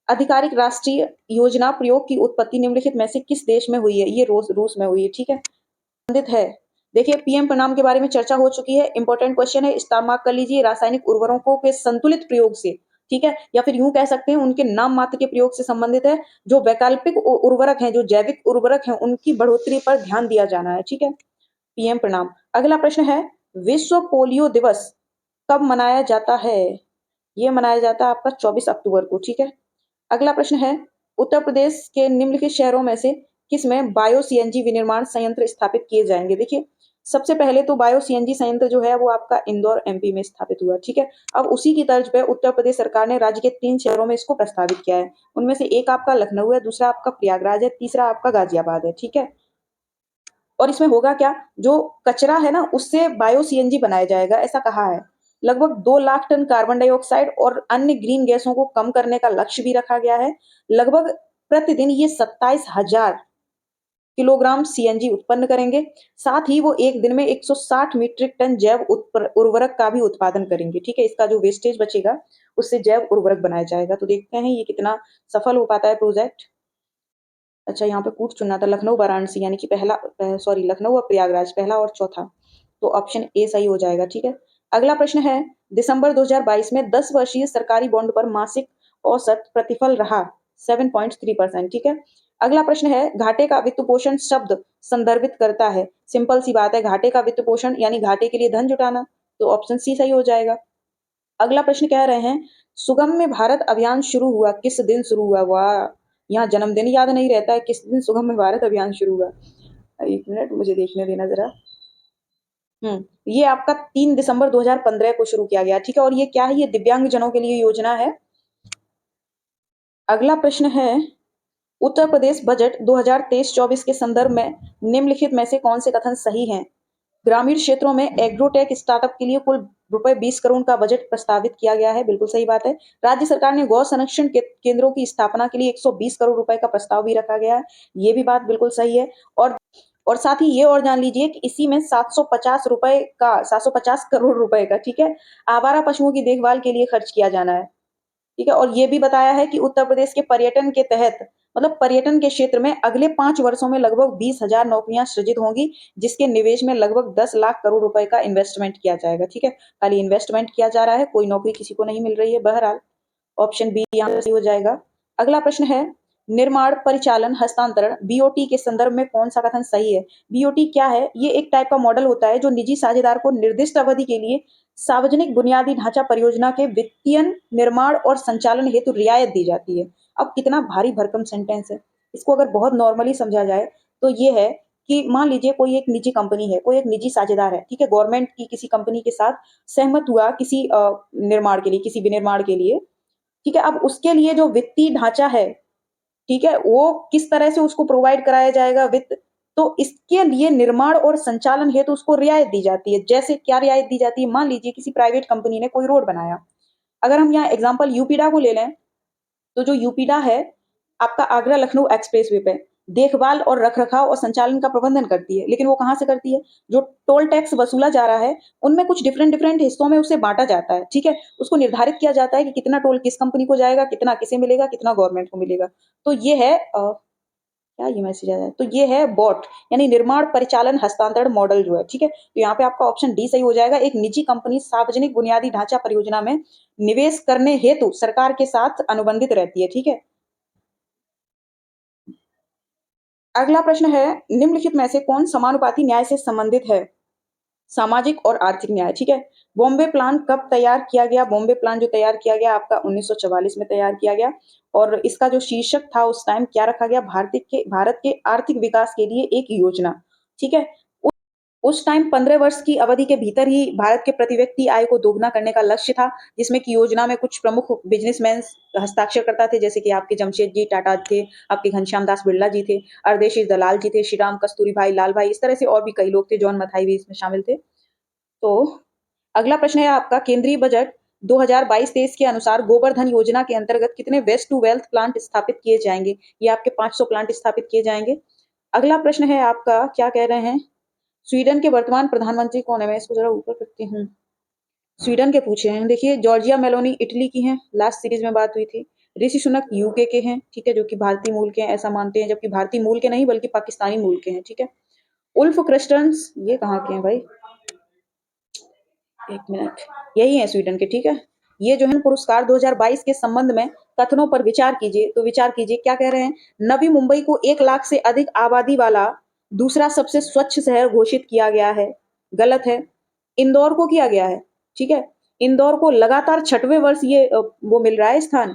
आधिकारिक राष्ट्रीय योजना प्रयोग की उत्पत्ति निम्नलिखित में से किस देश में हुई है? ये रूस में हुई है, ठीक है। संबंधित है, देखिए पीएम प्रणाम के बारे में चर्चा हो चुकी है, इंपॉर्टेंट क्वेश्चन है, स्टार मार्क कर लीजिए। रासायनिक उर्वरकों के संतुलित प्रयोग से, ठीक है, या फिर यूं कह सकते हैं उनके नाम मात्र के प्रयोग से संबंधित है। जो वैकल्पिक उर्वरक हैं, जो जैविक उर्वरक हैं, उनकी बढ़ोतरी पर ध्यान दिया जाना है, ठीक है। पीएम प्रणाम। अगला प्रश्न है, विश्व पोलियो दिवस कब मनाया जाता है? ये मनाया जाता है आपका 24 अक्टूबर को, ठीक है। अगला प्रश्न है, उत्तर प्रदेश के निम्नलिखित शहरों में से किसमें बायो सीएनजी विनिर्माण संयंत्र स्थापित किए जाएंगे? देखिए, सबसे पहले तो बायो सीएनजी संयंत्र जो है वो आपका इंदौर एमपी में स्थापित हुआ, ठीक है। अब उसी की तर्ज पे उत्तर प्रदेश सरकार ने राज्य के 3 शहरों में इसको प्रस्तावित किया है। उनमें से एक आपका लखनऊ है, दूसरा आपका प्रयागराज है, तीसरा आपका गाजियाबाद है, ठीक है। और इसमें होगा क्या, जो कचरा है ना उससे बायो सीएनजी बनाया जाएगा, ऐसा कहा है। लगभग 2 लाख टन कार्बन डाइऑक्साइड और अन्य ग्रीन गैसों को कम करने का लक्ष्य भी रखा गया है। लगभग प्रतिदिन ये 27,000 किलोग्राम सीएनजी उत्पन्न करेंगे। साथ ही वो एक दिन में 160 मीट्रिक टन जैव उर्वरक का भी उत्पादन करेंगे, ठीक है। इसका जो वेस्टेज बचेगा उससे जैव उर्वरक बनाया जाएगा। तो देखते हैं ये कितना सफल हो पाता है प्रोजेक्ट। अच्छा, यहाँ पे कूट चुनना था, लखनऊ वाराणसी यानी कि पहला, सॉरी, लखनऊ और प्रयागराज पहला और चौथा, तो ऑप्शन ए सही हो जाएगा, ठीक है। अगला प्रश्न है, दिसंबर 2022 में 10 वर्षीय सरकारी बॉन्ड पर मासिक औसत प्रतिफल रहा 7.3%। ठीक है। अगला प्रश्न है, घाटे का वित्त पोषण शब्द संदर्भित करता है। सिंपल सी बात है, घाटे का वित्त पोषण यानी घाटे के लिए धन जुटाना, तो ऑप्शन सी सही हो जाएगा। अगला प्रश्न कह रहे हैं, सुगम्य भारत अभियान शुरू हुआ किस दिन शुरू हुआ? वाह, यहाँ जन्मदिन याद नहीं रहता है, किस दिन सुगम्य भारत अभियान शुरू हुआ? एक मिनट मुझे देखने देना जरा। ये आपका 3 दिसंबर 2015 को शुरू किया गया। ठीक है। और ये क्या है? ये दिव्यांग जनों के लिए योजना है। अगला प्रश्न है, उत्तर प्रदेश बजट 2023-24 के संदर्भ में निम्नलिखित में से कौन से कथन सही हैं? ग्रामीण क्षेत्रों में एग्रोटेक स्टार्टअप के लिए कुल रुपए 20 करोड़ का बजट प्रस्तावित किया गया है। बिल्कुल सही बात है। राज्य सरकार ने गौ संरक्षण केंद्रों की स्थापना के लिए 120 करोड़ रुपए का प्रस्ताव भी रखा गया है। ये भी बात बिल्कुल सही है। और साथ ही ये और जान लीजिए कि इसी में 750 करोड़ रुपए का, ठीक है, आवारा पशुओं की देखभाल के लिए खर्च किया जाना है। ठीक है। और ये भी बताया है कि उत्तर प्रदेश के पर्यटन के तहत, मतलब पर्यटन के क्षेत्र में अगले 5 वर्षों में लगभग 20,000 नौकरियां सृजित होंगी, जिसके निवेश में लगभग 10 लाख करोड़ रुपए का इन्वेस्टमेंट किया जाएगा। ठीक है। खाली इन्वेस्टमेंट किया जा रहा है, कोई नौकरी किसी को नहीं मिल रही है। बहरहाल ऑप्शन बी यहाँ सही हो जाएगा। अगला प्रश्न है, निर्माण परिचालन हस्तांतरण बीओटी के संदर्भ में कौन सा कथन सही है? बीओटी क्या है? ये एक टाइप का मॉडल होता है जो निजी साझेदार को निर्दिष्ट अवधि के लिए सार्वजनिक बुनियादी ढांचा परियोजना के वित्तीय निर्माण और संचालन हेतु रियायत दी जाती है। अब कितना भारी भरकम सेंटेंस है। इसको अगर बहुत नॉर्मली समझा जाए तो ये है कि मान लीजिए कोई एक निजी कंपनी है, कोई एक निजी साझेदार है, ठीक है, गवर्नमेंट की किसी कंपनी के साथ सहमत हुआ किसी निर्माण के लिए, किसी विनिर्माण के लिए। ठीक है। अब उसके लिए जो वित्तीय ढांचा है, ठीक है, वो किस तरह से उसको प्रोवाइड कराया जाएगा वित्त, तो इसके लिए निर्माण और संचालन हेतु उसको रियायत दी जाती है। जैसे क्या रियायत दी जाती है? मान लीजिए किसी प्राइवेट कंपनी ने कोई रोड बनाया। अगर हम यहाँ एग्जांपल यूपीडा को ले लें, तो जो यूपीडा है आपका आगरा लखनऊ एक्सप्रेसवे पे देखभाल और रखरखाव और संचालन का प्रबंधन करती है। लेकिन वो कहाँ से करती है? जो टोल टैक्स वसूला जा रहा है उनमें कुछ डिफरेंट डिफरेंट हिस्सों में उसे बांटा जाता है। ठीक है। उसको निर्धारित किया जाता है कि कितना टोल किस कंपनी को जाएगा, कितना किसे मिलेगा, कितना गवर्नमेंट को मिलेगा। तो ये है क्या ये मैसेज आया है? तो ये है बॉट, यानी निर्माण परिचालन हस्तांतरण मॉडल जो है। ठीक है। तो यहाँ पे आपका ऑप्शन डी सही हो जाएगा। एक निजी कंपनी सार्वजनिक बुनियादी ढांचा परियोजना में निवेश करने हेतु सरकार के साथ अनुबंधित रहती है। ठीक है। अगला प्रश्न है, निम्नलिखित में से कौन समानुपाती न्याय से संबंधित है? सामाजिक और आर्थिक न्याय। ठीक है। बॉम्बे प्लान कब तैयार किया गया? बॉम्बे प्लान जो तैयार किया गया आपका 1944 में तैयार किया गया। और इसका जो शीर्षक था उस टाइम क्या रखा गया? भारत के आर्थिक विकास के लिए एक योजना। ठीक है। उस टाइम 15 वर्ष की अवधि के भीतर ही भारत के प्रति व्यक्ति आय को दोगुना करने का लक्ष्य था, जिसमें कि योजना में कुछ प्रमुख बिजनेसमैन हस्ताक्षर करता थे, जैसे कि आपके जमशेद जी टाटा थे, आपके घनश्याम दास बिरला जी थे, अर्देशीर दलाल जी थे, श्री राम कस्तूरी भाई, लाल भाई, इस तरह से और भी कई लोग थे, जॉन मथाई भी इसमें शामिल थे। तो अगला प्रश्न है आपका, केंद्रीय बजट 2022-23 के अनुसार गोबर धन योजना के अंतर्गत कितने वेस्ट टू वेल्थ प्लांट स्थापित किए जाएंगे? ये आपके 500 प्लांट स्थापित किए जाएंगे। अगला प्रश्न है आपका, क्या कह रहे हैं, स्वीडन के वर्तमान प्रधानमंत्री कौन है? मैं इसको जरा ऊपर करती हूँ। स्वीडन के पूछे हैं। देखिए, जॉर्जिया मेलोनी इटली की हैं, लास्ट सीरीज में बात हुई थी। ऋषि सुनक यूके के हैं, ठीक है, जो कि भारतीय मूल के हैं ऐसा मानते हैं, जबकि भारतीय मूल के नहीं बल्कि पाकिस्तानी मूल के हैं। ठीक है। उल्फ क्रिस्टन्स ये कहाँ के हैं भाई? एक मिनट, यही है स्वीडन के। ठीक है। ये जो है पुरस्कार 2022 के संबंध में कथनों पर विचार कीजिए। तो विचार कीजिए, क्या कह रहे हैं? नवी मुंबई को 1 लाख से अधिक आबादी वाला दूसरा सबसे स्वच्छ शहर घोषित किया गया है। गलत है। इंदौर को किया गया है। ठीक है। इंदौर को लगातार 6वें वर्ष ये वो मिल रहा है स्थान,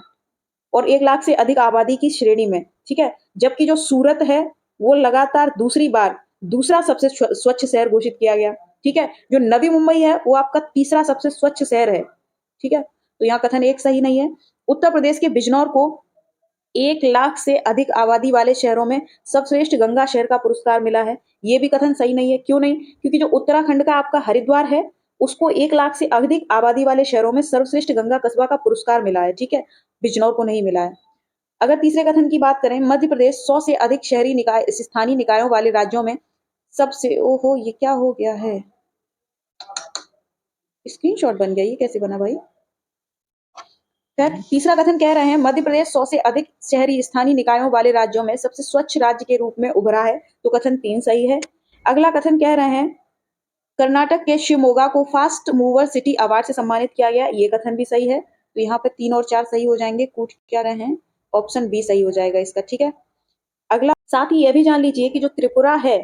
और 1 लाख से अधिक आबादी की श्रेणी में। ठीक है। जबकि जो सूरत है वो लगातार दूसरी बार दूसरा सबसे स्वच्छ शहर घोषित किया गया। ठीक है। जो नवी मुंबई है वो आपका तीसरा सबसे स्वच्छ शहर है। ठीक है। तो यहाँ कथन एक सही नहीं है। उत्तर प्रदेश के बिजनौर को 1 लाख से अधिक आबादी वाले शहरों में सर्वश्रेष्ठ गंगा शहर का पुरस्कार मिला है। ये भी कथन सही नहीं है। क्यों नहीं? क्योंकि जो उत्तराखंड का आपका हरिद्वार है उसको 1 लाख से अधिक आबादी वाले शहरों में सर्वश्रेष्ठ गंगा कस्बा का पुरस्कार मिला है। ठीक है। बिजनौर को नहीं मिला है। अगर तीसरे कथन की बात करें, मध्य प्रदेश 100 से अधिक शहरी निकाय स्थानीय निकायों वाले राज्यों में सबसे, ओहो ये क्या हो गया है? स्क्रीनशॉट बन गया, ये कैसे बना भाई? खैर, तीसरा कथन कह रहे हैं, मध्य प्रदेश 100 से अधिक शहरी स्थानीय निकायों वाले राज्यों में सबसे स्वच्छ राज्य के रूप में उभरा है। तो कथन 3 सही है। अगला कथन कह रहे हैं, कर्नाटक के शिवमोगा को फास्ट मूवर सिटी अवार्ड से सम्मानित किया गया। ये कथन भी सही है। तो यहाँ पे 3 और 4 सही हो जाएंगे। कूट क्या रहे हैं? ऑप्शन बी सही हो जाएगा इसका, ठीक है। अगला, साथ ही यह भी जान लीजिए कि जो त्रिपुरा है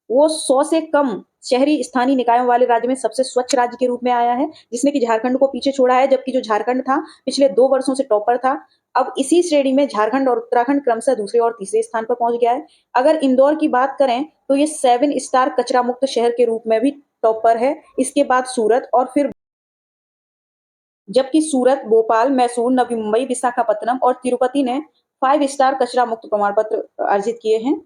वो 100 से कम शहरी स्थानीय निकायों वाले राज्य में सबसे स्वच्छ राज्य के रूप में आया है, जिसने कि झारखंड को पीछे छोड़ा है, जबकि जो झारखंड था पिछले 2 वर्षों से टॉपर था। अब इसी श्रेणी में झारखंड और उत्तराखंड क्रमशः दूसरे और तीसरे स्थान पर पहुंच गया है। अगर इंदौर की बात करें तो ये 7 स्टार कचरा मुक्त शहर के रूप में भी टॉपर है। इसके बाद सूरत और फिर, जबकि सूरत, भोपाल, मैसूर, नवी मुंबई, विशाखापत्तनम और तिरुपति ने 5 स्टार कचरा मुक्त प्रमाण पत्र अर्जित किए हैं।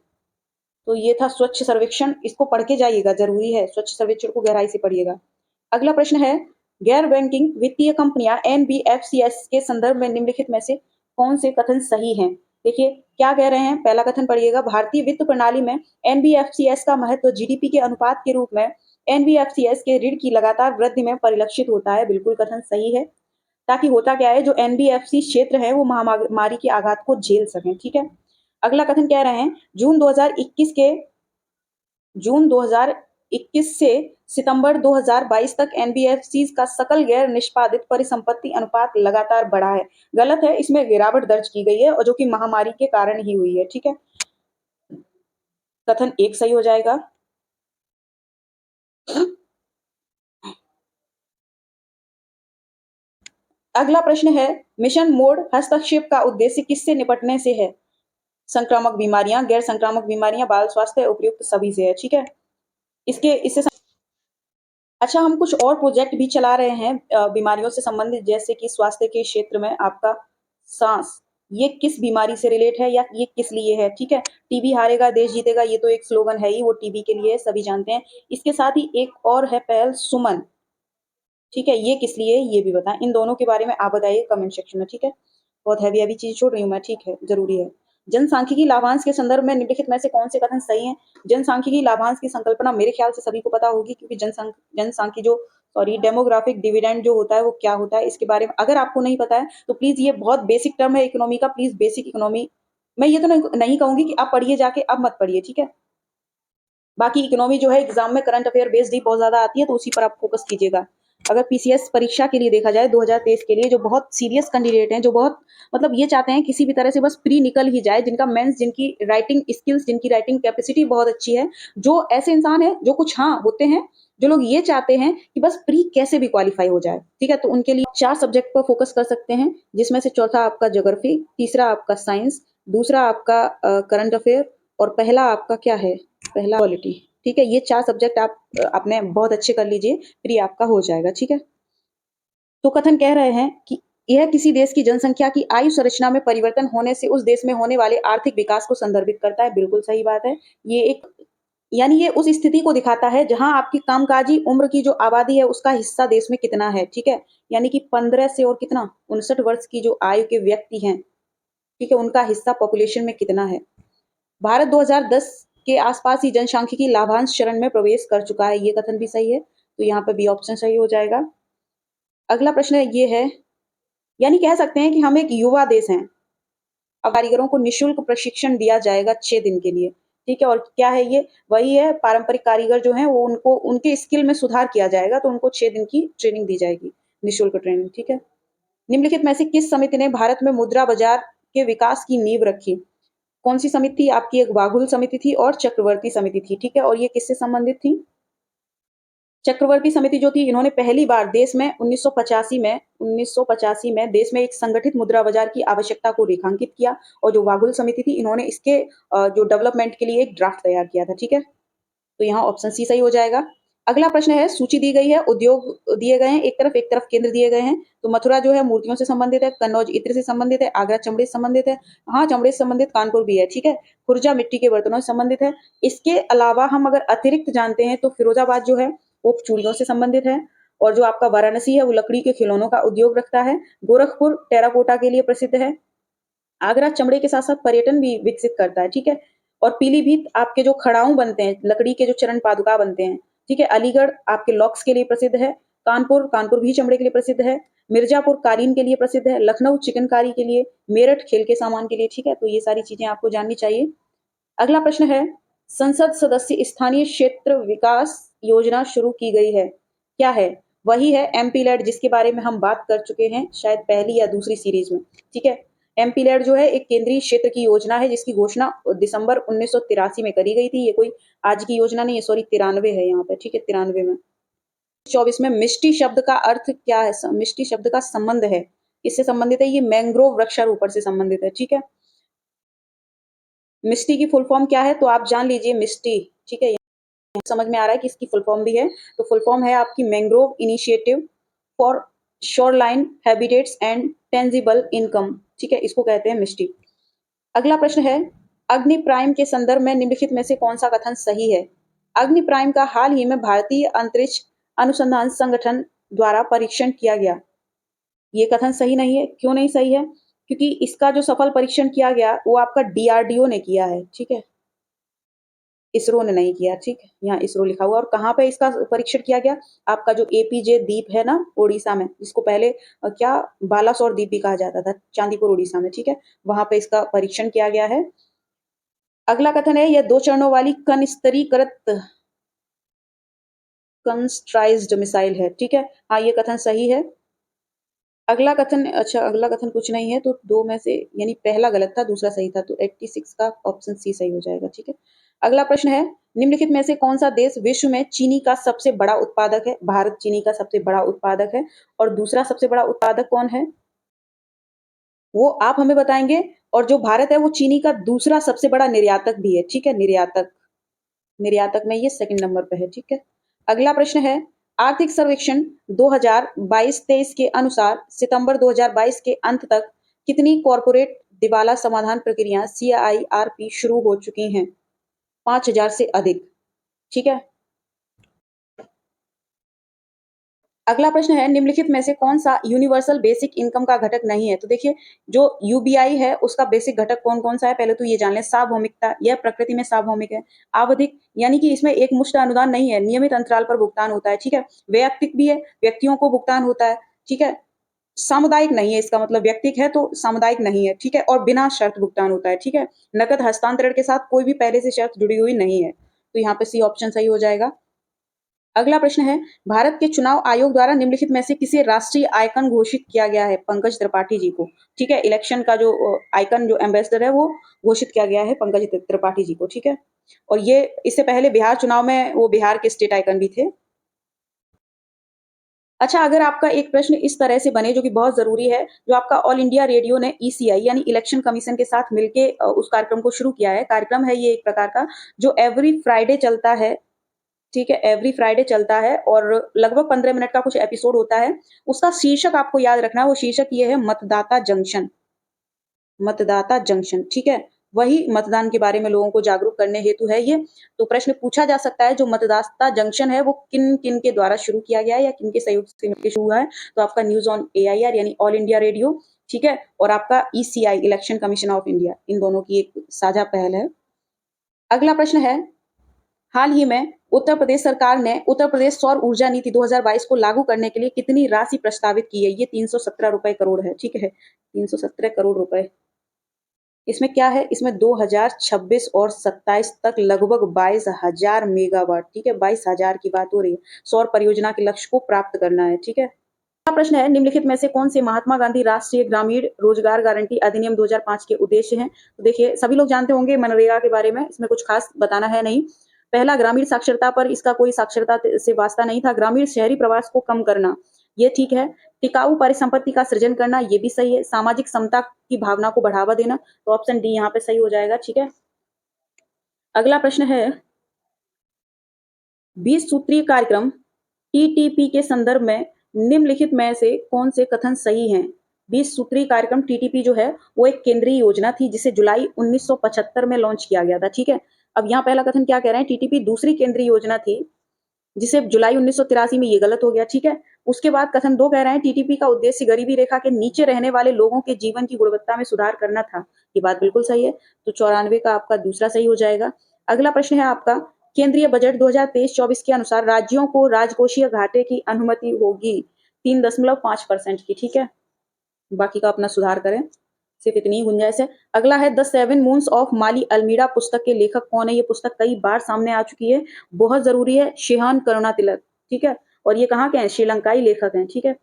तो ये था स्वच्छ सर्वेक्षण, इसको पढ़ के जाइएगा, जरूरी है, स्वच्छ सर्वेक्षण को गहराई से पढ़िएगा। अगला प्रश्न है, गैर बैंकिंग वित्तीय कंपनियां एनबीएफसीएस के संदर्भ में निम्नलिखित में से कौन से कथन सही हैं? देखिए क्या कह रहे हैं, पहला कथन पढ़िएगा, भारतीय वित्त प्रणाली में एनबीएफसीएस का महत्व जीडीपी के अनुपात के रूप में एनबीएफसीएस के ऋण की लगातार वृद्धि में परिलक्षित होता है। बिल्कुल कथन सही है। ताकि होता क्या है, जो एनबीएफसी क्षेत्र है वो महामारी के आघात को झेल सकें, ठीक है। अगला कथन कह रहे हैं, जून 2021 से सितंबर 2022 तक एनबीएफसी का सकल गैर निष्पादित परिसंपत्ति अनुपात लगातार बढ़ा है। गलत है, इसमें गिरावट दर्ज की गई है और जो कि महामारी के कारण ही हुई है, ठीक है। कथन एक सही हो जाएगा। अगला प्रश्न है, मिशन मोड हस्तक्षेप का उद्देश्य किससे निपटने से है? संक्रामक बीमारियां, गैर संक्रामक बीमारियां, बाल स्वास्थ्य, उपयुक्त सभी से है, ठीक है। इससे अच्छा, हम कुछ और प्रोजेक्ट भी चला रहे हैं बीमारियों से संबंधित, जैसे कि स्वास्थ्य के क्षेत्र में आपका सांस, ये किस बीमारी से रिलेट है या ये किस लिए है, ठीक है। टीबी हारेगा देश जीतेगा, ये तो एक स्लोगन है ही, वो टीबी के लिए सभी जानते हैं। इसके साथ ही एक और है पहल सुमन, ठीक है, ये किस लिए ये भी बताएं। इन दोनों के बारे में आप बताइए कमेंट सेक्शन में, ठीक है। बहुत हैवी हैवी चीज छोड़ रही हूँ मैं, ठीक है, जरूरी है। जनसांख्यिकी लाभांश के संदर्भ में निम्नलिखित में से कौन से कथन सही हैं? जनसांख्यिकी लाभांश की संकल्पना मेरे ख्याल से सभी को पता होगी, क्योंकि जनसांख्यिकी जो सॉरी डेमोग्राफिक डिविडेंड जो होता है वो क्या होता है, इसके बारे में अगर आपको नहीं पता है तो प्लीज, ये बहुत बेसिक टर्म है इकोनॉमी का, प्लीज बेसिक इकोनॉमी, मैं ये तो नहीं कहूंगी कि आप पढ़िए जाके, अब मत पढ़िए, ठीक है। बाकी इकोनॉमी जो है एग्जाम में करंट अफेयर बेस्ड ही बहुत ज्यादा आती है, तो उसी पर आप फोकस कीजिएगा। अगर पीसीएस परीक्षा के लिए देखा जाए 2023 के लिए, जो बहुत सीरियस कैंडिडेट हैं, जो बहुत मतलब ये चाहते हैं किसी भी तरह से बस प्री निकल ही जाए, जिनका मेंस, जिनकी राइटिंग स्किल्स, जिनकी राइटिंग कैपेसिटी बहुत अच्छी है, जो ऐसे इंसान है जो कुछ हाँ होते हैं, जो लोग ये चाहते हैं कि बस प्री कैसे भी क्वालिफाई हो जाए, ठीक है, तो उनके लिए 4 सब्जेक्ट पर फोकस कर सकते हैं, जिसमें से चौथा आपका ज्योग्राफी, तीसरा आपका साइंस, दूसरा आपका करंट अफेयर, और पहला आपका क्या है, पहला क्वालिटी, ठीक है। ये 4 सब्जेक्ट आप अपने बहुत अच्छे कर लीजिए, प्री आपका हो जाएगा, ठीक है। तो कथन कह रहे हैं कि यह किसी देश की जनसंख्या की आयु संरचना में परिवर्तन होने से उस देश में होने वाले आर्थिक विकास को संदर्भित करता है। बिल्कुल सही बात है। ये एक, यानी ये उस स्थिति को दिखाता है जहां आपकी कामकाजी उम्र की जो आबादी है उसका हिस्सा देश में कितना है, ठीक है। यानी कि 15 से और कितना 59 वर्ष की जो आयु के व्यक्ति हैं, ठीक है, उनका हिस्सा पॉपुलेशन में कितना है। भारत 2010 के आसपास ही जनसांख्यिकी लाभांश चरण में प्रवेश कर चुका है, ये कथन भी सही है, तो यहाँ पर बी ऑप्शन सही हो जाएगा। अगला प्रश्न ये है, यानी कह सकते हैं कि हम एक युवा देश हैं। अब कारीगरों को निशुल्क प्रशिक्षण दिया जाएगा 6 दिन के लिए, ठीक है। और क्या है ये, वही है, पारंपरिक कारीगर जो हैं वो उनको उनके स्किल में सुधार किया जाएगा, तो उनको 6 दिन की ट्रेनिंग दी जाएगी, निशुल्क ट्रेनिंग, ठीक है। निम्नलिखित में से किस समिति ने भारत में मुद्रा बाजार के विकास की नींव रखी? कौन सी समिति थी आपकी? एक वाघुल समिति थी और चक्रवर्ती समिति थी, ठीक है। और ये किससे संबंधित थी? चक्रवर्ती समिति जो थी, इन्होंने पहली बार देश में 1985 में देश में एक संगठित मुद्रा बाजार की आवश्यकता को रेखांकित किया, और जो वाघुल समिति थी, इन्होंने इसके जो डेवलपमेंट के लिए एक ड्राफ्ट तैयार किया था, ठीक है। तो यहाँ ऑप्शन सी सही हो जाएगा। अगला प्रश्न है, सूची दी गई है, उद्योग दिए गए हैं एक तरफ केंद्र दिए गए हैं। तो मथुरा जो है मूर्तियों से संबंधित है, कन्नौज इत्र से संबंधित है, आगरा चमड़े से संबंधित है, हाँ चमड़े से संबंधित कानपुर भी है, ठीक है, खुर्जा मिट्टी के बर्तनों से संबंधित है। इसके अलावा हम अगर अतिरिक्त जानते हैं तो फिरोजाबाद जो है वो चूड़ियों से संबंधित है, और जो आपका वाराणसी है वो लकड़ी के खिलौनों का उद्योग रखता है, गोरखपुर टेराकोटा के लिए प्रसिद्ध है, आगरा चमड़े के साथ साथ पर्यटन भी विकसित करता है, ठीक है। और पीलीभीत आपके जो खड़ाऊ बनते हैं, लकड़ी के जो चरण पादुका बनते हैं, ठीक है। अलीगढ़ आपके लॉक्स के लिए प्रसिद्ध है, कानपुर भी चमड़े के लिए प्रसिद्ध है, मिर्जापुर कालीन के लिए प्रसिद्ध है, लखनऊ चिकनकारी के लिए, मेरठ खेल के सामान के लिए, ठीक है। तो ये सारी चीजें आपको जाननी चाहिए। अगला प्रश्न है, संसद सदस्य स्थानीय क्षेत्र विकास योजना शुरू की गई है, क्या है? वही है एमपी लैड, जिसके बारे में हम बात कर चुके हैं शायद पहली या दूसरी सीरीज में, ठीक है। एमपीलैड जो है एक केंद्रीय क्षेत्र की योजना है जिसकी घोषणा दिसंबर 1983 में करी गई थी। ये कोई आज की योजना नहीं है, सॉरी 93 है यहाँ पे, ठीक है 93 में। 24 में मिष्टी शब्द का अर्थ क्या है? मिष्टी शब्द का संबंध है, किससे संबंधित है? ये मैंग्रोव वृक्षारोपण से संबंधित है, ठीक है। मिष्टी की फुल फॉर्म क्या है तो आप जान लीजिए मिष्टी, ठीक है। समझ में आ रहा है कि इसकी फुल फॉर्म भी है, तो फुल फॉर्म है आपकी mangrove initiative for shoreline habitats and tangible income, ठीक है, इसको कहते हैं मिष्टी। अगला प्रश्न है, अग्नि प्राइम के संदर्भ में निम्नलिखित में से कौन सा कथन सही है? अग्नि प्राइम का हाल ही में भारतीय अंतरिक्ष अनुसंधान संगठन द्वारा परीक्षण किया गया। ये कथन सही नहीं है। क्यों नहीं सही है? क्योंकि इसका जो सफल परीक्षण किया गया वो आपका डीआरडीओ ने किया है, ठीक है, इसरो ने नहीं किया, ठीक है, यहाँ इसरो लिखा हुआ। और कहाँ पे इसका परीक्षण किया गया? आपका जो एपीजे द्वीप है ना उड़ीसा में, जिसको पहले क्या बालासोर द्वीप भी कहा जाता था, चांदीपुर उड़ीसा में, ठीक है, वहां पे इसका परीक्षण किया गया है। अगला कथन है, यह 2 चरणों वाली कनिस्तरीकृत कंस्ट्राइज्ड मिसाइल है, ठीक है, हाँ ये कथन सही है। अगला कथन, अच्छा अगला कथन कुछ नहीं है, तो दो में से यानी पहला गलत था दूसरा सही था, तो 86 का ऑप्शन सी सही हो जाएगा, ठीक है। अगला प्रश्न है, निम्नलिखित में से कौन सा देश विश्व में चीनी का सबसे बड़ा उत्पादक है? भारत चीनी का सबसे बड़ा उत्पादक है। और दूसरा सबसे बड़ा उत्पादक कौन है वो आप हमें बताएंगे। और जो भारत है वो चीनी का दूसरा सबसे बड़ा निर्यातक भी है, ठीक है, निर्यातक, निर्यातक में ये सेकंड नंबर पे है, ठीक है। अगला प्रश्न है, आर्थिक सर्वेक्षण 2022-23 के अनुसार सितंबर 2022 के अंत तक कितनी कॉरपोरेट दिवाला समाधान प्रक्रिया CIRP शुरू हो चुकी हैं? 5000 से अधिक, ठीक है। अगला प्रश्न है, निम्नलिखित में से कौन सा यूनिवर्सल बेसिक इनकम का घटक नहीं है? तो देखिए, जो यूबीआई है उसका बेसिक घटक कौन कौन सा है पहले तो ये जान लें। सार्वभौमिकता, यह प्रकृति में सार्वभौमिक है। आवधिक, यानी कि इसमें एक मुश्त अनुदान नहीं है, नियमित अंतराल पर भुगतान होता है, ठीक है। वैयक्तिक भी है, व्यक्तियों को भुगतान होता है, ठीक है। सामुदायिक नहीं है, इसका मतलब व्यक्तिक है तो सामुदायिक नहीं है, ठीक है। और बिना शर्त भुगतान होता है, ठीक है। नकद हस्तांतरण के साथ कोई भी पहले से शर्त जुड़ी हुई नहीं है, तो यहाँ पे सी ऑप्शन सही हो जाएगा। अगला प्रश्न है, भारत के चुनाव आयोग द्वारा निम्नलिखित में से किसे राष्ट्रीय आइकन घोषित किया गया है? पंकज त्रिपाठी जी को, ठीक है। इलेक्शन का जो आइकन, जो एम्बेसडर है वो घोषित किया गया है पंकज त्रिपाठी जी को, ठीक है। और ये इससे पहले बिहार चुनाव में वो बिहार के स्टेट आइकन भी थे। अच्छा, अगर आपका एक प्रश्न इस तरह से बने जो कि बहुत जरूरी है, जो आपका ऑल इंडिया रेडियो ने ईसीआई यानी इलेक्शन कमीशन के साथ मिलके उस कार्यक्रम को शुरू किया है। कार्यक्रम है ये एक प्रकार का जो एवरी फ्राइडे चलता है, ठीक है, एवरी फ्राइडे चलता है और लगभग 15 मिनट का कुछ एपिसोड होता है। उसका शीर्षक आपको याद रखना है, वो शीर्षक ये है मतदाता जंक्शन, मतदाता जंक्शन, ठीक है। वही मतदान के बारे में लोगों को जागरूक करने हेतु है ये। तो प्रश्न पूछा जा सकता है, जो मतदाता जंक्शन है वो किन किन के द्वारा शुरू किया गया है या किन के सहयोग से मिलकर शुरू हुआ है? तो आपका न्यूज ऑन AIR यानी ऑल इंडिया रेडियो, ठीक है, और आपका ECI Election Commission of India, इन दोनों की एक साझा पहल है। अगला प्रश्न है, हाल ही में उत्तर प्रदेश सरकार ने उत्तर प्रदेश सौर ऊर्जा नीति 2022 को लागू करने के लिए कितनी राशि प्रस्तावित की है? ये 317 रुपए करोड़ है, ठीक है, 317 करोड़ रुपए। इसमें क्या है, इसमें 2026 और 27 तक लगभग 22,000 मेगावाट, ठीक है, 22,000 की बात हो रही है, सौर परियोजना के लक्ष्य को प्राप्त करना है, ठीक है। अगला प्रश्न है, निम्नलिखित में से कौन से महात्मा गांधी राष्ट्रीय ग्रामीण रोजगार गारंटी अधिनियम 2005 के उद्देश्य हैं? तो देखिए, सभी लोग जानते होंगे मनरेगा के बारे में, इसमें कुछ खास बताना है नहीं। पहला, ग्रामीण साक्षरता पर इसका कोई साक्षरता से वास्ता नहीं था। ग्रामीण शहरी प्रवास को कम करना, ये ठीक है। टिकाऊ परिसंपत्ति का सृजन करना, ये भी सही है। सामाजिक समता की भावना को बढ़ावा देना, तो ऑप्शन डी यहाँ पे सही हो जाएगा, ठीक है। अगला प्रश्न है, 20 सूत्रीय कार्यक्रम TTP के संदर्भ में निम्नलिखित में से कौन से कथन सही हैं? 20 सूत्रीय कार्यक्रम TTP जो है वो एक केंद्रीय योजना थी जिसे जुलाई 1975 में लॉन्च किया गया था, ठीक है। अब यहाँ पहला कथन क्या कह रहे हैं, TTP दूसरी केंद्रीय योजना थी जिसे जुलाई 1983 में, ये गलत हो गया, ठीक है। उसके बाद कथन 2 कह रहे हैं, TTP का उद्देश्य गरीबी रेखा के नीचे रहने वाले लोगों के जीवन की गुणवत्ता में सुधार करना था, ये बात बिल्कुल सही है, तो 94 का आपका दूसरा सही हो जाएगा। अगला प्रश्न है आपका, केंद्रीय बजट 2023-24 के अनुसार राज्यों को राजकोषीय घाटे की अनुमति होगी 3.5% की, ठीक है, बाकी का अपना सुधार करें, सिर्फ इतनी ही गुंजाइश है। अगला है, the 7 moons of Mali Almeida पुस्तक के लेखक कौन है? ये पुस्तक कई बार सामने आ चुकी है, बहुत जरूरी है, शिहान करुणातिलक, ठीक है। और ये कहाँ के हैं? श्रीलंकाई लेखक हैं, ठीक है।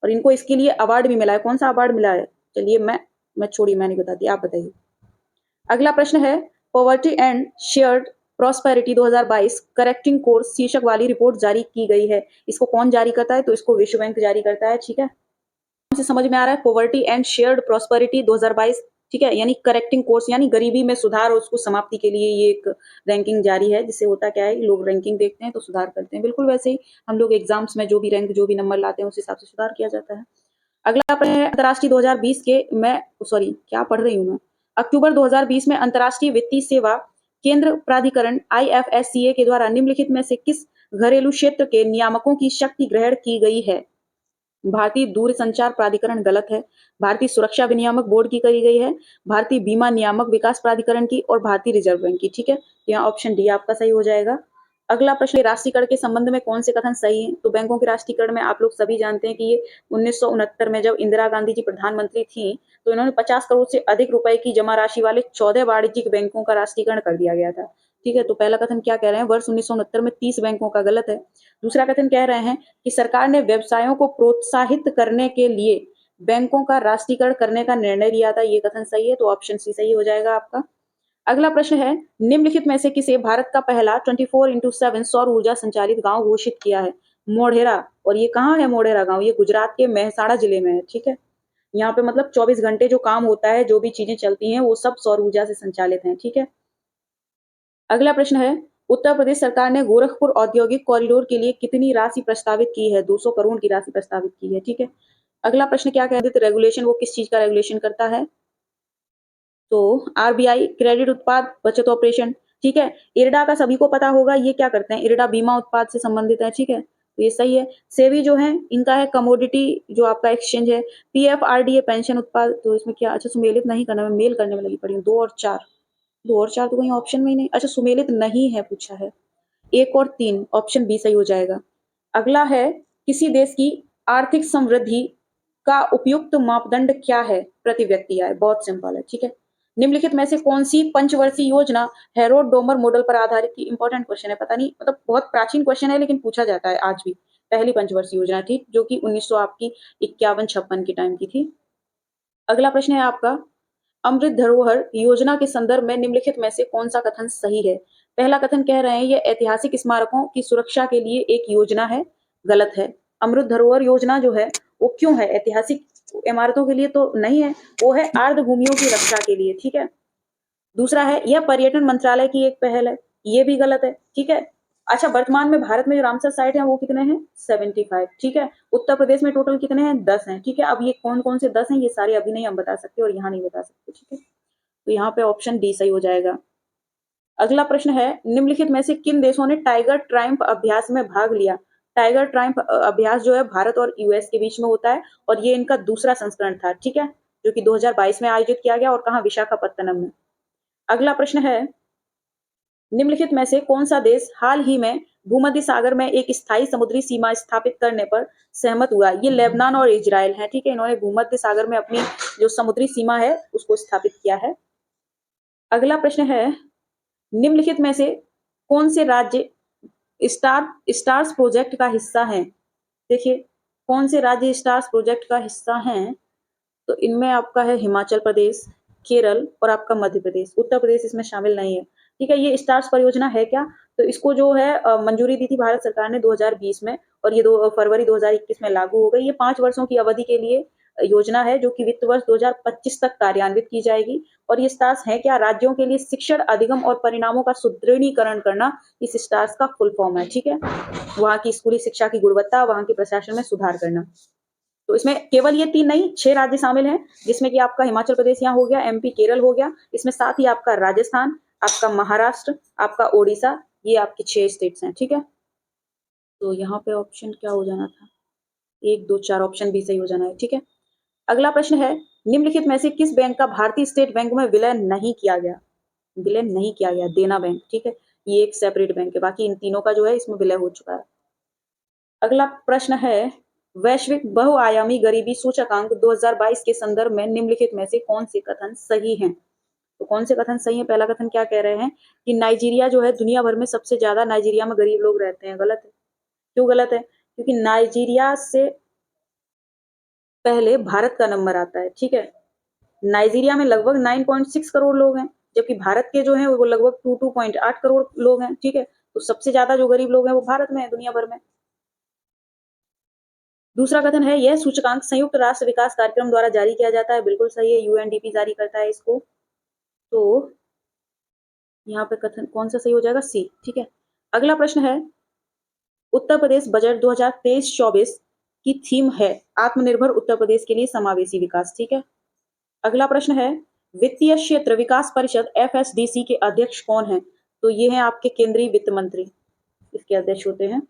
और इनको इसके लिए अवार्ड भी मिला है। कौन सा अवार्ड मिला है? चलिए मैं मैं छोड़िए, मैं नहीं बताती, आप बताइए। अगला प्रश्न है, poverty and shared prosperity 2022 correcting course शीर्षक वाली रिपोर्ट जारी की गई है। इसको कौन जारी करता है? तो इसको विश्व बैंक जारी करता है। ठीक है, से समझ में आ रहा है, पॉवर्टी एंड शेयर्ड प्रॉस्पेरिटी 2022। ठीक है, यानी करेक्टिंग कोर्स यानी गरीबी में सुधार और उसको समाप्ति के लिए ये एक रैंकिंग जारी है, जिससे होता क्या है, लोग रैंकिंग देखते हैं तो सुधार करते हैं। बिल्कुल वैसे ही हम लोग एग्जाम्स में जो भी रैंक, जो भी नंबर लाते हैं, उस हिसाब से सुधार किया जाता है। अगला प्रश्न है, अंतर्राष्ट्रीय 2020 के मैं सॉरी क्या पढ़ रही हूँ मैं, अक्टूबर 2020 में अंतर्राष्ट्रीय वित्तीय सेवा केंद्र प्राधिकरण IFSCA के द्वारा निम्नलिखित में से किस घरेलू क्षेत्र के नियामकों की शक्ति ग्रहण की गई है? भारतीय दूरसंचार प्राधिकरण गलत है, भारतीय सुरक्षा विनियामक बोर्ड की करी गई है, भारतीय बीमा नियामक विकास प्राधिकरण की और भारतीय रिजर्व बैंक की। ठीक है, यहाँ ऑप्शन डी आपका सही हो जाएगा। अगला प्रश्न, राष्ट्रीयकरण के संबंध में कौन से कथन सही है? तो बैंकों के राष्ट्रीयकरण में आप लोग सभी जानते हैं कि ये 1969 में जब इंदिरा गांधी जी प्रधानमंत्री थी, तो इन्होंने 50 करोड़ से अधिक रुपए की जमा राशि वाले 14 वाणिज्यिक बैंकों का राष्ट्रीयकरण कर दिया गया था। ठीक है, तो पहला कथन क्या कह रहे हैं, वर्ष 1969 में 30 बैंकों का, गलत है। दूसरा कथन कह रहे हैं कि सरकार ने व्यवसायों को प्रोत्साहित करने के लिए बैंकों का राष्ट्रीयकरण करने का निर्णय लिया था, ये कथन सही है, तो ऑप्शन सी सही हो जाएगा आपका। अगला प्रश्न है, निम्नलिखित में से किसे भारत का पहला 24x7 सौर ऊर्जा संचालित गांव घोषित किया है? मोढेरा। और ये कहाँ है मोढेरा गांव? ये गुजरात के मेहसाणा जिले में है। ठीक है, यहाँ पे मतलब 24 घंटे जो काम होता है, जो भी चीजें चलती हैं, वो सब सौर ऊर्जा से संचालित हैं। ठीक है, अगला प्रश्न है, उत्तर प्रदेश सरकार ने गोरखपुर औद्योगिक कॉरिडोर के लिए कितनी राशि प्रस्तावित की है? 200 करोड़ की राशि प्रस्तावित की है। ठीक है, अगला प्रश्न क्या कहते हैं, रेगुलेशन वो किस चीज का रेगुलेशन करता है? तो RBI क्रेडिट उत्पाद बचत ऑपरेशन। ठीक है, इरडा का सभी को पता होगा, ये क्या करते हैं, इरडा बीमा उत्पाद से संबंधित है। ठीक है, तो ये सही है। सेबी जो है, इनका है कमोडिटी जो आपका एक्सचेंज है। PFRDA पेंशन उत्पाद, तो इसमें क्या, अच्छा सुमेलित नहीं करना, मैं मेल करने में लगी पड़ी हूँ। 2 और 4, 2 और 4 तो कहीं ऑप्शन में ही नहीं, अच्छा सुमेलित नहीं है पूछा है। 1 और 3, ऑप्शन बी सही हो जाएगा। अगला है, किसी देश की आर्थिक समृद्धि का उपयुक्त मापदंड क्या है? प्रति व्यक्ति आय, बहुत सिंपल है। ठीक है, निम्नलिखित में से कौन सी पंचवर्षीय योजना हेरोड डोमर मॉडल पर आधारित थी? इंपॉर्टेंट क्वेश्चन है, पता नहीं मतलब बहुत प्राचीन क्वेश्चन है, लेकिन पूछा जाता है आज भी। पहली पंचवर्षीय योजना थी जो कि 1900 आपकी 51-56 की टाइम की थी। अगला प्रश्न है आपका, अमृत धरोहर योजना के संदर्भ में निम्नलिखित में से कौन सा कथन सही है? पहला कथन कह रहे हैं ये ऐतिहासिक स्मारकों की सुरक्षा के लिए एक योजना है, गलत है। अमृत धरोहर योजना जो है वो क्यों है? ऐतिहासिक इमारतों के लिए तो नहीं है, वो है आर्द्र भूमियों की रक्षा के लिए। ठीक है, दूसरा है, यह पर्यटन मंत्रालय की एक पहल है, ये भी गलत है। ठीक है, अच्छा वर्तमान में भारत में जो रामसर साइट है वो कितने हैं? 75। ठीक है, उत्तर प्रदेश में टोटल कितने हैं? 10 हैं। ठीक है, अब ये कौन कौन से 10 हैं, ये सारे अभी नहीं हम बता सकते और यहाँ नहीं बता सकते। ठीक है, तो यहाँ पे ऑप्शन डी सही हो जाएगा। अगला प्रश्न है, निम्नलिखित में से किन देशों ने टाइगर ट्रायम्फ अभ्यास में भाग लिया? टाइगर ट्रायम्फ अभ्यास जो है भारत और यूएस के बीच में होता है और ये इनका दूसरा संस्करण था। ठीक है, जो कि 2022 में आयोजित किया गया और कहाँ? विशाखापत्तनम में। अगला प्रश्न है, निम्नलिखित में से कौन सा देश हाल ही में भूमध्य सागर में एक स्थायी समुद्री सीमा स्थापित करने पर सहमत हुआ? ये लेबनान और इजराइल है। ठीक है, इन्होंने भूमध्य सागर में अपनी जो समुद्री सीमा है उसको स्थापित किया है। अगला प्रश्न है, निम्नलिखित में से कौन से राज्य स्टार्स प्रोजेक्ट का हिस्सा हैं? देखिए, कौन से राज्य स्टार्स प्रोजेक्ट का हिस्सा हैं? तो इनमें आपका है हिमाचल प्रदेश, केरल और आपका मध्य प्रदेश। उत्तर प्रदेश इसमें शामिल नहीं है। ठीक है, ये स्टार्स परियोजना है क्या? तो इसको जो है मंजूरी दी थी भारत सरकार ने 2020 में और ये 2 फरवरी 2021 में लागू हो गई। ये 5 वर्षों की अवधि के लिए योजना है जो कि वित्त वर्ष 2025 तक कार्यान्वित की जाएगी। और ये स्टार्स है क्या? राज्यों के लिए शिक्षण, अधिगम और परिणामों का सुदृढ़ीकरण करना इस स्टार्स का फुल फॉर्म है। ठीक है, वहाँ की स्कूली शिक्षा की गुणवत्ता, वहाँ के प्रशासन में सुधार करना। तो इसमें केवल ये 3 नहीं, 6 राज्य शामिल हैं, जिसमें कि आपका हिमाचल प्रदेश यहाँ हो गया, MP केरल हो गया, इसमें साथ ही आपका राजस्थान, आपका महाराष्ट्र, आपका ओडिशा, ये आपकी 6 स्टेट्स हैं। ठीक है, तो यहाँ पे ऑप्शन क्या हो जाना था? 1 2 4, ऑप्शन बी सही हो जाना है। ठीक है, अगला प्रश्न है, निम्नलिखित में से किस बैंक का भारतीय स्टेट बैंक में विलय नहीं किया गया? विलय नहीं किया गया, देना बैंक। ठीक है, ये एक सेपरेट बैंक है, बाकी इन तीनों का जो है इसमें विलय हो चुका है। अगला प्रश्न है, वैश्विक बहुआयामी गरीबी सूचकांक 2022 के संदर्भ में निम्नलिखित में से कौन से कथन सही हैं? तो कौन से कथन सही है? पहला कथन क्या कह रहे हैं कि नाइजीरिया जो है दुनिया भर में सबसे ज्यादा नाइजीरिया में गरीब लोग रहते हैं, गलत है। क्यों गलत है? क्योंकि नाइजीरिया से पहले भारत का नंबर आता है। ठीक है, नाइजीरिया में लगभग 9.6 करोड़ लोग हैं, जबकि भारत के जो हैं वो लगभग 2.8 करोड़ लोग हैं, ठीक है। तो सबसे ज्यादा जो गरीब लोग हैं वो भारत में है दुनिया भर में। दूसरा कथन है, यह सूचकांक संयुक्त राष्ट्र विकास कार्यक्रम द्वारा जारी किया जाता है। बिल्कुल सही है, यूएनडीपी जारी करता है इसको। तो यहाँ पे कथन कौन सा सही हो जाएगा? सी, ठीक है। अगला प्रश्न है, उत्तर प्रदेश बजट 2023-24 की थीम है आत्मनिर्भर उत्तर प्रदेश के लिए समावेशी विकास, ठीक है। अगला प्रश्न है, वित्तीय क्षेत्र विकास परिषद एफएसडीसी के अध्यक्ष कौन है? तो ये हैं आपके केंद्रीय वित्त मंत्री, इसके अध्यक्ष होते हैं।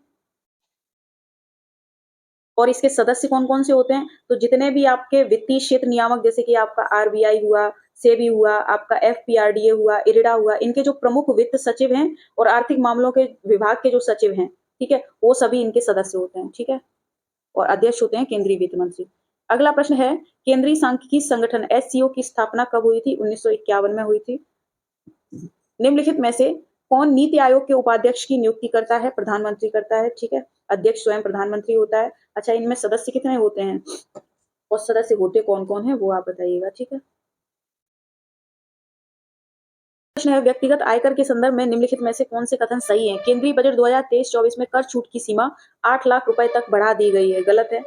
और इसके सदस्य कौन कौन से होते हैं? तो जितने भी आपके वित्तीय क्षेत्र नियामक, जैसे कि आपका आरबीआई हुआ, सेबी हुआ, आपका एफपीआरडीए हुआ, इरिडा हुआ, इनके जो प्रमुख वित्त सचिव हैं और आर्थिक मामलों के विभाग के जो सचिव हैं, ठीक है, वो सभी इनके सदस्य होते हैं, ठीक है। और अध्यक्ष होते हैं केंद्रीय वित्त मंत्री। अगला प्रश्न है, केंद्रीय सांख्यिकी संगठन एससीओ की स्थापना कब हुई थी? 1951 में हुई थी। निम्नलिखित में से कौन नीति आयोग के उपाध्यक्ष की नियुक्ति करता है? प्रधानमंत्री करता है, ठीक है। अध्यक्ष स्वयं प्रधानमंत्री होता है। अच्छा, इनमें सदस्य कितने होते हैं और सदस्य होते कौन कौन है वो आप बताइएगा, ठीक है। प्रश्न है, व्यक्तिगत आयकर के संदर्भ में निम्नलिखित में से कौन से कथन सही हैं? केंद्रीय बजट 2023-24 में कर छूट की सीमा 8 लाख रुपए तक बढ़ा दी गई है। गलत है,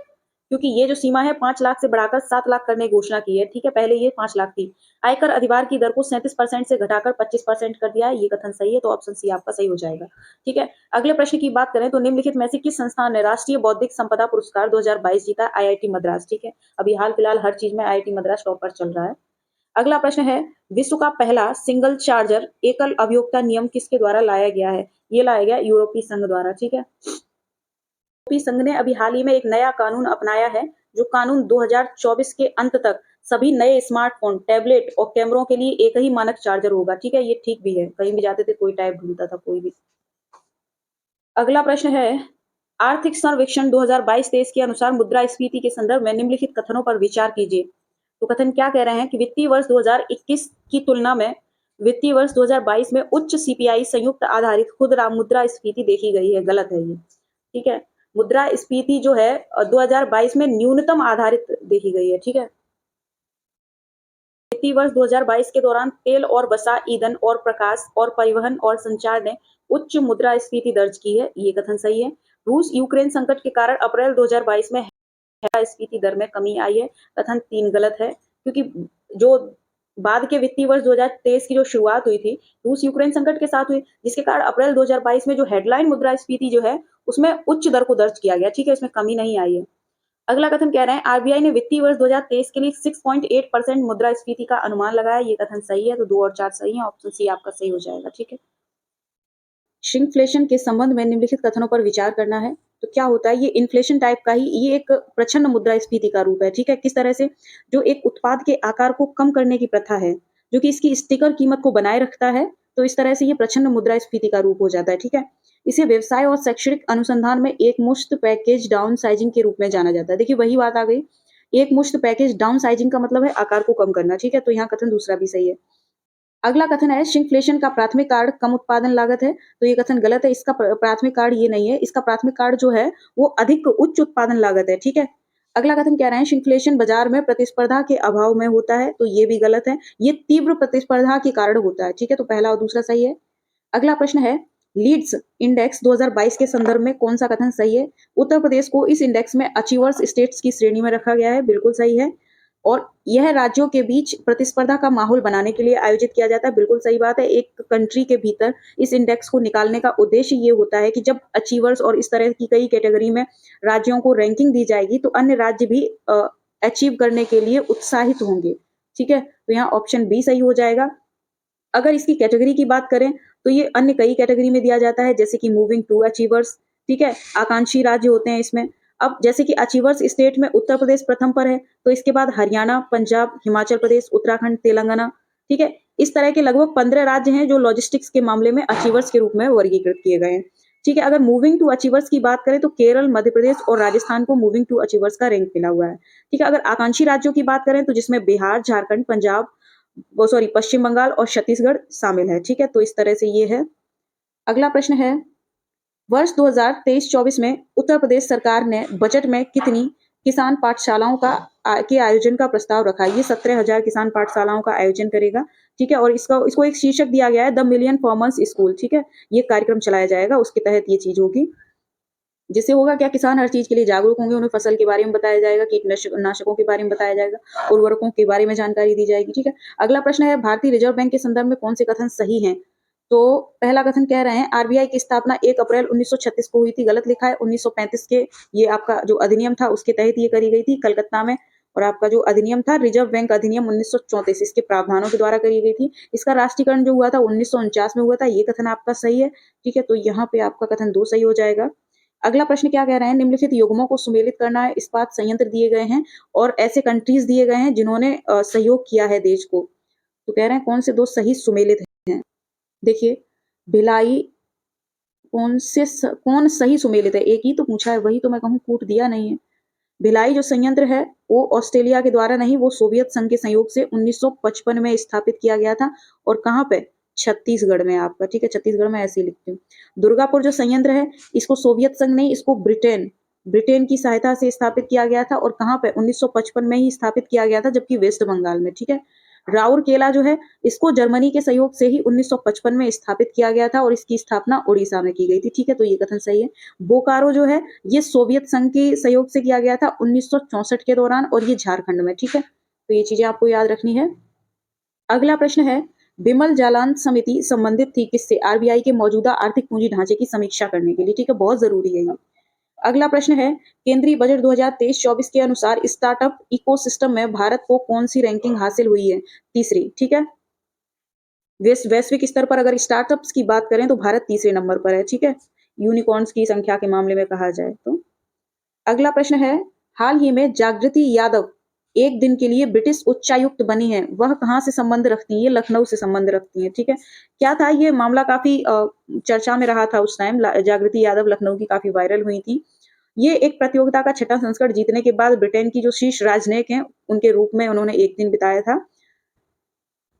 क्योंकि ये जो सीमा है 5 लाख से बढ़ाकर 7 लाख करने की घोषणा की है, ठीक है। पहले ये 5 लाख थी। आयकर अधिभार की दर को 37% से घटाकर 25% कर दिया है। ये कथन सही है, तो ऑप्शन सी आपका सही हो जाएगा, ठीक है। अगले प्रश्न की बात करें तो निम्नलिखित में से किस संस्थान ने राष्ट्रीय बौद्धिक संपदा पुरस्कार 2022 जीता? आईआईटी मद्रास, ठीक है। अभी हाल फिलहाल हर चीज में आईआईटी मद्रास टॉप पर चल रहा है। अगला प्रश्न है, विश्व का पहला सिंगल चार्जर एकल अभियोक्ता नियम किसके द्वारा लाया गया है? ये लाया गया यूरोपीय संघ द्वारा, ठीक है। यूरोपीय संघ ने अभी हाल ही में एक नया कानून अपनाया है, जो कानून 2024 के अंत तक सभी नए स्मार्टफोन, टैबलेट और कैमरों के लिए एक ही मानक चार्जर होगा, ठीक है। ये ठीक भी है, कहीं भी जाते थे कोई टाइप ढूंढता था कोई भी। अगला प्रश्न है, आर्थिक सर्वेक्षण 2022-23 के अनुसार मुद्रास्फीति के संदर्भ में निम्नलिखित कथनों पर विचार कीजिए। तो कथन क्या कह रहे हैं कि वित्तीय वर्ष 2021 की तुलना में वित्तीय वर्ष 2022 में उच्च सीपीआई संयुक्त आधारित खुदरा मुद्रास्फीति देखी गई है। गलत है ये, ठीक है। मुद्रास्फीति जो है 2022 में न्यूनतम आधारित देखी गई है, ठीक है। वित्तीय वर्ष 2022 के दौरान तेल और वसा, ईंधन और प्रकाश और परिवहन और संचार ने उच्च मुद्रास्फीति दर्ज की है। ये कथन सही है। रूस यूक्रेन संकट के कारण अप्रैल 2022 में मुद्रास्फीति दर में कमी आई है। कथन 3 गलत है, क्योंकि जो बाद के वित्तीय वर्ष 2023 की जो शुरुआत हुई थी रूस यूक्रेन संकट के साथ हुई, जिसके कारण अप्रैल 2022 में जो हेडलाइन मुद्रास्फीति जो है उसमें उच्च दर को दर्ज किया गया, ठीक है, इसमें कमी नहीं आई है। अगला कथन कह रहे हैं, आरबीआई ने वित्तीय वर्ष 2023 के लिए 6.8% मुद्रास्फीति का अनुमान लगाया। ये कथन सही है, तो 2 और 4 सही है, ऑप्शन सी आपका सही हो जाएगा, ठीक है। श्रिंकफ्लेशन के संबंध में निम्नलिखित कथनों पर विचार करना है। तो क्या होता है, ये इन्फ्लेशन टाइप का ही ये एक प्रच्छन्न मुद्रास्फीति का रूप है, ठीक है। किस तरह से, जो एक उत्पाद के आकार को कम करने की प्रथा है, जो कि इसकी स्टिकर कीमत को बनाए रखता है, तो इस तरह से ये प्रच्छन्न मुद्रास्फीति का रूप हो जाता है, ठीक है। इसे व्यवसाय और शैक्षणिक अनुसंधान में एक मुश्त पैकेज डाउन साइजिंग के रूप में जाना जाता है। देखिए वही बात आ गई, एक मुश्त पैकेज डाउन साइजिंग का मतलब है आकार को कम करना, ठीक है। तो यहाँ कथन दूसरा भी सही है। अगला कथन है, श्रिंकफ्लेशन का प्राथमिक कारण कम उत्पादन लागत है। तो ये कथन गलत है, इसका प्राथमिक कारण ये नहीं है। इसका प्राथमिक कारण जो है वो अधिक उच्च उत्पादन लागत है, ठीक है। अगला कथन कह रहे हैं, श्रिंकफ्लेशन बाजार में प्रतिस्पर्धा के अभाव में होता है। तो ये भी गलत है, ये तीव्र प्रतिस्पर्धा के कारण होता है, ठीक है। तो पहला और दूसरा सही है। अगला प्रश्न है, लीड्स इंडेक्स 2022 के संदर्भ में कौन सा कथन सही है? उत्तर प्रदेश को इस इंडेक्स में अचीवर्स स्टेट्स की श्रेणी में रखा गया है। बिल्कुल सही है। और यह राज्यों के बीच प्रतिस्पर्धा का माहौल बनाने के लिए आयोजित किया जाता है। बिल्कुल सही बात है। एक कंट्री के भीतर इस इंडेक्स को निकालने का उद्देश्य ये होता है कि जब अचीवर्स और इस तरह की कई कैटेगरी में राज्यों को रैंकिंग दी जाएगी तो अन्य राज्य भी अचीव करने के लिए उत्साहित होंगे, ठीक है। तो यहाँ ऑप्शन बी सही हो जाएगा। अगर इसकी कैटेगरी की बात करें तो ये अन्य कई कैटेगरी में दिया जाता है, जैसे कि मूविंग टू अचीवर्स, ठीक है, आकांक्षी राज्य होते हैं इसमें। अब जैसे कि अचीवर्स स्टेट में उत्तर प्रदेश प्रथम पर है, तो इसके बाद हरियाणा, पंजाब, हिमाचल प्रदेश, उत्तराखंड, तेलंगाना, ठीक है। इस तरह के लगभग 15 राज्य हैं जो लॉजिस्टिक्स के मामले में अचीवर्स के रूप में वर्गीकृत किए गए हैं, ठीक है। अगर मूविंग टू अचीवर्स की बात करें तो केरल, मध्य प्रदेश और राजस्थान को मूविंग टू अचीवर्स का रैंक मिला हुआ है, ठीक है। अगर आकांक्षी राज्यों की बात करें तो जिसमें बिहार, झारखंड, पंजाब, वो सॉरी पश्चिम बंगाल और छत्तीसगढ़ शामिल है, ठीक है। तो इस तरह से ये है। अगला प्रश्न है, वर्ष 2023-24 में उत्तर प्रदेश सरकार ने बजट में कितनी किसान पाठशालाओं का के आयोजन का प्रस्ताव रखा है। ये 17,000 किसान पाठशालाओं का आयोजन करेगा, ठीक है। और इसको एक शीर्षक दिया गया है द मिलियन फार्मर्स स्कूल, ठीक है। ये कार्यक्रम चलाया जाएगा, उसके तहत ये चीज होगी। जिससे होगा क्या, किसान हर चीज के लिए जागरूक होंगे, उन्हें फसल के बारे में बताया जाएगा, कीटनाशकों के बारे में बताया जाएगा, उर्वरकों के बारे में जानकारी दी जाएगी, ठीक है। अगला प्रश्न है, भारतीय रिजर्व बैंक के संदर्भ में कौन से कथन सही हैं? तो पहला कथन कह रहे हैं आरबीआई की स्थापना 1 अप्रैल 1936 को हुई थी, गलत लिखा है। 1935 के ये आपका जो अधिनियम था उसके तहत ये करी गई थी कलकत्ता में। और आपका जो अधिनियम था रिजर्व बैंक अधिनियम 1934, इसके प्रावधानों के द्वारा करी गई थी। इसका राष्ट्रीयकरण जो हुआ था 1949 में हुआ था। ये कथन आपका सही है, ठीक है। तो यहाँ पे आपका कथन 2 सही हो जाएगा। अगला प्रश्न क्या कह रहे हैं, निम्नलिखित युग्मों को सुमेलित करना है, इस्पात संयंत्र दिए गए हैं और ऐसे कंट्रीज दिए गए हैं जिन्होंने सहयोग किया है देश को। तो कह रहे हैं कौन से 2 सही सुमेलित हैं। देखिए भिलाई कौन सही सुमेलित है, एक ही तो पूछा है, वही तो मैं कहूँ कूट दिया नहीं है। भिलाई जो संयंत्र है वो ऑस्ट्रेलिया के द्वारा नहीं, वो सोवियत संघ के सहयोग से 1955 में स्थापित किया गया था। और कहाँ पे, छत्तीसगढ़ में आपका, ठीक है। छत्तीसगढ़ में ऐसे ही लिखती हूँ। दुर्गापुर जो संयंत्र है इसको सोवियत संघ नहीं, इसको ब्रिटेन की सहायता से स्थापित किया गया था। और कहाँ पे, 1955 में ही स्थापित किया गया था, जबकि वेस्ट बंगाल में, ठीक है। राउरकेला जो है इसको जर्मनी के सहयोग से ही 1955 में स्थापित किया गया था और इसकी स्थापना उड़ीसा में की गई थी, ठीक है। तो ये कथन सही है। बोकारो जो है ये सोवियत संघ के सहयोग से किया गया था 1964 के दौरान और ये झारखंड में, ठीक है। तो ये चीजें आपको याद रखनी है। अगला प्रश्न है, बिमल जालान समिति संबंधित थी किससे? आरबीआई के मौजूदा आर्थिक पूंजी ढांचे की समीक्षा करने के लिए, ठीक है। बहुत जरूरी है ये। अगला प्रश्न है, केंद्रीय बजट 2023-24 के अनुसार स्टार्टअप इकोसिस्टम में भारत को कौन सी रैंकिंग हासिल हुई है? तीसरी, ठीक है। वैश्विक स्तर पर अगर स्टार्टअप्स की बात करें तो भारत तीसरे नंबर पर है, ठीक है। यूनिकॉर्न्स की संख्या के मामले में कहा जाए तो। अगला प्रश्न है, हाल ही में जागृति यादव एक दिन के लिए ब्रिटिश उच्चायुक्त बनी है, वह कहाँ से संबंध रखती है? ये लखनऊ से संबंध रखती है, ठीक है। क्या था ये मामला, काफी चर्चा में रहा था उस टाइम। जागृति यादव लखनऊ की काफी वायरल हुई थी। ये एक प्रतियोगिता का 6ठा संस्करण जीतने के बाद ब्रिटेन की जो शीर्ष राजनयिक हैं उनके रूप में उन्होंने एक दिन बिताया था।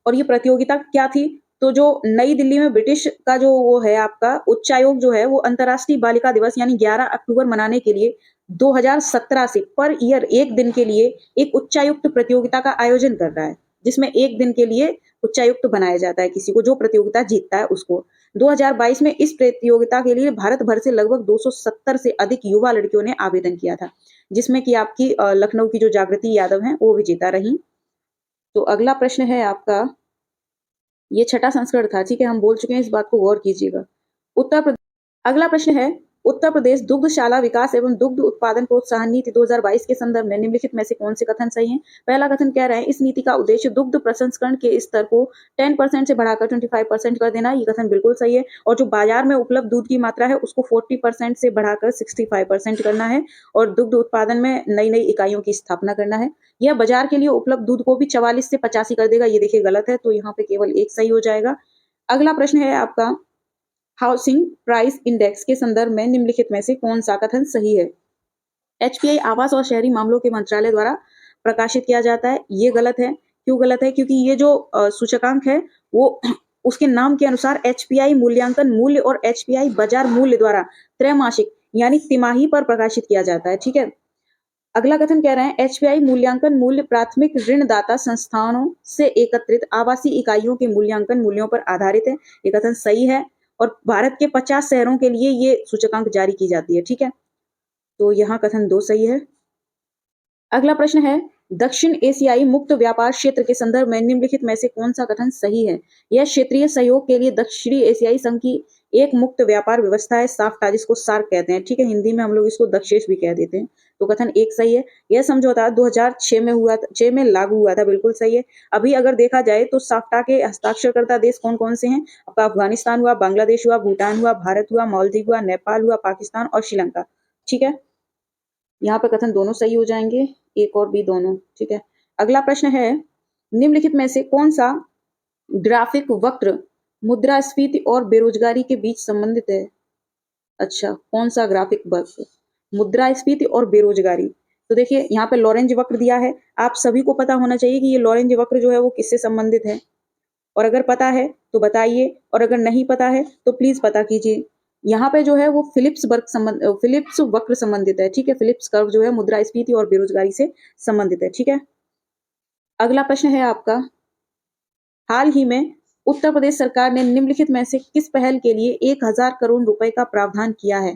और ये प्रतियोगिता क्या थी, तो जो नई दिल्ली में ब्रिटिश का जो वो है आपका उच्चायोग जो है वो अंतर्राष्ट्रीय बालिका दिवस यानी 11 अक्टूबर मनाने के लिए 2017 से पर ईयर एक दिन के लिए एक उच्चायुक्त प्रतियोगिता का आयोजन कर रहा है, जिसमें एक दिन के लिए उच्चायुक्त बनाया जाता है किसी को, जो प्रतियोगिता जीतता है उसको। 2022 में इस प्रतियोगिता के लिए भारत भर से लगभग 270 से अधिक युवा लड़कियों ने आवेदन किया था, जिसमें कि आपकी लखनऊ की जो जागृति यादव हैं वो विजेता रही। तो अगला प्रश्न है आपका, ये 6ठा संस्करण था, ठीक है। हम बोल चुके हैं, इस बात को गौर कीजिएगा। उत्तर प्रदेश, अगला प्रश्न है, उत्तर प्रदेश दुग्धशाला विकास एवं दुग्ध उत्पादन प्रोत्साहन नीति 2022 के संदर्भ में निम्नलिखित में से कौन से कथन सही हैं? पहला कथन कह रहे हैं, इस नीति का उद्देश्य दुग्ध प्रसंस्करण के स्तर को 10% से बढ़ाकर 25% कर देना। ये कथन बिल्कुल सही है। और जो बाजार में उपलब्ध दूध की मात्रा है उसको 40% से बढ़ाकर 65% करना है। और दुग्ध उत्पादन में नई नई इकाइयों की स्थापना करना है। यह बाजार के लिए उपलब्ध दूध को भी 44 से 85 कर देगा। ये देखिए गलत है, तो यहाँ पे केवल एक सही हो जाएगा। अगला प्रश्न है आपका, हाउसिंग प्राइस इंडेक्स के संदर्भ में निम्नलिखित में से कौन सा कथन सही है? एचपीआई आवास और शहरी मामलों के मंत्रालय द्वारा प्रकाशित किया जाता है। ये गलत है। क्यों गलत है? क्योंकि ये जो सूचकांक है वो उसके नाम के अनुसार एचपीआई मूल्यांकन मूल्य और एचपीआई बाजार मूल्य द्वारा त्रैमासिक यानी तिमाही पर प्रकाशित किया जाता है, ठीक है। अगला कथन कह रहे हैं, एचपीआई मूल्यांकन मूल्य प्राथमिक ऋणदाता संस्थानों से एकत्रित आवासीय इकाइयों के मूल्यांकन मूल्यों पर आधारित है। ये कथन सही है। और भारत के 50 शहरों के लिए ये सूचकांक जारी की जाती है, ठीक है। तो यहाँ कथन 2 सही है। अगला प्रश्न है, दक्षिण एशियाई मुक्त व्यापार क्षेत्र के संदर्भ में निम्नलिखित में से कौन सा कथन सही है? यह क्षेत्रीय सहयोग के लिए दक्षिणी एशियाई संघ की एक मुक्त व्यापार व्यवस्था है, साफ्टा, जिसको सार्क कहते हैं, ठीक है। हिंदी में हम लोग इसको दक्षेश भी कह देते हैं। तो कथन 1 सही है। यह समझौता 2006 में हुआ था, 6 में लागू हुआ था, बिल्कुल सही है। अभी अगर देखा जाए तो साफ्टा के हस्ताक्षरकर्ता देश कौन कौन से हैं? आपका अफगानिस्तान हुआ, बांग्लादेश हुआ, भूटान हुआ, भारत हुआ, मालदीव हुआ, नेपाल हुआ, पाकिस्तान और श्रीलंका, ठीक है। यहाँ पे कथन दोनों सही हो जाएंगे, एक और बी दोनों, ठीक है। अगला प्रश्न है, निम्नलिखित में से कौन सा ग्राफिक वक्र मुद्रास्फीति और बेरोजगारी के बीच संबंधित है? अच्छा, कौन सा ग्राफिक वक्र मुद्रास्फीति और बेरोजगारी? तो देखिए यहाँ पे लॉरेंज वक्र दिया है। आप सभी को पता होना चाहिए कि ये लॉरेंज वक्र जो है वो किससे संबंधित है, और अगर पता है तो बताइए, और अगर नहीं पता है तो प्लीज पता कीजिए। यहाँ पे जो है वो फिलिप्स वक्र संबंधित है, ठीक है। फिलिप्स कर्व जो है मुद्रास्फीति और बेरोजगारी से संबंधित है, ठीक है। अगला प्रश्न है आपका, हाल ही में उत्तर प्रदेश सरकार ने निम्नलिखित में से किस पहल के लिए 1000 करोड़ रुपए का प्रावधान किया है?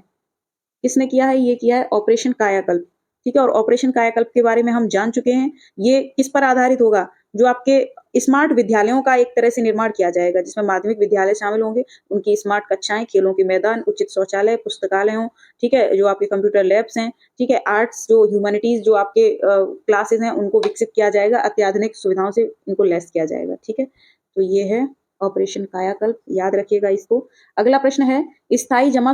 किसने किया है? ये किया है ऑपरेशन कायाकल्प, ठीक है। और ऑपरेशन कायाकल्प के बारे में हम जान चुके हैं। ये किस पर आधारित होगा? जो आपके स्मार्ट विद्यालयों का एक तरह से निर्माण किया जाएगा, जिसमें माध्यमिक विद्यालय शामिल होंगे, उनकी स्मार्ट कक्षाएं, खेलों के मैदान, उचित शौचालय, पुस्तकालय हों, ठीक है, जो आपके कंप्यूटर लैब्स हैं, ठीक है, आर्ट्स जो ह्यूमैनिटीज जो आपके क्लासेस हैं, उनको विकसित किया जाएगा, अत्याधुनिक सुविधाओं से इनको लैस किया जाएगा, ठीक है। तो ये है ऑपरेशन कायाकल्प, याद रखिएगा इसको। अगला प्रश्न है, स्थायी जमा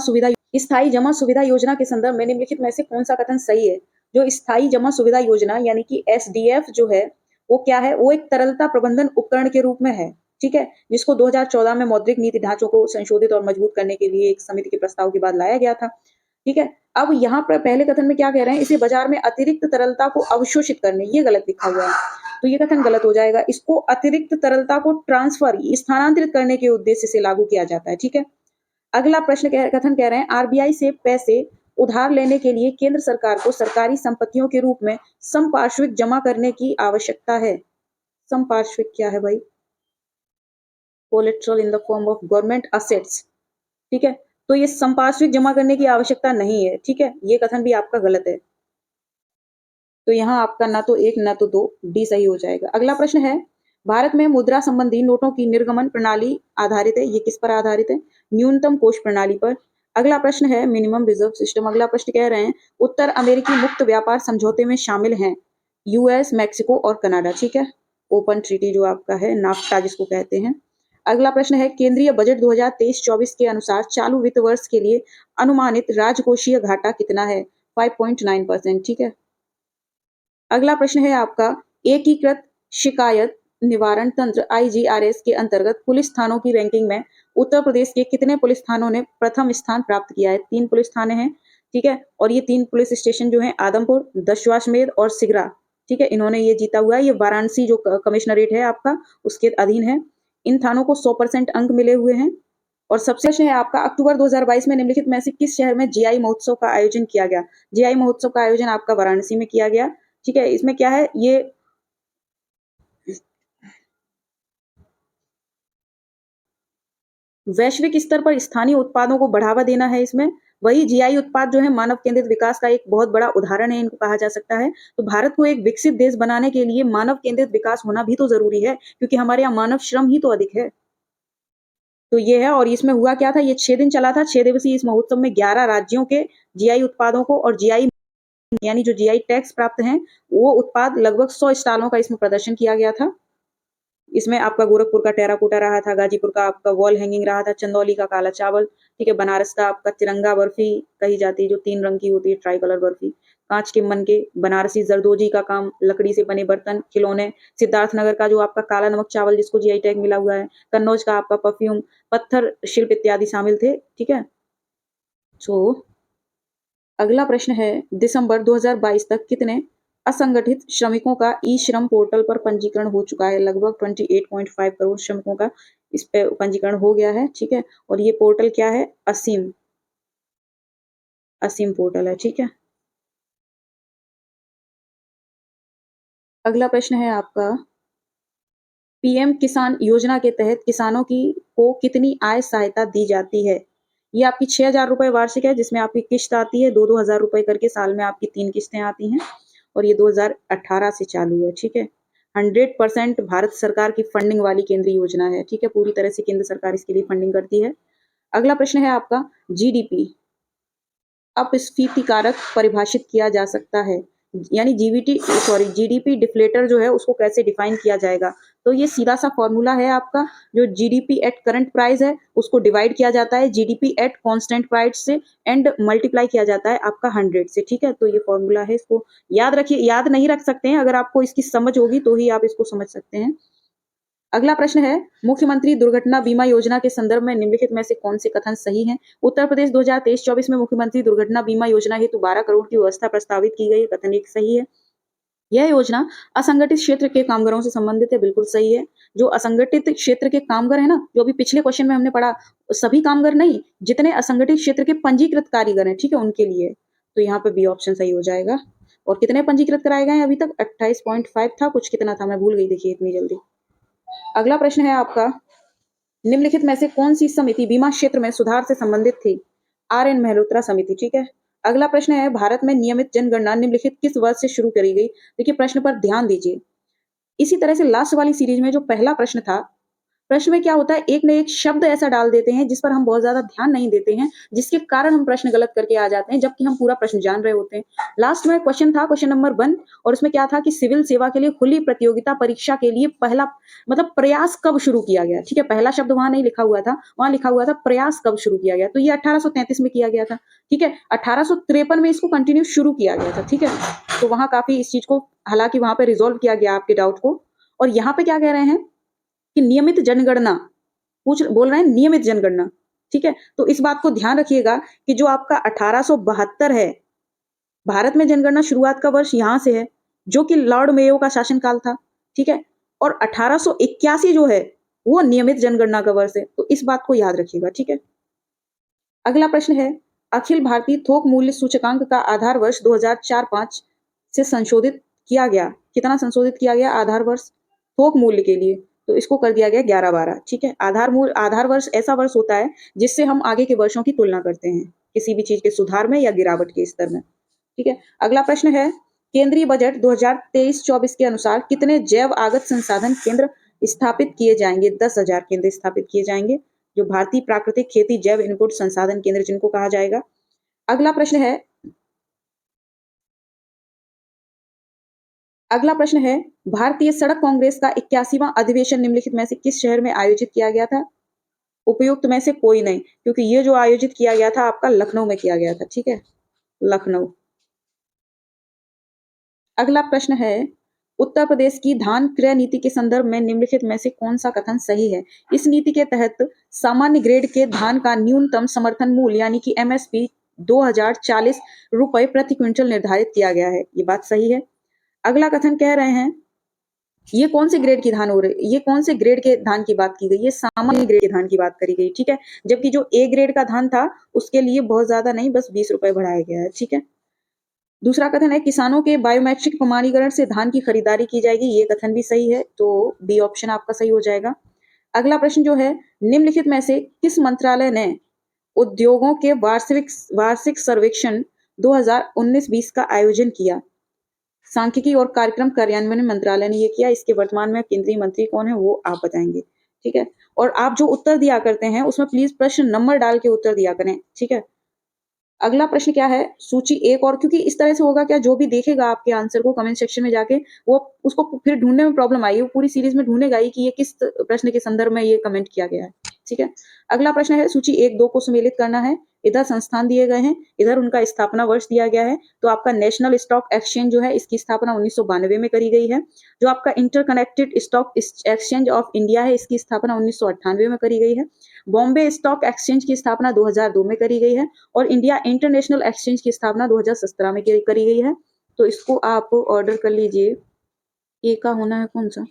सुविधा योजना के संदर्भ में निम्नलिखित में से कौन सा कथन सही है? जो स्थायी जमा सुविधा योजना यानी कि एसडीएफ जो है वो क्या है? वो एक तरलता प्रबंधन उपकरण के रूप में है, ठीक है, जिसको 2014 में मौद्रिक नीति ढांचों को संशोधित और मजबूत करने के लिए एक समिति के प्रस्ताव के बाद लाया गया था, ठीक है। अब यहाँ पर पहले कथन में क्या कह रहे हैं? इसे बाजार में अतिरिक्त तरलता को अवशोषित करने, ये गलत लिखा हुआ है, तो ये कथन गलत हो जाएगा। इसको अतिरिक्त तरलता को स्थानांतरित करने के उद्देश्य से लागू किया जाता है, ठीक है। अगला कथन कह रहे हैं, आरबीआई से पैसे उधार लेने के लिए केंद्र सरकार को सरकारी संपत्तियों के रूप में संपार्श्विक जमा करने की आवश्यकता है। संपार्श्विक क्या है भाई? Collateral in the form of government assets, ठीक है। तो ये संपार्श्विक जमा करने की आवश्यकता नहीं है, ठीक है, ये कथन भी आपका गलत है। तो यहाँ आपका ना तो एक ना तो दो, डी सही हो जाएगा। अगला प्रश्न है, भारत में मुद्रा संबंधी नोटों की निर्गमन प्रणाली आधारित है, ये किस पर आधारित है? न्यूनतम कोष प्रणाली पर। अगला प्रश्न है, मिनिमम रिजर्व सिस्टम। अगला प्रश्न कह रहे हैं, उत्तर अमेरिकी मुक्त व्यापार समझौते में शामिल हैं यूएस, मैक्सिको और कनाडा, ठीक है। ओपन ट्रीटी जो आपका है, नाफ्टा जिसको कहते हैं। अगला प्रश्न है, केंद्रीय बजट 2023-24 के अनुसार चालू वित्त वर्ष के लिए अनुमानित राजकोषीय घाटा कितना है? 5.9%, ठीक है। अगला प्रश्न है आपका, एकीकृत शिकायत निवारण तंत्र आईजीआरएस के अंतर्गत पुलिस थानों की रैंकिंग में उत्तर प्रदेश के कितने पुलिस थानों ने प्रथम स्थान प्राप्त किया है? 3 पुलिस थाने हैं, ठीक है। और ये 3 पुलिस स्टेशन जो हैं, आदमपुर, दशाश्वमेध और सिगरा, ठीक है, इन्होंने ये जीता हुआ है। ये वाराणसी जो कमिश्नरेट है आपका, उसके अधीन है। इन थानों को 100% अंक मिले हुए हैं। और सबसे प्रश्न है आपका, अक्टूबर 2022 में निम्नलिखित में से किस शहर में जीआई महोत्सव का आयोजन किया गया? जीआई महोत्सव का आयोजन आपका वाराणसी में किया गया, ठीक है। इसमें क्या है? ये वैश्विक स्तर पर स्थानीय उत्पादों को बढ़ावा देना है इसमें। वही जीआई उत्पाद जो है मानव केंद्रित विकास का एक बहुत बड़ा उदाहरण है, इनको कहा जा सकता है। तो भारत को एक विकसित देश बनाने के लिए मानव केंद्रित विकास होना भी तो जरूरी है, क्योंकि हमारे यहाँ मानव श्रम ही तो अधिक है। तो ये है, और इसमें हुआ क्या था? ये 6 दिन चला था। 6 दिवसीय इस महोत्सव में 11 राज्यों के जीआई उत्पादों को और जीआई यानी जो जीआई टैग्स प्राप्त हैं, वो उत्पाद लगभग 100 स्टॉलों का इसमें प्रदर्शन किया गया था। इसमें आपका गोरखपुर का टेराकोटा रहा था, गाजीपुर का आपका वॉल हैंगिंग रहा था, चंदौली का काला चावल, ठीक है, बनारस का आपका तिरंगा बर्फी कही जाती है, जो 3 रंग की होती है, ट्राई कलर बर्फी, कांच के मनके, बनारसी जरदोजी का काम, लकड़ी से बने बर्तन, खिलौने, सिद्धार्थनगर का जो आपका काला नमक चावल जिसको जीआई टैग मिला हुआ है, कन्नौज का आपका परफ्यूम, पत्थर शिल्प इत्यादि शामिल थे, ठीक है। सो अगला प्रश्न है, दिसंबर 2022 तक कितने असंगठित श्रमिकों का ई श्रम पोर्टल पर पंजीकरण हो चुका है? लगभग 28.5 करोड़ श्रमिकों का इस पे पंजीकरण हो गया है, ठीक है। और ये पोर्टल क्या है? असीम असीम पोर्टल है, ठीक है। अगला प्रश्न है आपका, पीएम किसान योजना के तहत किसानों की को कितनी आय सहायता दी जाती है? ये आपकी 6,000 रुपए वार्षिक है, जिसमें आपकी किश्त आती है 2-2 हजार रुपए करके, साल में आपकी 3 किस्तें आती हैं, और ये 2018 से चालू है, ठीक है। 100% भारत सरकार की फंडिंग वाली केंद्रीय योजना है, ठीक है, पूरी तरह से केंद्र सरकार इसके लिए फंडिंग करती है। अगला प्रश्न है आपका, जीडीपी अपस्फीति कारक परिभाषित किया जा सकता है, यानी जीडीपी डिफ्लेटर जो है उसको कैसे डिफाइन किया जाएगा? तो ये सीधा सा फॉर्मूला है आपका, जो जीडीपी एट करंट प्राइस है उसको डिवाइड किया जाता है जीडीपी एट कांस्टेंट प्राइस से, एंड मल्टीप्लाई किया जाता है आपका 100 से, ठीक है। तो ये फॉर्मूला है, इसको याद रखिए। याद नहीं रख सकते हैं, अगर आपको इसकी समझ होगी तो ही आप इसको समझ सकते हैं। अगला प्रश्न है, मुख्यमंत्री दुर्घटना बीमा योजना के संदर्भ में निम्नलिखित में से कौन से कथन सही हैं? उत्तर प्रदेश 2023-24 में मुख्यमंत्री दुर्घटना बीमा योजना हेतु 12 करोड़ की व्यवस्था प्रस्तावित की गई, कथन एक सही है। यह योजना असंगठित क्षेत्र के कामगारों से संबंधित है, बिल्कुल सही है। जो असंगठित क्षेत्र के कामगार हैं ना, जो अभी पिछले क्वेश्चन में हमने पढ़ा, सभी कामगार नहीं, जितने असंगठित क्षेत्र के पंजीकृत कारीगर हैं, ठीक है, उनके लिए। तो यहाँ पे बी ऑप्शन सही हो जाएगा। और कितने पंजीकृत कराए गए हैं अभी तक? 28.5 था, कुछ कितना था, मैं भूल गई, देखिए इतनी जल्दी। अगला प्रश्न है आपका, निम्नलिखित में से कौन सी समिति बीमा क्षेत्र में सुधार से संबंधित थी? आर.एन. मेहरोत्रा समिति, ठीक है। अगला प्रश्न है, भारत में नियमित जनगणना निम्नलिखित किस वर्ष से शुरू करी गई? देखिए प्रश्न पर ध्यान दीजिए। इसी तरह से लास्ट वाली सीरीज में जो पहला प्रश्न था, प्रश्न में क्या होता है, एक न एक शब्द ऐसा डाल देते हैं जिस पर हम बहुत ज्यादा ध्यान नहीं देते हैं, जिसके कारण हम प्रश्न गलत करके आ जाते हैं, जबकि हम पूरा प्रश्न जान रहे होते हैं। लास्ट में क्वेश्चन था, क्वेश्चन नंबर 1, और उसमें क्या था कि सिविल सेवा के लिए खुली प्रतियोगिता परीक्षा के लिए पहला मतलब प्रयास कब शुरू किया गया? ठीक है, पहला शब्द वहां नहीं लिखा हुआ था, वहां लिखा हुआ था प्रयास कब शुरू किया गया। तो ये 1833 में किया गया था, ठीक है। 1853 में इसको कंटिन्यू शुरू किया गया था, ठीक है। तो वहां काफी इस चीज को, हालांकि वहां पे रिजोल्व किया गया आपके डाउट को। और यहाँ पे क्या कह रहे हैं कि नियमित जनगणना, बोल रहे हैं नियमित जनगणना, ठीक है। तो इस बात को ध्यान रखिएगा कि जो आपका 1872 है, भारत में जनगणना शुरुआत का वर्ष यहां से है, जो कि लॉर्ड मेयो का शासनकाल था, ठीक है। और 1881 जो है वो नियमित जनगणना का वर्ष है, तो इस बात को याद रखिएगा, ठीक है। अगला प्रश्न है, अखिल भारतीय थोक मूल्य सूचकांक का आधार वर्ष 2004-5 से संशोधित किया गया। कितना संशोधित किया गया आधार वर्ष थोक मूल्य के लिए? तो इसको कर दिया गया 11-12, ठीक है। आधार वर्ष ऐसा वर्ष होता है जिससे हम आगे के वर्षों की तुलना करते हैं, किसी भी चीज के सुधार में या गिरावट के स्तर में, ठीक है। अगला प्रश्न है, केंद्रीय बजट 2023-24 के अनुसार कितने जैव आगत संसाधन केंद्र स्थापित किए जाएंगे? 10,000 केंद्र स्थापित किए जाएंगे, जो भारतीय प्राकृतिक खेती जैव इनपुट संसाधन केंद्र जिनको कहा जाएगा। अगला प्रश्न है, भारतीय सड़क कांग्रेस का 81वां अधिवेशन निम्नलिखित में से किस शहर में आयोजित किया गया था? उपयुक्त में से कोई नहीं, क्योंकि ये जो आयोजित किया गया था आपका लखनऊ में किया गया था, ठीक है, लखनऊ। अगला प्रश्न है, उत्तर प्रदेश की धान क्रय नीति के संदर्भ में निम्नलिखित में से कौन सा कथन सही है? इस नीति के तहत सामान्य ग्रेड के धान का न्यूनतम समर्थन मूल्य यानी कि एमएसपी 2040 रुपए प्रति क्विंटल निर्धारित किया गया है, ये बात सही है। अगला कथन कह रहे हैं, ये कौन से ग्रेड की धान हो रही, ये कौन से ग्रेड के धान की बात की गई? ये सामान्य ग्रेड के धान की बात करी गई, ठीक है। जबकि जो ए ग्रेड का धान था उसके लिए बहुत ज्यादा नहीं, बस 20 रुपए बढ़ाया गया है, ठीक है। दूसरा कथन है, किसानों के बायोमेट्रिक प्रमाणीकरण से धान की खरीदारी की जाएगी, ये कथन भी सही है, तो बी ऑप्शन आपका सही हो जाएगा। अगला प्रश्न जो है, निम्नलिखित में से किस मंत्रालय ने उद्योगों के वार्षिक सर्वेक्षण 2019-20 का आयोजन किया? सांख्यिकी और कार्यक्रम कार्यान्वयन मंत्रालय ने ये किया। इसके वर्तमान में केंद्रीय मंत्री कौन है वो आप बताएंगे, ठीक है। और आप जो उत्तर दिया करते हैं उसमें प्लीज प्रश्न नंबर डाल के उत्तर दिया करें, ठीक है। अगला प्रश्न क्या है, सूची एक, और क्योंकि इस तरह से होगा क्या, जो भी देखेगा आपके आंसर को कमेंट सेक्शन में जाके, वो उसको फिर ढूंढने में प्रॉब्लम आई, वो पूरी सीरीज में ढूंढेगा ही कि ये किस प्रश्न के संदर्भ में ये कमेंट किया गया है, ठीक है। अगला प्रश्न है, सूची 1-2 को सम्मिलित करना है। इधर संस्थान दिए गए हैं, इधर उनका स्थापना वर्ष दिया गया है। तो आपका नेशनल स्टॉक एक्सचेंज जो है इसकी स्थापना 1992 में करी गई है। जो आपका interconnected stock exchange of India है इसकी स्थापना 1998 में करी गई है। बॉम्बे स्टॉक एक्सचेंज की स्थापना 2002 में करी गई है, और इंडिया इंटरनेशनल एक्सचेंज की स्थापना 2017 में करी गई है। तो इसको आप ऑर्डर कर लीजिए। ए का होना है कौन सा,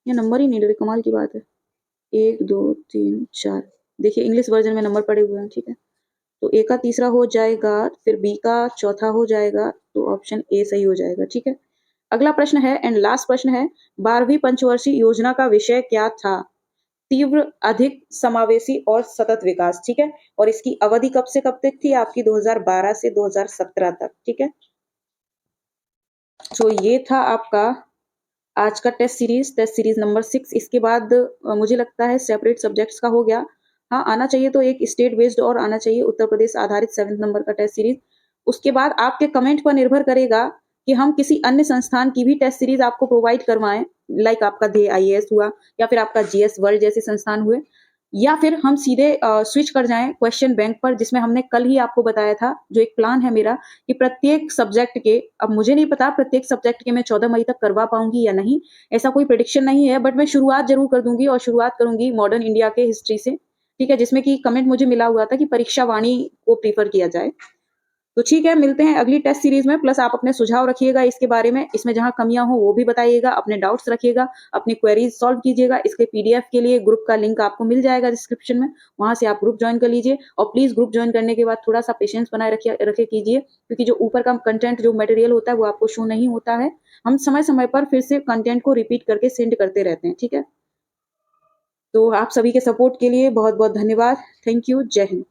ये नंबर ही नहीं ले रहे, कमाल की बात है। 1 2 3 4, देखिए इंग्लिश वर्जन में नंबर पड़े हुए हैं, ठीक है। तो ए का तीसरा हो जाएगा, फिर बी का चौथा हो जाएगा, तो ऑप्शन ए सही हो जाएगा, ठीक है। अगला प्रश्न है एंड लास्ट प्रश्न है, 12वीं पंचवर्षीय योजना का विषय क्या था? तीव्र, अधिक, समावेशी और सतत विकास, ठीक है। और इसकी अवधि कब से कब तक थी आपकी? 2012 से 2017 तक, ठीक है। तो ये था आपका आज का टेस्ट सीरीज नंबर 6। इसके बाद मुझे लगता है सेपरेट सब्जेक्ट्स का हो गया। हाँ, आना चाहिए तो एक स्टेट बेस्ड और आना चाहिए, उत्तर प्रदेश आधारित 7 नंबर का टेस्ट सीरीज। उसके बाद आपके कमेंट पर निर्भर करेगा कि हम किसी अन्य संस्थान की भी टेस्ट सीरीज आपको प्रोवाइड करवाएं, लाइक आपका ध्येय आईएएस हुआ, या फिर आपका जीएस वर्ल्ड जैसे संस्थान हुए, या फिर हम सीधे स्विच कर जाएं क्वेश्चन बैंक पर, जिसमें हमने कल ही आपको बताया था, जो एक प्लान है मेरा कि प्रत्येक सब्जेक्ट के, अब मुझे नहीं पता प्रत्येक सब्जेक्ट के मैं 14 मई तक करवा पाऊंगी या नहीं, ऐसा कोई प्रेडिक्शन नहीं है, बट मैं शुरुआत जरूर कर दूंगी, और शुरुआत करूंगी मॉडर्न इंडिया के हिस्ट्री से, ठीक है, जिसमें कि कमेंट मुझे मिला हुआ था कि परीक्षा वाणी को प्रीफर किया जाए। तो ठीक है, मिलते हैं अगली टेस्ट सीरीज़ में, प्लस आप अपने सुझाव रखिएगा इसके बारे में, इसमें जहाँ कमियाँ हो वो भी बताइएगा, अपने डाउट्स रखिएगा, अपनी क्वेरीज़ सॉल्व कीजिएगा। इसके पीडीएफ के लिए ग्रुप का लिंक आपको मिल जाएगा डिस्क्रिप्शन में, वहाँ से आप ग्रुप जॉइन कर लीजिए और प्लीज़ ग्रुप जॉइन करने के बाद थोड़ा-सा पेशेंस बनाए रखे कीजिए, क्योंकि जो ऊपर का कंटेंट जो मटेरियल होता है वो आपको शो नहीं होता है। हम समय-समय पर फिर से कंटेंट को रिपीट करके सेंड करते रहते हैं, ठीक है? तो आप सभी के सपोर्ट के लिए बहुत-बहुत धन्यवाद। Thank you. जय हिंद।